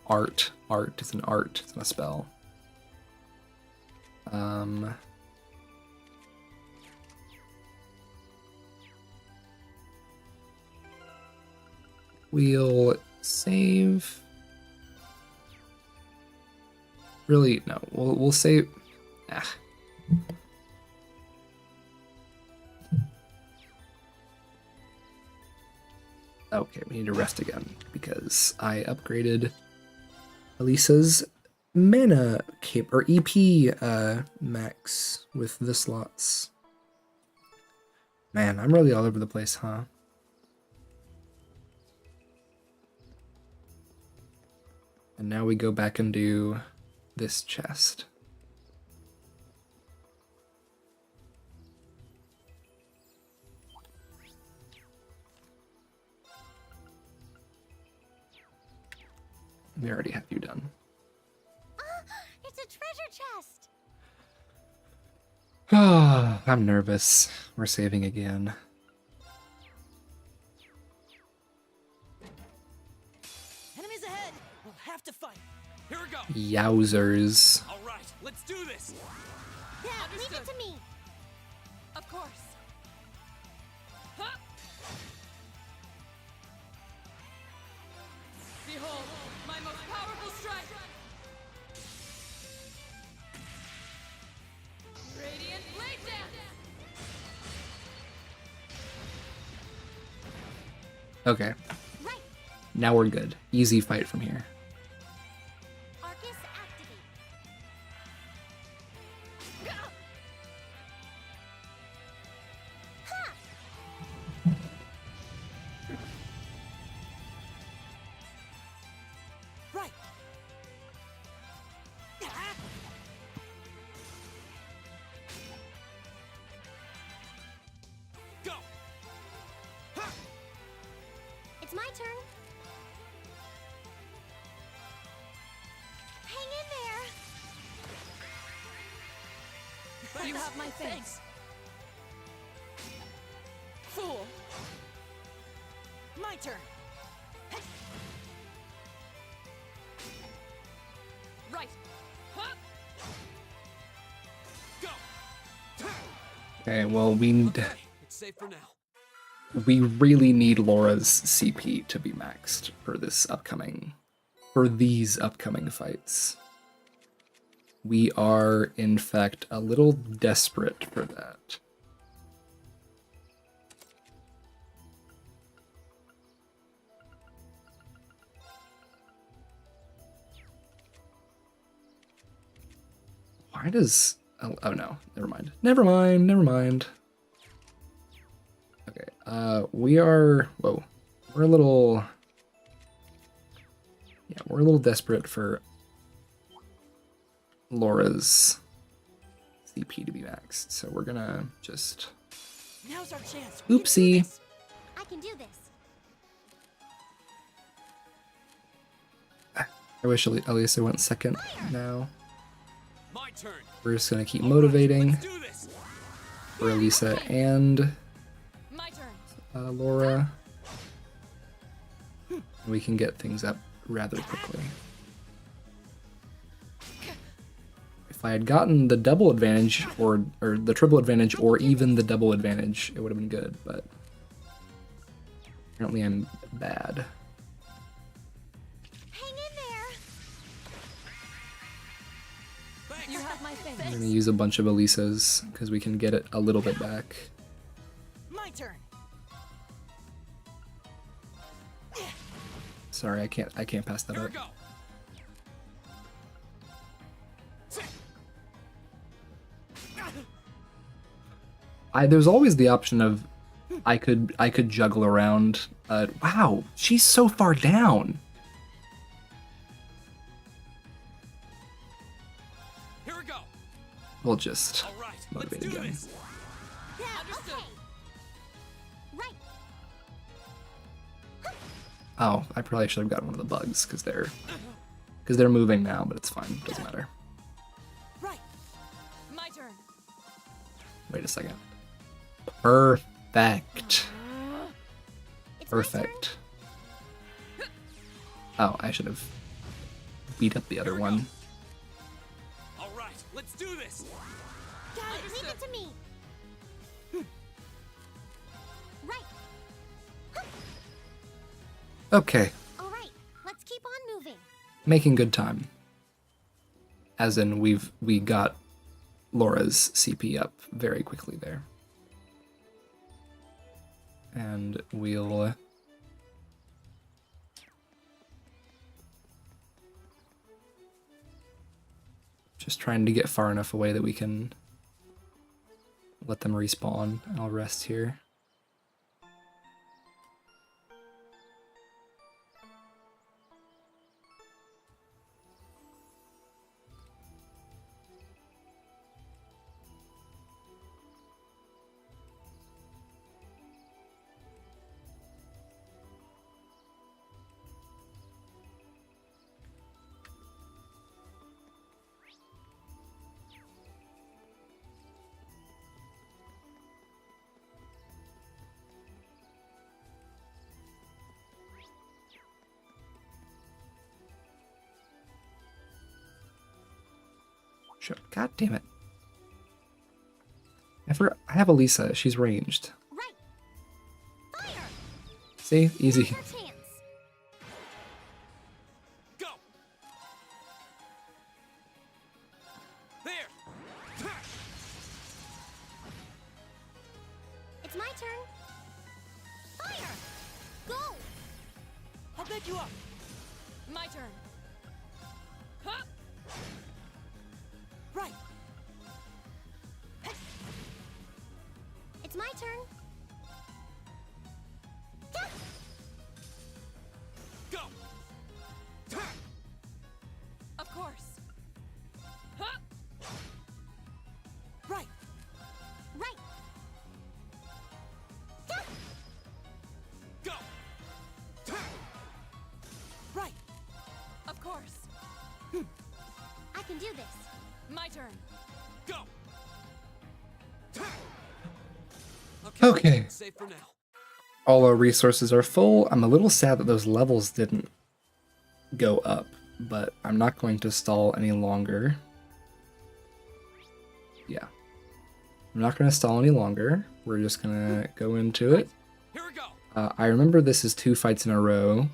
Speaker 1: Art is an art, it's not a spell. We'll save. Really, no. We'll save. Ah. Okay, we need to rest again because I upgraded Elisa's mana cape or EP max with the slots. Man, I'm really all over the place, huh? And now we go back and do this chest. We already have you done.
Speaker 5: It's a treasure chest.
Speaker 1: I'm nervous. We're saving again.
Speaker 2: Enemies ahead! We'll have to fight.
Speaker 3: Here we go.
Speaker 1: Yowzers.
Speaker 3: All right, let's do this.
Speaker 5: Yeah, leave it to me.
Speaker 4: Of course.
Speaker 3: Huh?
Speaker 4: Behold, my most powerful strike! Radiant Blade Dance!
Speaker 1: Okay.
Speaker 5: Right.
Speaker 1: Now we're good. Easy fight from here.
Speaker 5: Arcus activate. Ha!
Speaker 2: Right.
Speaker 3: Go.
Speaker 5: It's my turn. Hang in there.
Speaker 4: You have my thanks. Fool!
Speaker 2: My turn.
Speaker 4: Right! Huh?
Speaker 3: Go.
Speaker 1: Okay, well, we
Speaker 3: It's safe for now.
Speaker 1: really need Laura's CP to be maxed for these upcoming fights. We are, in fact, a little desperate for that. Why does... Oh no, never mind. Never mind. Okay, we are... Whoa. We're a little... Yeah, we're a little desperate for Laura's CP to be maxed, so we're gonna just...
Speaker 2: Now's our chance.
Speaker 1: Oopsie.
Speaker 5: I can do this.
Speaker 1: I wish Elisa went second now.
Speaker 3: My turn.
Speaker 1: We're just gonna keep
Speaker 3: All right,
Speaker 1: motivating
Speaker 3: let's do this.
Speaker 1: for Elisa and
Speaker 4: My turn.
Speaker 1: Laura. We can get things up rather quickly. If I had gotten the double advantage or the triple advantage or even the double advantage, it would have been good, but apparently I'm bad.
Speaker 5: Hang in there.
Speaker 4: You have my
Speaker 1: I'm
Speaker 4: thanks.
Speaker 1: gonna use a bunch of Elisas because we can get it a little bit back.
Speaker 2: My turn.
Speaker 1: Sorry, I can't pass that
Speaker 3: Here
Speaker 1: up.
Speaker 3: we go.
Speaker 1: There's always the option of I could juggle around. Wow, she's so far down.
Speaker 3: Here we go.
Speaker 1: We'll just
Speaker 3: All right, let's
Speaker 1: motivate
Speaker 3: do
Speaker 1: again.
Speaker 3: this.
Speaker 5: Yeah,
Speaker 3: Understood.
Speaker 5: okay. Right.
Speaker 1: Oh, I probably should have gotten one of the bugs because they're moving now, but it's fine. Doesn't matter.
Speaker 4: Right. My turn.
Speaker 1: Wait a second. Perfect.
Speaker 5: It's my turn.
Speaker 1: Perfect. Oh, I should have beat up the other one.
Speaker 3: All right, let's do this.
Speaker 5: Got it. Leave it to me. Right.
Speaker 1: Okay,
Speaker 5: All right. Let's keep on moving.
Speaker 1: making good time. As in, we got Laura's CP up very quickly there. And we'll just trying to get far enough away that we can let them respawn. I'll rest here. Shit. God damn it. I have Elisa. She's ranged.
Speaker 5: Right. Fire.
Speaker 1: See? Easy.
Speaker 5: Your chance.
Speaker 3: Go. There.
Speaker 5: It's my turn. Fire. Go.
Speaker 2: I'll back you up.
Speaker 4: My turn.
Speaker 2: Huh? Right.
Speaker 5: It's my turn. Yeah.
Speaker 3: Go.
Speaker 4: Of course.
Speaker 2: Huh? Right.
Speaker 5: Right. Yeah.
Speaker 3: Go.
Speaker 2: Right.
Speaker 4: Of course.
Speaker 5: I can do this.
Speaker 4: My turn.
Speaker 3: Go.
Speaker 1: Okay.
Speaker 3: Safe for now.
Speaker 1: All our resources are full. I'm a little sad that those levels didn't go up, but I'm not going to stall any longer. Yeah. I'm not going to stall any longer. We're just going to go into it.
Speaker 3: Here we go.
Speaker 1: I remember this is 2 fights in a row.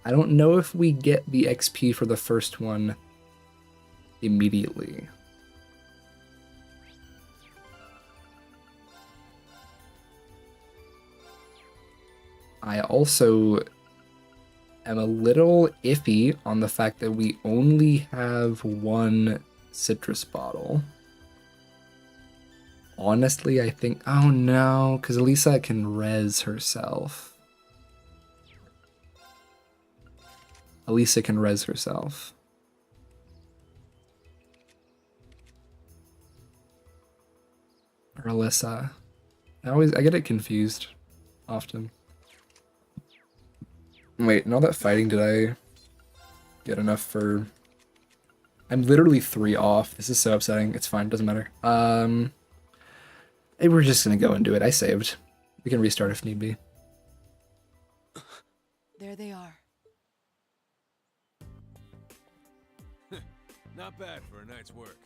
Speaker 1: I don't know if we get the XP for the first one immediately. I also am a little iffy on the fact that we only have 1 citrus bottle. Honestly, I think... Oh no, because Elisa can res herself. Elisa can res herself. Or Alyssa. I get it confused often. Wait, in all that fighting, did I get enough for... I'm literally 3 off. This is so upsetting. It's fine, doesn't matter. We're just gonna go and do it. I saved. We can restart if need be.
Speaker 4: There they are.
Speaker 8: Not bad for a night's work.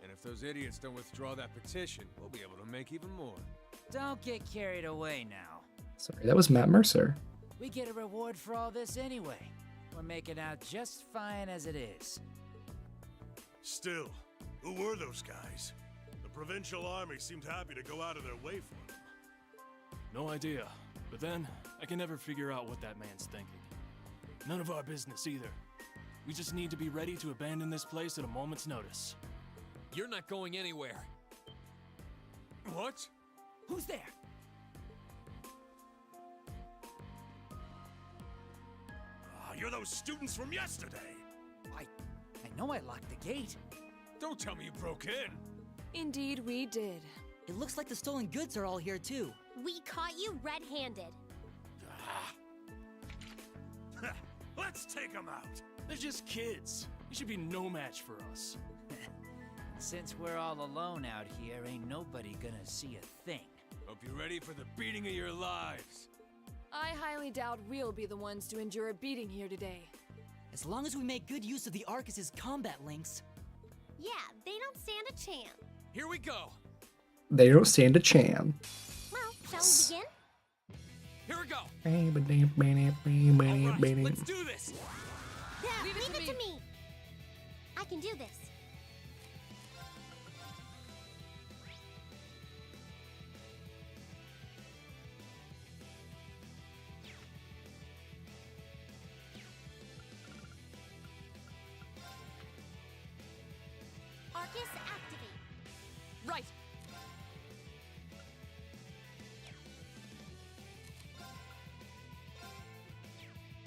Speaker 8: And if those idiots don't withdraw that petition, we'll be able to make even more.
Speaker 9: Don't get carried away now.
Speaker 1: Sorry, that was Matt Mercer.
Speaker 9: We get a reward for all this anyway. We're making out just fine as it is.
Speaker 10: Still, who were those guys? The provincial army seemed happy to go out of their way for them.
Speaker 8: No idea,
Speaker 11: But then, I can never figure out what that man's thinking. None of our business either. We just need to be ready to abandon this place at a moment's notice.
Speaker 3: You're not going anywhere.
Speaker 8: What?
Speaker 9: Who's there?
Speaker 10: Ah, you're those students from yesterday.
Speaker 9: I know I locked the gate.
Speaker 8: Don't tell me you broke in.
Speaker 4: Indeed, we did.
Speaker 2: It looks like the stolen goods are all here too.
Speaker 5: We caught you red-handed.
Speaker 10: Let's take them out.
Speaker 11: They're just kids. You should be no match for us.
Speaker 9: Since we're all alone out here, ain't nobody gonna see a thing.
Speaker 8: Hope you're ready for the beating of your lives.
Speaker 4: I highly doubt we'll be the ones to endure a beating here today.
Speaker 2: As long as we make good use of the Arcus's combat links.
Speaker 5: Yeah, they don't stand a chance.
Speaker 3: Here we go.
Speaker 1: They don't stand a chance.
Speaker 5: Well, shall we begin?
Speaker 3: Here we go.
Speaker 1: All
Speaker 3: All right, let's do this.
Speaker 5: Yeah,
Speaker 4: Leave
Speaker 5: leave
Speaker 4: it
Speaker 5: it
Speaker 4: to
Speaker 5: to me. I can do this. Arcus activate.
Speaker 4: Right.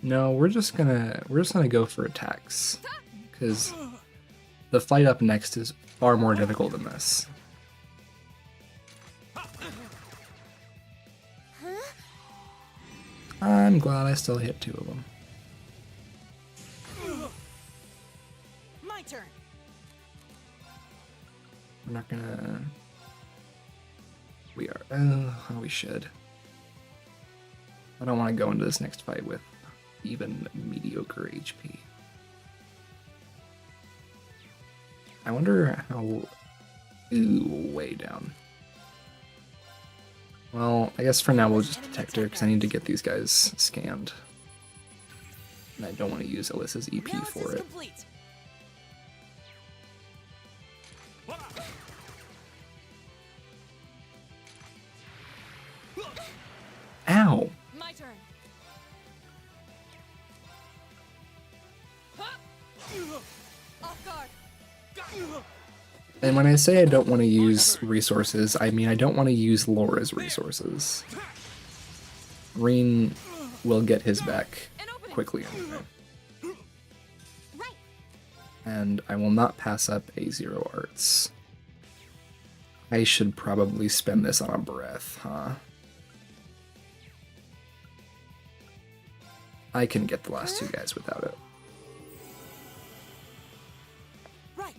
Speaker 1: No, we're just gonna go for attacks, because the fight up next is far more difficult than this. I'm glad I still hit 2 of them.
Speaker 2: My turn.
Speaker 1: We're not gonna. We are. We should. I don't want to go into this next fight with even mediocre HP. I wonder how. Ooh, way down. Well, I guess for now we'll just detect her because I need to get these guys scanned. And I don't want to use Alyssa's EP for it.
Speaker 2: Complete.
Speaker 1: Ow!
Speaker 4: My turn. Off guard.
Speaker 1: And when I say I don't want to use resources, I mean I don't want to use Laura's resources. Reen will get his back quickly anyway.
Speaker 5: Right.
Speaker 1: And I will not pass up A0 arts. I should probably spend this on a breath, huh? I can get the last 2 guys without it.
Speaker 2: Right.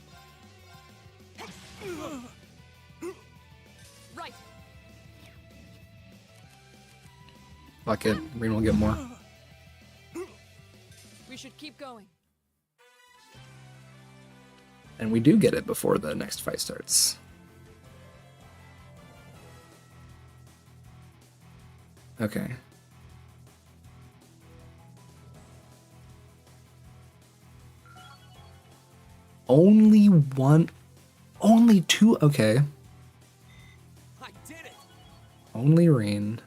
Speaker 4: Right.
Speaker 1: Fuck it, Reen will get more.
Speaker 4: We should keep going.
Speaker 1: And we do get it before the next fight starts. Okay. Only 1... Only 2... Okay.
Speaker 3: I did it.
Speaker 1: Only Reen.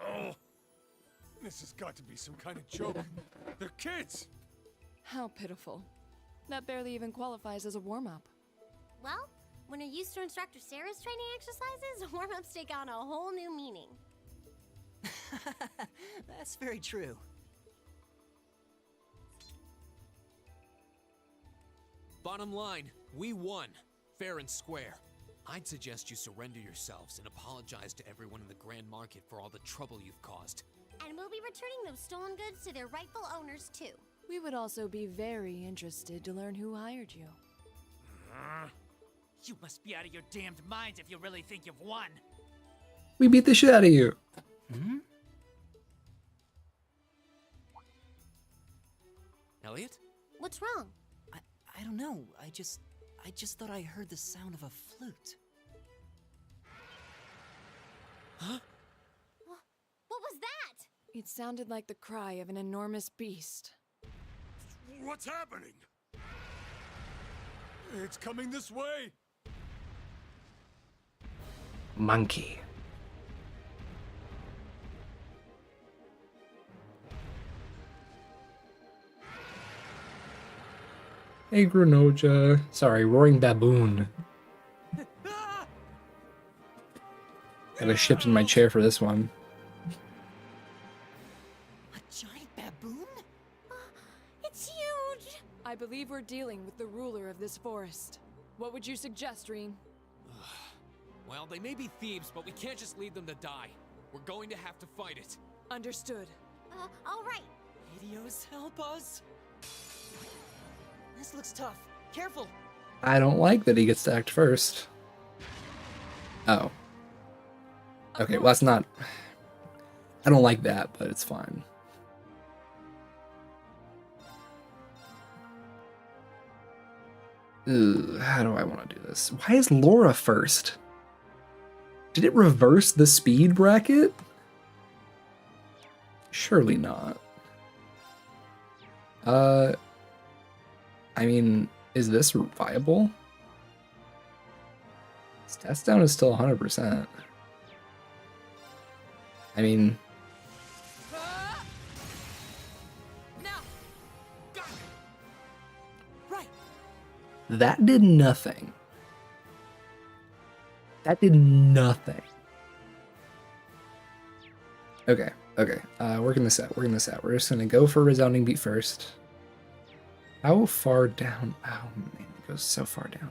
Speaker 8: Oh, this has got to be some kind of joke. They're kids.
Speaker 4: How pitiful. That barely even qualifies as a warm-up.
Speaker 5: Well, when you're used to Instructor Sarah's training exercises, warm-ups take on a whole new meaning.
Speaker 2: That's very true.
Speaker 3: Bottom line, we won. Fair and square. I'd suggest you surrender yourselves and apologize to everyone in the Grand Market for all the trouble you've caused.
Speaker 5: And we'll be returning those stolen goods to their rightful owners, too.
Speaker 4: We would also be very interested to learn who hired you.
Speaker 9: You must be out of your damned minds if you really think you've won.
Speaker 1: We beat the shit out of you.
Speaker 3: Elliot?
Speaker 5: What's wrong?
Speaker 2: I don't know. I just thought I heard the sound of a flute.
Speaker 3: Huh?
Speaker 5: What was that?
Speaker 4: It sounded like the cry of an enormous beast.
Speaker 10: What's happening?
Speaker 8: It's coming this way.
Speaker 7: Monkey.
Speaker 1: Hey, Granoja. Sorry, Roaring Baboon. Gotta shift in my chair for this one.
Speaker 2: A giant baboon?
Speaker 5: It's huge!
Speaker 4: I believe we're dealing with the ruler of this forest. What would you suggest, Reen?
Speaker 3: Well, they may be thieves, but we can't just leave them to die. We're going to have to fight it.
Speaker 4: Understood.
Speaker 5: Alright.
Speaker 2: Idios, help us! This looks tough. Careful!
Speaker 1: I don't like that he gets to act first. Oh. Okay, well that's not... I don't like that, but it's fine. Ugh, how do I want to do this? Why is Laura first? Did it reverse the speed bracket? Surely not. I mean, is this viable? Stats down is still 100%. I mean...
Speaker 2: Right!
Speaker 1: That did nothing. That did nothing. Okay, okay. Working this out, working this out. We're just gonna go for a resounding beat first. How far down? Oh man, it goes so far down.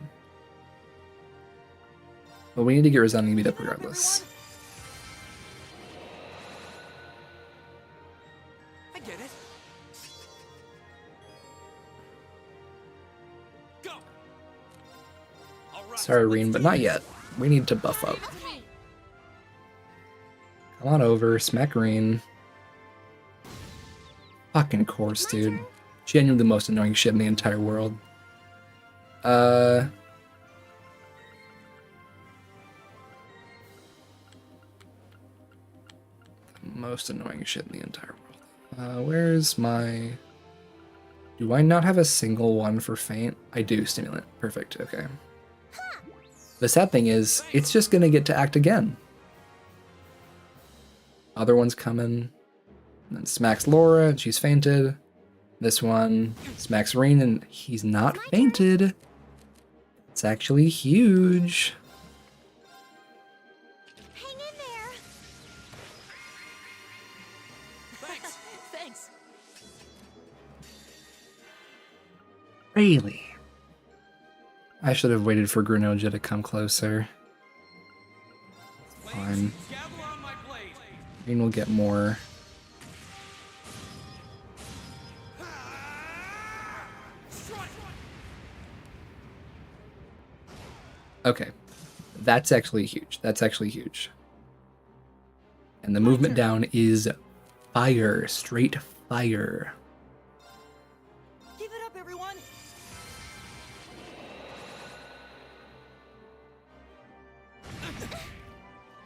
Speaker 1: Well, we need to get resounding beat up regardless.
Speaker 2: I get it. Go! All right,
Speaker 1: Sorry,
Speaker 2: let's
Speaker 1: Reen, but
Speaker 2: do
Speaker 1: not
Speaker 2: this.
Speaker 1: yet. We need to buff up. Come on over, smack Reen. Fucking course, dude. Genuinely the most annoying shit in the entire world. Most annoying shit in the entire world. Where's my... Do I not have a single one for Faint? I do, Stimulant. Perfect, okay. The sad thing is, it's just gonna get to act again. Other one's coming. And then smacks Laura, and she's fainted. This one smacks Reen, and he's not fainted. It's actually huge.
Speaker 5: Hang in there!
Speaker 2: Thanks! Thanks!
Speaker 1: Really? I should have waited for Granoja to come closer. Fine.
Speaker 3: Gavel on my blade.
Speaker 1: Reen will get more. Okay. That's actually huge. That's actually huge. And the movement down is fire. Straight fire.
Speaker 2: Give it up, everyone!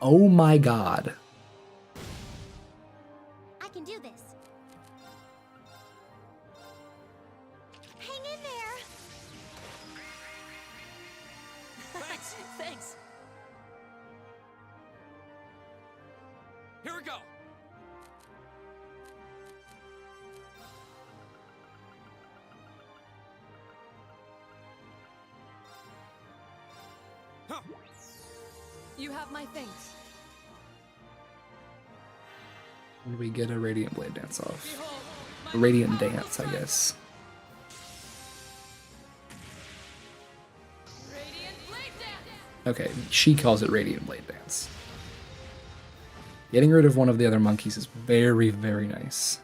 Speaker 1: Oh my god.
Speaker 5: I can do this. Hang in there!
Speaker 2: Thanks! Thanks!
Speaker 3: Here we go. Huh.
Speaker 4: You have my thanks.
Speaker 1: When we get a Radiant Blade Dance off. A Radiant Dance, I guess. Okay, she calls it Radiant Blade Dance. Getting rid of one of the other monkeys is very, very nice.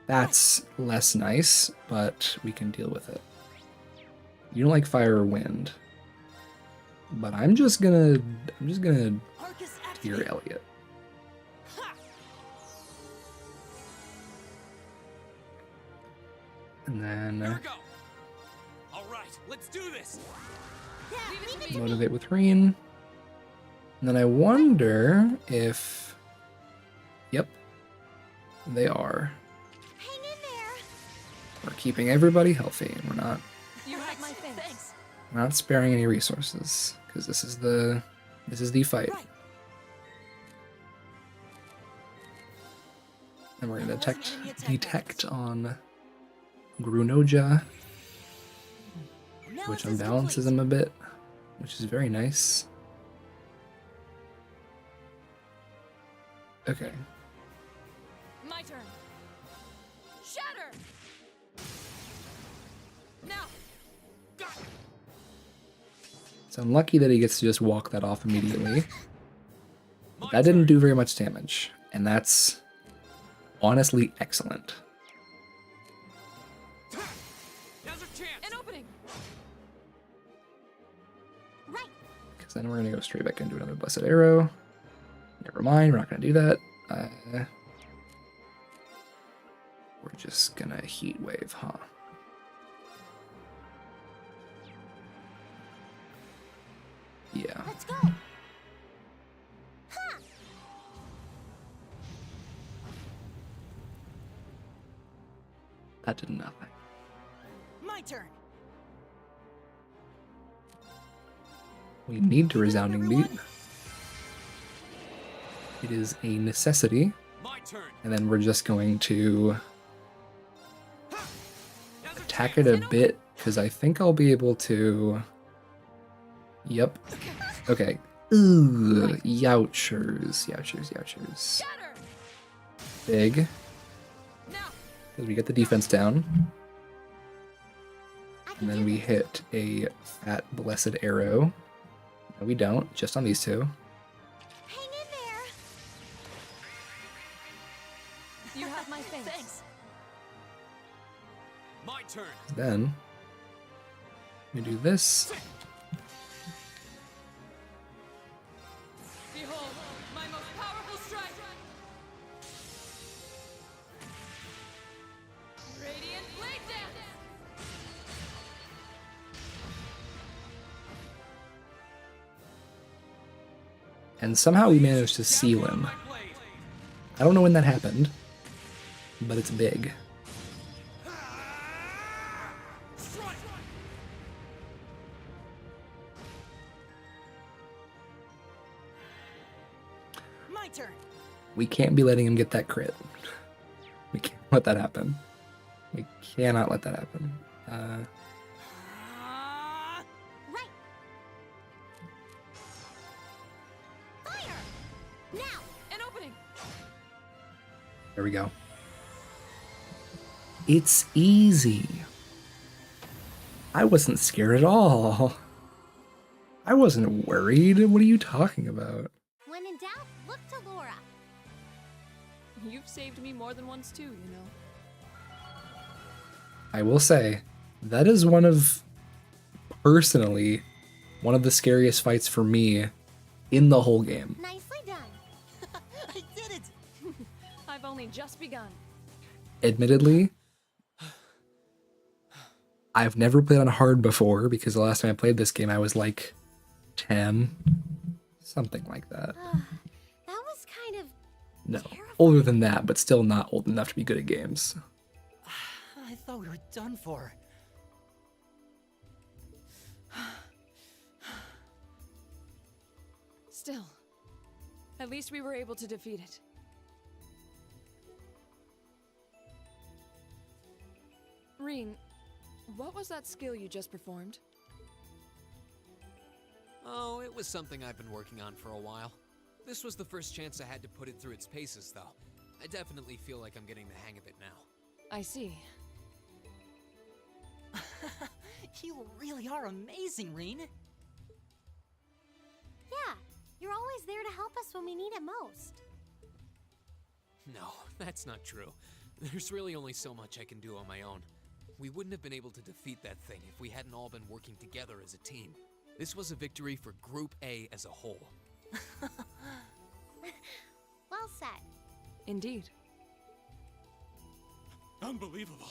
Speaker 1: That's less nice, but we can deal with it. You don't like fire or wind. But I'm just gonna
Speaker 2: Arcus
Speaker 1: tear
Speaker 2: activate!
Speaker 1: Elliot.
Speaker 2: Ha!
Speaker 1: And then
Speaker 3: Here we go. All right, let's do this.
Speaker 5: Yeah, leave it to me!
Speaker 1: motivate with Reen. And then I wonder if... Yep. They are.
Speaker 5: Hang in there!
Speaker 1: We're keeping everybody healthy, and we're not...
Speaker 4: You have my
Speaker 2: Thanks!
Speaker 4: thanks.
Speaker 2: Thanks!
Speaker 1: We're not sparing any resources because this is the fight.
Speaker 2: Right.
Speaker 1: And we're gonna
Speaker 2: There wasn't enemy attack
Speaker 1: detect on Grunoja, which
Speaker 2: Analysis
Speaker 1: unbalances
Speaker 2: complete.
Speaker 1: him a bit, which is very nice. Okay.
Speaker 4: My turn. Shatter! Now!
Speaker 1: It's unlucky that he gets to just walk that off immediately.
Speaker 3: My
Speaker 1: That didn't
Speaker 3: turn.
Speaker 1: do very much damage, and that's honestly excellent.
Speaker 3: Now's our chance.
Speaker 4: An opening!
Speaker 5: Right.
Speaker 1: Because then we're gonna go straight back into another Blessed Arrow. Never mind, we're not gonna do that. We're just gonna Heat Wave, huh? Yeah.
Speaker 5: Let's go. Ha!
Speaker 1: That did nothing.
Speaker 2: My turn.
Speaker 1: We need to resounding beat.
Speaker 2: everyone.
Speaker 1: It is a necessity,
Speaker 3: My turn.
Speaker 1: and then we're just going to
Speaker 3: Now's our
Speaker 1: attack
Speaker 3: chance.
Speaker 1: it a bit, because I think I'll be able to... Yep. Okay. Ooh, youchers, youchers, youchers.
Speaker 4: Shatter!
Speaker 1: Big,
Speaker 4: Now!
Speaker 1: because we get the defense down,
Speaker 5: I can
Speaker 1: and then
Speaker 5: do
Speaker 1: we
Speaker 5: this.
Speaker 1: hit a fat Blessed Arrow. No, we don't, just on these two.
Speaker 5: Hang in there.
Speaker 4: You have my thanks.
Speaker 2: Thanks.
Speaker 3: My turn.
Speaker 1: Then, we do this.
Speaker 4: Behold, my most powerful strike! Radiant Blade Dance!
Speaker 1: And somehow we managed to seal him.
Speaker 3: My blade.
Speaker 1: I don't know when that happened, but it's big.
Speaker 3: Strike.
Speaker 2: My turn.
Speaker 1: We can't be letting him get that crit. We can't let that happen. We cannot let that happen.
Speaker 5: Right. Fire. Now.
Speaker 4: An opening!
Speaker 1: There we go. It's easy. I wasn't scared at all. I wasn't worried. What are you talking about?
Speaker 5: When in doubt, look to Laura.
Speaker 4: You've saved me more than once too, you know.
Speaker 1: I will say, that is personally, one of the scariest fights for me in the whole game.
Speaker 5: Nicely done.
Speaker 2: I did it.
Speaker 4: I've only just begun.
Speaker 1: Admittedly, I've never played on hard before because the last time I played this game I was like 10, something like that.
Speaker 5: That was kind of
Speaker 1: No,
Speaker 5: terrifying.
Speaker 1: older than that, but still not old enough to be good at games.
Speaker 2: I thought we were done for.
Speaker 4: Still, at least we were able to defeat it. Reen, what was that skill you just performed?
Speaker 3: Oh, it was something I've been working on for a while. This was the first chance I had to put it through its paces, though. I definitely feel like I'm getting the hang of it now.
Speaker 4: I see.
Speaker 2: You really are amazing, Reen.
Speaker 5: Yeah, you're always there to help us when we need it most.
Speaker 3: No, that's not true. There's really only so much I can do on my own. We wouldn't have been able to defeat that thing if we hadn't all been working together as a team. This was a victory for Group A as a whole.
Speaker 5: Well said.
Speaker 4: Indeed.
Speaker 10: Unbelievable.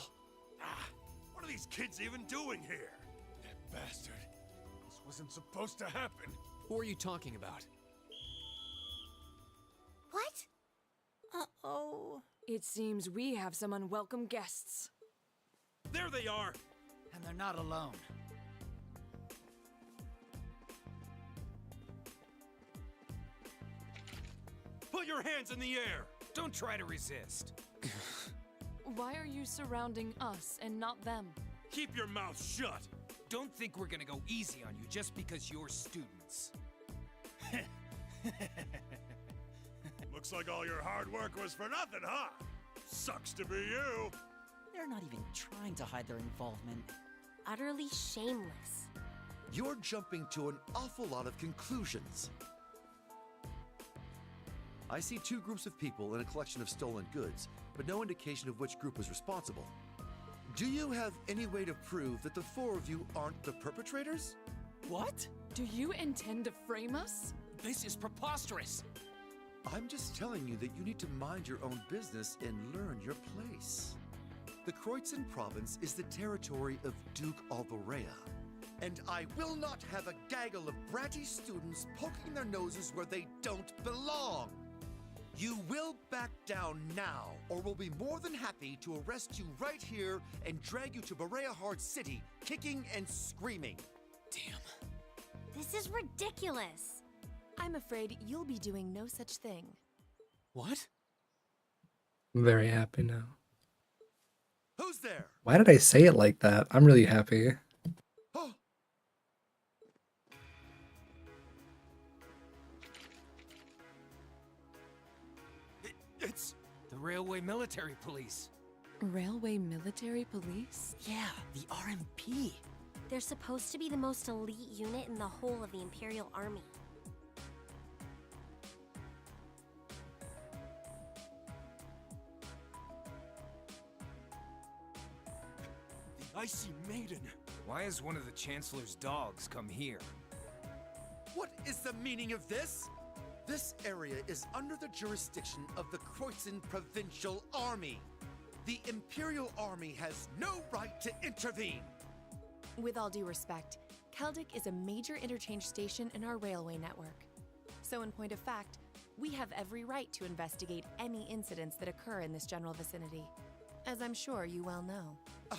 Speaker 10: What are these kids even doing here?
Speaker 8: That bastard. This wasn't supposed to happen.
Speaker 3: Who are you talking about?
Speaker 5: What?
Speaker 2: Uh-oh.
Speaker 4: It seems we have some unwelcome guests.
Speaker 10: There they are.
Speaker 9: And they're not alone.
Speaker 10: Put your hands in the air!
Speaker 3: Don't try to resist.
Speaker 4: Why are you surrounding us and not them?
Speaker 10: Keep your mouth shut!
Speaker 3: Don't think we're gonna go easy on you just because you're students.
Speaker 10: Looks like all your hard work was for nothing, huh? Sucks to be you.
Speaker 2: They're not even trying to hide their involvement.
Speaker 5: Utterly shameless.
Speaker 12: You're jumping to an awful lot of conclusions. I see two groups of people and a collection of stolen goods, but no indication of which group is responsible. Do you have any way to prove that the four of you aren't the perpetrators?
Speaker 3: What?
Speaker 4: Do you intend to frame us?
Speaker 3: This is preposterous.
Speaker 12: I'm just telling you that you need to mind your own business and learn your place. The Kreutzen province is the territory of Duke Alborea, and I will not have a gaggle of bratty students poking their noses where they don't belong. You will back down now, or we'll be more than happy to arrest you right here and drag you to Berea-Hard City, kicking and screaming.
Speaker 3: Damn.
Speaker 5: This is ridiculous.
Speaker 4: I'm afraid you'll be doing no such thing.
Speaker 3: What?
Speaker 1: I'm very happy now.
Speaker 12: Who's there?
Speaker 1: Why did I say it like that? I'm really happy.
Speaker 12: Oh.
Speaker 3: It's the Railway Military Police.
Speaker 4: Railway Military Police?
Speaker 2: Yeah, the RMP.
Speaker 5: They're supposed to be the most elite unit in the whole of the Imperial Army.
Speaker 3: The Icy Maiden. Why has one of the Chancellor's dogs come here?
Speaker 12: What is the meaning of this? This area is under the jurisdiction of the Kreutzen Provincial Army. The Imperial Army has no right to intervene.
Speaker 4: With all due respect, Celdic is a major interchange station in our railway network. So in point of fact, we have every right to investigate any incidents that occur in this general vicinity, as I'm sure you well know.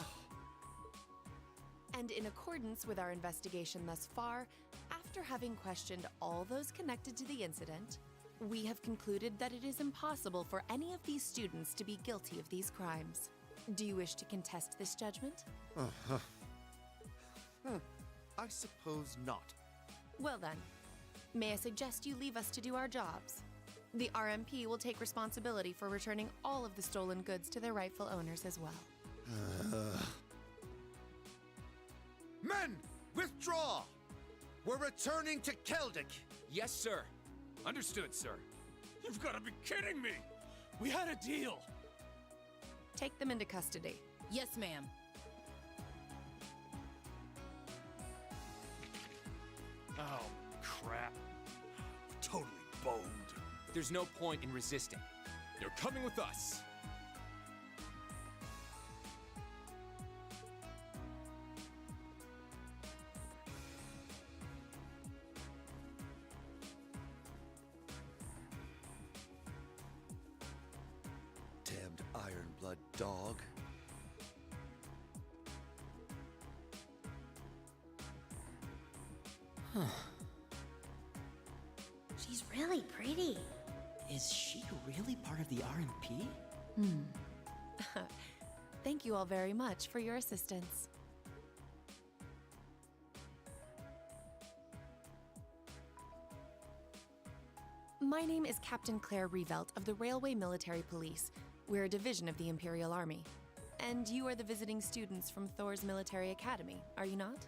Speaker 4: And in accordance with our investigation thus far, after having questioned all those connected to the incident, we have concluded that it is impossible for any of these students to be guilty of these crimes. Do you wish to contest this judgment?
Speaker 12: I suppose not.
Speaker 4: Well then, may I suggest you leave us to do our jobs? The RMP will take responsibility for returning all of the stolen goods to their rightful owners as well.
Speaker 12: Men, withdraw! We're returning to Celdic.
Speaker 3: Yes, sir. Understood, sir.
Speaker 10: You've got to be kidding me!
Speaker 11: We had a deal.
Speaker 4: Take them into custody.
Speaker 13: Yes, ma'am.
Speaker 11: Oh, crap.
Speaker 10: Totally boned.
Speaker 3: There's no point in resisting. You're coming with us.
Speaker 12: Damned Ironblood dog.
Speaker 5: She's really pretty.
Speaker 2: Is she really part of the RMP?
Speaker 4: Thank you all very much for your assistance. My name is Captain Claire Revelt of the Railway Military Police. We're a division of the Imperial Army. And you are the visiting students from Thor's Military Academy, are you not?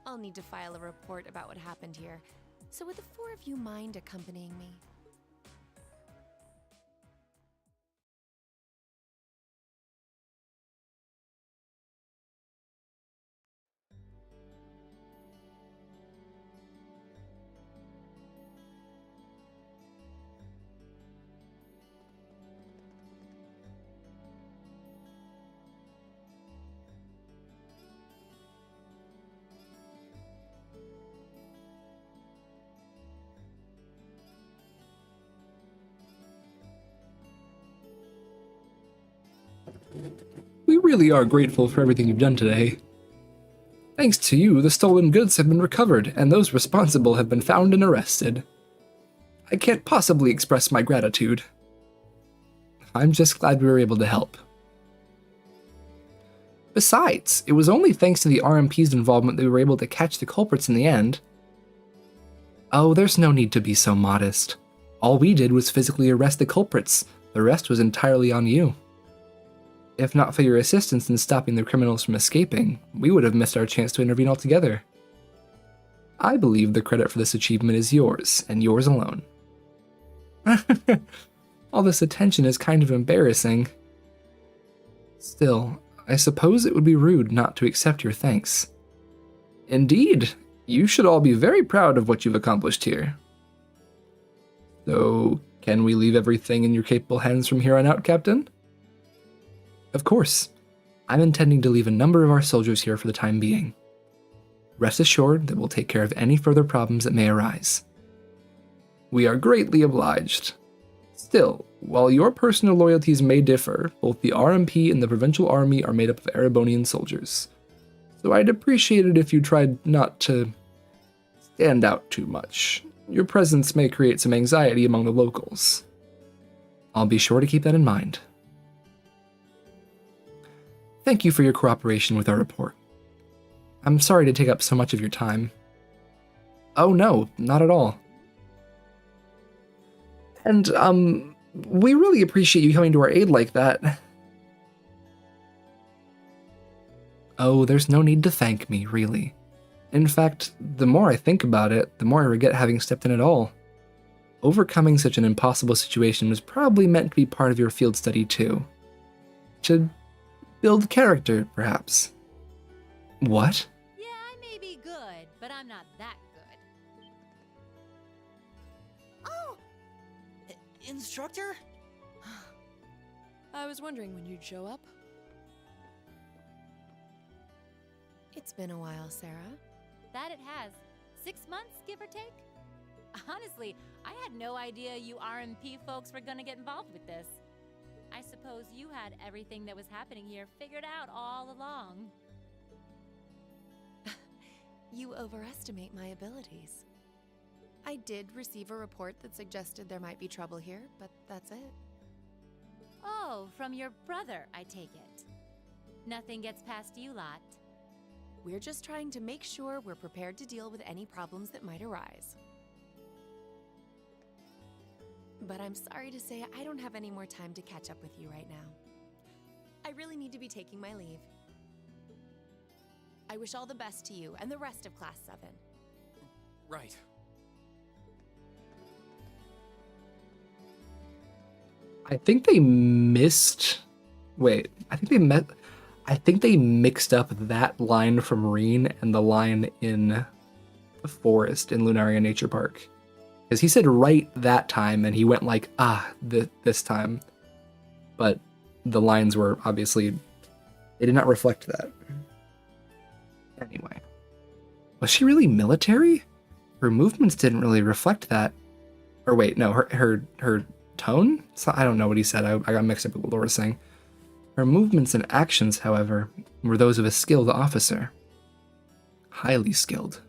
Speaker 4: I'll need to file a report about what happened here. So would the four of you mind accompanying me?
Speaker 1: We really are grateful for everything you've done today. Thanks to you, the stolen goods have been recovered, and those responsible have been found and arrested. I can't possibly express my gratitude. I'm just glad we were able to help. Besides, it was only thanks to the RMP's involvement that we were able to catch the culprits in the end. Oh, there's no need to be so modest. All we did was physically arrest the culprits. The rest was entirely on you. If not for your assistance in stopping the criminals from escaping, we would have missed our chance to intervene altogether. I believe the credit for this achievement is yours, and yours alone. All this attention is kind of embarrassing. Still, I suppose it would be rude not to accept your thanks. Indeed, you should all be very proud of what you've accomplished here. So, can we leave everything in your capable hands from here on out, Captain? Of course. I'm intending to leave a number of our soldiers here for the time being. Rest assured that we'll take care of any further problems that may arise. We are greatly obliged. Still, while your personal loyalties may differ, both the RMP and the Provincial Army are made up of Erebonian soldiers. So I'd appreciate it if you tried not to stand out too much. Your presence may create some anxiety among the locals. I'll be sure to keep that in mind. Thank you for your cooperation with our report. I'm sorry to take up so much of your time. Oh no, not at all. And, we really appreciate you coming to our aid like that. Oh, there's no need to thank me, really. In fact, the more I think about it, the more I regret having stepped in at all. Overcoming such an impossible situation was probably meant to be part of your field study too. To build character, perhaps. What?
Speaker 6: Yeah, I may be good, but I'm not that good.
Speaker 2: Oh! Instructor?
Speaker 4: I was wondering when you'd show up.
Speaker 13: It's been a while, Sarah.
Speaker 6: That it has. 6 months, give or take? Honestly, I had no idea you RMP folks were gonna get involved with this. I suppose you had everything that was happening here figured out all along.
Speaker 13: You overestimate my abilities. I did receive a report that suggested there might be trouble here, but that's it.
Speaker 6: Oh, from your brother, I take it. Nothing gets past you lot.
Speaker 13: We're just trying to make sure we're prepared to deal with any problems that might arise. But I'm sorry to say I don't have any more time to catch up with you right now. I really need to be taking my leave. I wish all the best to you and the rest of Class 7.
Speaker 3: Right.
Speaker 1: I think they missed... Wait, I think they mixed up that line from Reen and the line in the forest in Lunaria Nature Park. Because he said right that time, and he went like, this time. But the lines were obviously... They did not reflect that. Anyway. Was she really military? Her movements didn't really reflect that. Or wait, no, her tone? So, I don't know what he said. I got mixed up with what Laura was saying. Her movements and actions, however, were those of a skilled officer. Highly skilled.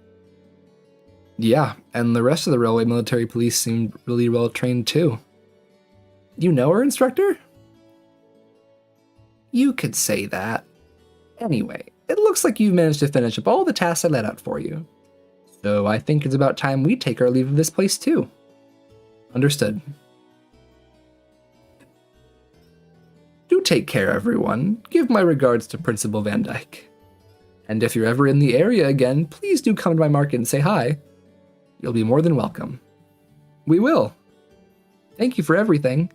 Speaker 1: Yeah, and the rest of the railway military police seemed really well trained too. You know her, instructor? You could say that. Anyway, it looks like you've managed to finish up all the tasks I laid out for you. So I think it's about time we take our leave of this place too. Understood. Do take care, everyone. Give my regards to Principal Van Dyke. And if you're ever in the area again, please do come to my market and say hi. You'll be more than welcome. We will. Thank you for everything.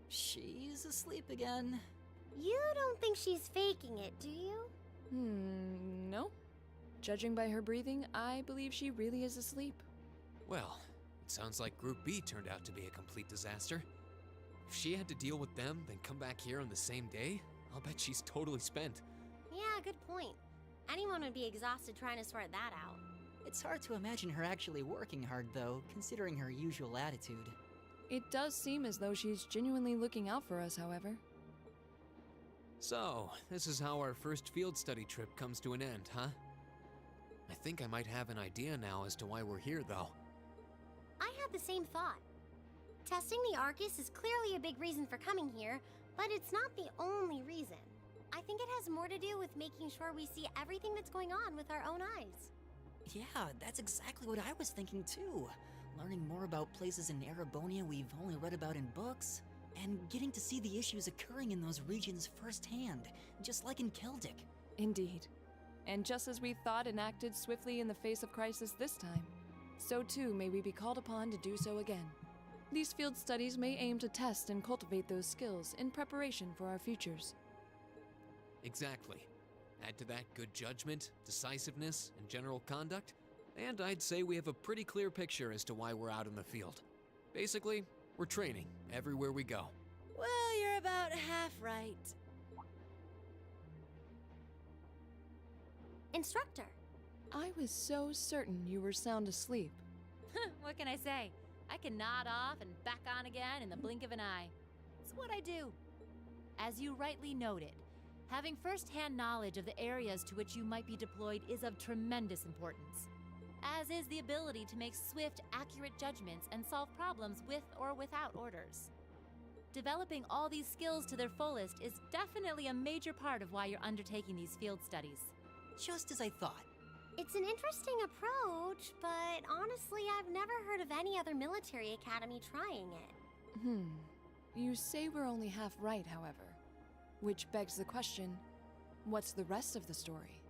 Speaker 2: She's asleep again.
Speaker 5: You don't think she's faking it, do you?
Speaker 4: No. Judging by her breathing, I believe she really is asleep.
Speaker 3: Well, it sounds like Group B turned out to be a complete disaster. If she had to deal with them, then come back here on the same day, I'll bet she's totally spent.
Speaker 5: Yeah, good point. Anyone would be exhausted trying to sort that out.
Speaker 2: It's hard to imagine her actually working hard, though, considering her usual attitude.
Speaker 4: It does seem as though she's genuinely looking out for us, however.
Speaker 3: So, this is how our first field study trip comes to an end, huh? I think I might have an idea now as to why we're here, though.
Speaker 5: I had the same thought. Testing the Arcus is clearly a big reason for coming here, but it's not the only reason. I think it has more to do with making sure we see everything that's going on with our own eyes.
Speaker 2: Yeah, that's exactly what I was thinking too. Learning more about places in Erebonia we've only read about in books, and getting to see the issues occurring in those regions firsthand, just like in Celdic.
Speaker 4: Indeed. And just as we thought and acted swiftly in the face of crisis this time, so too may we be called upon to do so again. These field studies may aim to test and cultivate those skills in preparation for our futures.
Speaker 3: Exactly. Add to that good judgment, decisiveness, and general conduct, and I'd say we have a pretty clear picture as to why we're out in the field. Basically, we're training everywhere we go.
Speaker 14: Well, you're about half right.
Speaker 5: Instructor.
Speaker 4: I was so certain you were sound asleep.
Speaker 6: What can I say? I can nod off and back on again in the blink of an eye. It's what I do. As you rightly noted, having first-hand knowledge of the areas to which you might be deployed is of tremendous importance, as is the ability to make swift, accurate judgments and solve problems with or without orders. Developing all these skills to their fullest is definitely a major part of why you're undertaking these field studies.
Speaker 2: Just as I thought.
Speaker 5: It's an interesting approach, but honestly, I've never heard of any other military academy trying it.
Speaker 4: You say we're only half right, however. Which begs the question, what's the rest of the story?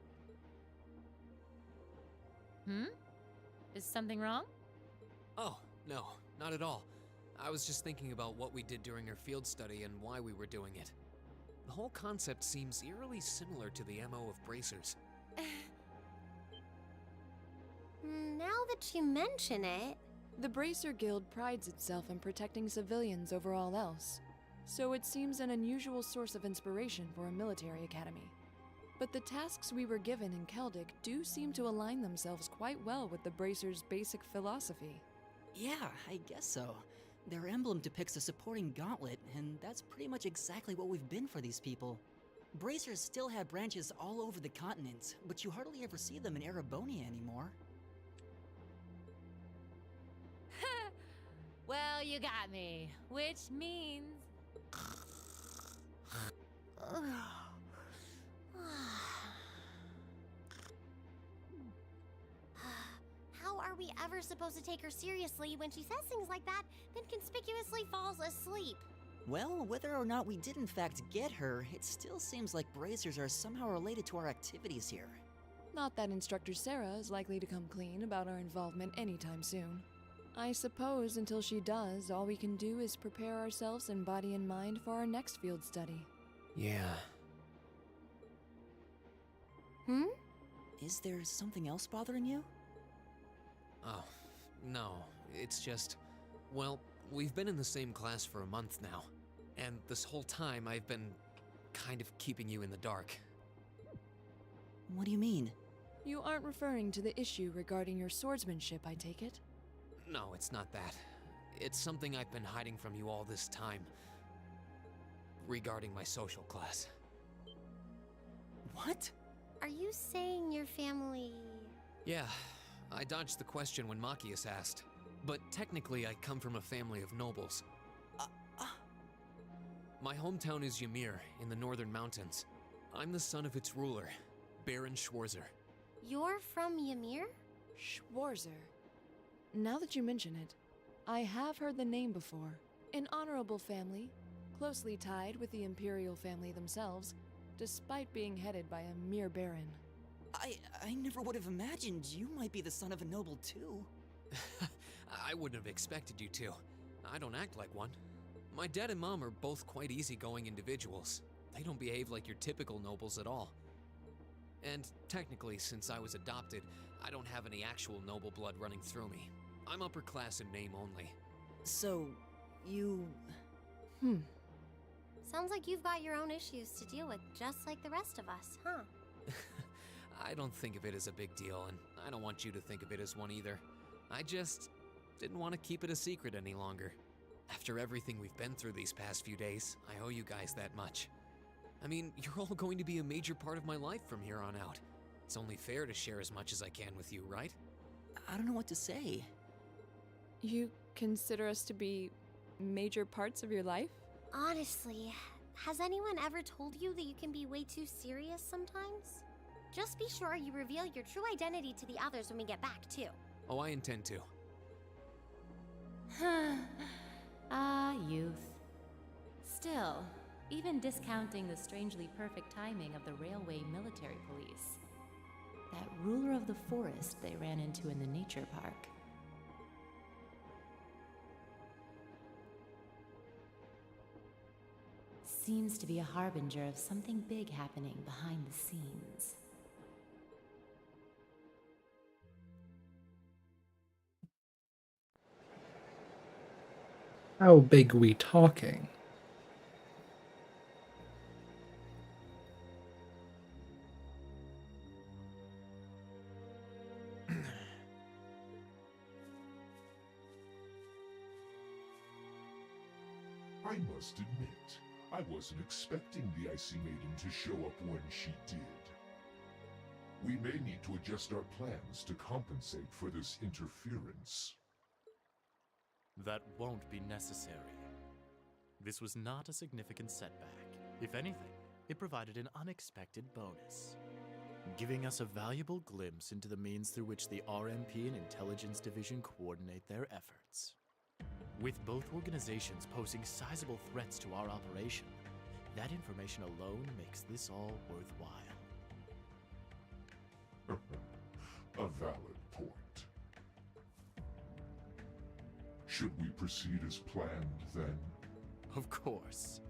Speaker 6: Is something wrong?
Speaker 3: Oh, no, not at all. I was just thinking about what we did during our field study and why we were doing it. The whole concept seems eerily similar to the MO of bracers.
Speaker 5: Now that you mention it...
Speaker 4: The Bracer Guild prides itself in protecting civilians over all else, so it seems an unusual source of inspiration for a military academy. But the tasks we were given in Celdic do seem to align themselves quite well with the Bracer's basic philosophy.
Speaker 2: Yeah, I guess so. Their emblem depicts a supporting gauntlet, and that's pretty much exactly what we've been for these people. Bracers still have branches all over the continent, but you hardly ever see them in Erebonia anymore.
Speaker 6: Well, you got me, which means...
Speaker 5: How are we ever supposed to take her seriously when she says things like that, then conspicuously falls asleep?
Speaker 2: Well, whether or not we did in fact get her, it still seems like bracers are somehow related to our activities here.
Speaker 4: Not that Instructor Sarah is likely to come clean about our involvement anytime soon. I suppose until she does, all we can do is prepare ourselves in body and mind for our next field study.
Speaker 3: Yeah.
Speaker 2: Is there something else bothering you?
Speaker 3: Oh, no, it's just... Well, we've been in the same class for a month now, and this whole time I've been kind of keeping you in the dark.
Speaker 2: What do you mean?
Speaker 4: You aren't referring to the issue regarding your swordsmanship, I take it?
Speaker 3: No, it's not that. It's something I've been hiding from you all this time. Regarding my social class.
Speaker 2: What?
Speaker 5: Are you saying your family...
Speaker 3: Yeah, I dodged the question when Machias asked. But technically I come from a family of nobles. My hometown is Ymir, in the northern mountains. I'm the son of its ruler, Baron Schwarzer.
Speaker 5: You're from Ymir?
Speaker 4: Schwarzer. Now that you mention it, I have heard the name before. An honorable family, closely tied with the imperial family themselves, despite being headed by a mere baron.
Speaker 2: I never would have imagined you might be the son of a noble too.
Speaker 3: I wouldn't have expected you to. I don't act like one. My dad and mom are both quite easygoing individuals. They don't behave like your typical nobles at all. And technically, since I was adopted, I don't have any actual noble blood running through me. I'm upper class in name only.
Speaker 2: So, you...
Speaker 5: Sounds like you've got your own issues to deal with, just like the rest of us, huh?
Speaker 3: I don't think of it as a big deal, and I don't want you to think of it as one either. I just didn't want to keep it a secret any longer. After everything we've been through these past few days, I owe you guys that much. I mean, you're all going to be a major part of my life from here on out. It's only fair to share as much as I can with you, right?
Speaker 2: I don't know what to say.
Speaker 4: You consider us to be major parts of your life?
Speaker 5: Honestly, has anyone ever told you that you can be way too serious sometimes? Just be sure you reveal your true identity to the others when we get back, too.
Speaker 3: Oh, I intend to.
Speaker 6: Ah, youth. Still, even discounting the strangely perfect timing of the railway military police, that ruler of the forest they ran into in the nature park. Seems to be a harbinger of something big happening behind the scenes.
Speaker 1: How big we talking?
Speaker 15: I must admit, I wasn't expecting the Icy Maiden to show up when she did. We may need to adjust our plans to compensate for this interference.
Speaker 16: That won't be necessary. This was not a significant setback. If anything, it provided an unexpected bonus, giving us a valuable glimpse into the means through which the RMP and Intelligence Division coordinate their efforts. With both organizations posing sizable threats to our operation, that information alone makes this all worthwhile.
Speaker 15: A valid point. Should we proceed as planned, then?
Speaker 16: Of course.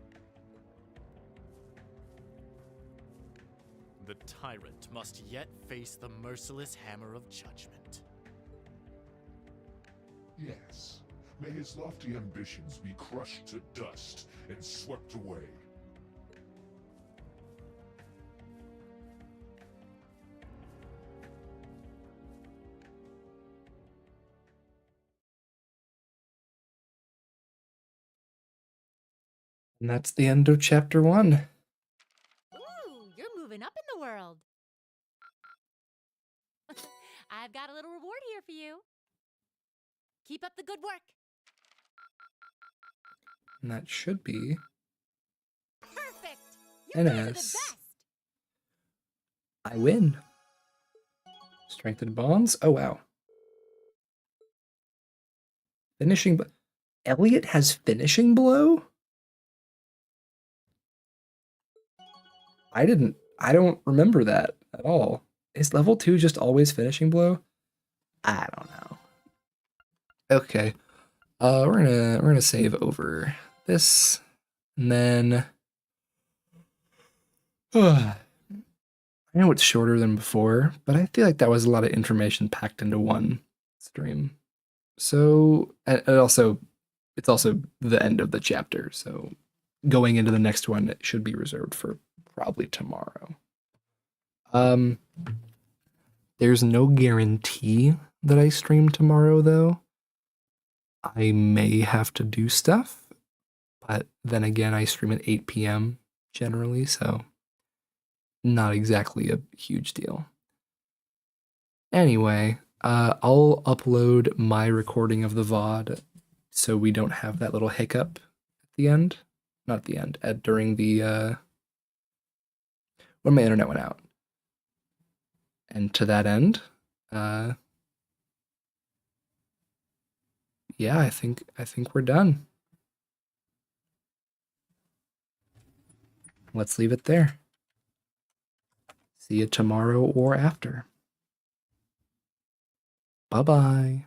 Speaker 16: The tyrant must yet face the merciless hammer of judgment.
Speaker 15: Yes. May his lofty ambitions be crushed to dust and swept away.
Speaker 1: And that's the end of chapter 1.
Speaker 6: Ooh, you're moving up in the world. I've got a little reward here for you. Keep up the good work.
Speaker 1: And that should be
Speaker 6: Perfect.
Speaker 1: an
Speaker 6: You guys are the
Speaker 1: S.
Speaker 6: best.
Speaker 1: I win. Strengthened bonds? Oh, wow. Finishing... Elliot has finishing blow? I don't remember that at all. Is level 2 just always finishing blow? I don't know. Okay. We're gonna save over this, and then I know it's shorter than before, but I feel like that was a lot of information packed into one stream. So, and it's also the end of the chapter, so going into the next one, it should be reserved for probably tomorrow. There's no guarantee that I stream tomorrow, though. I may have to do stuff, but then again, I stream at 8 p.m. generally, so not exactly a huge deal. Anyway, I'll upload my recording of the VOD so we don't have that little hiccup at the end. Not at the end, during the, when my internet went out. And to that end, yeah, I think we're done. Let's leave it there. See you tomorrow or after. Bye-bye.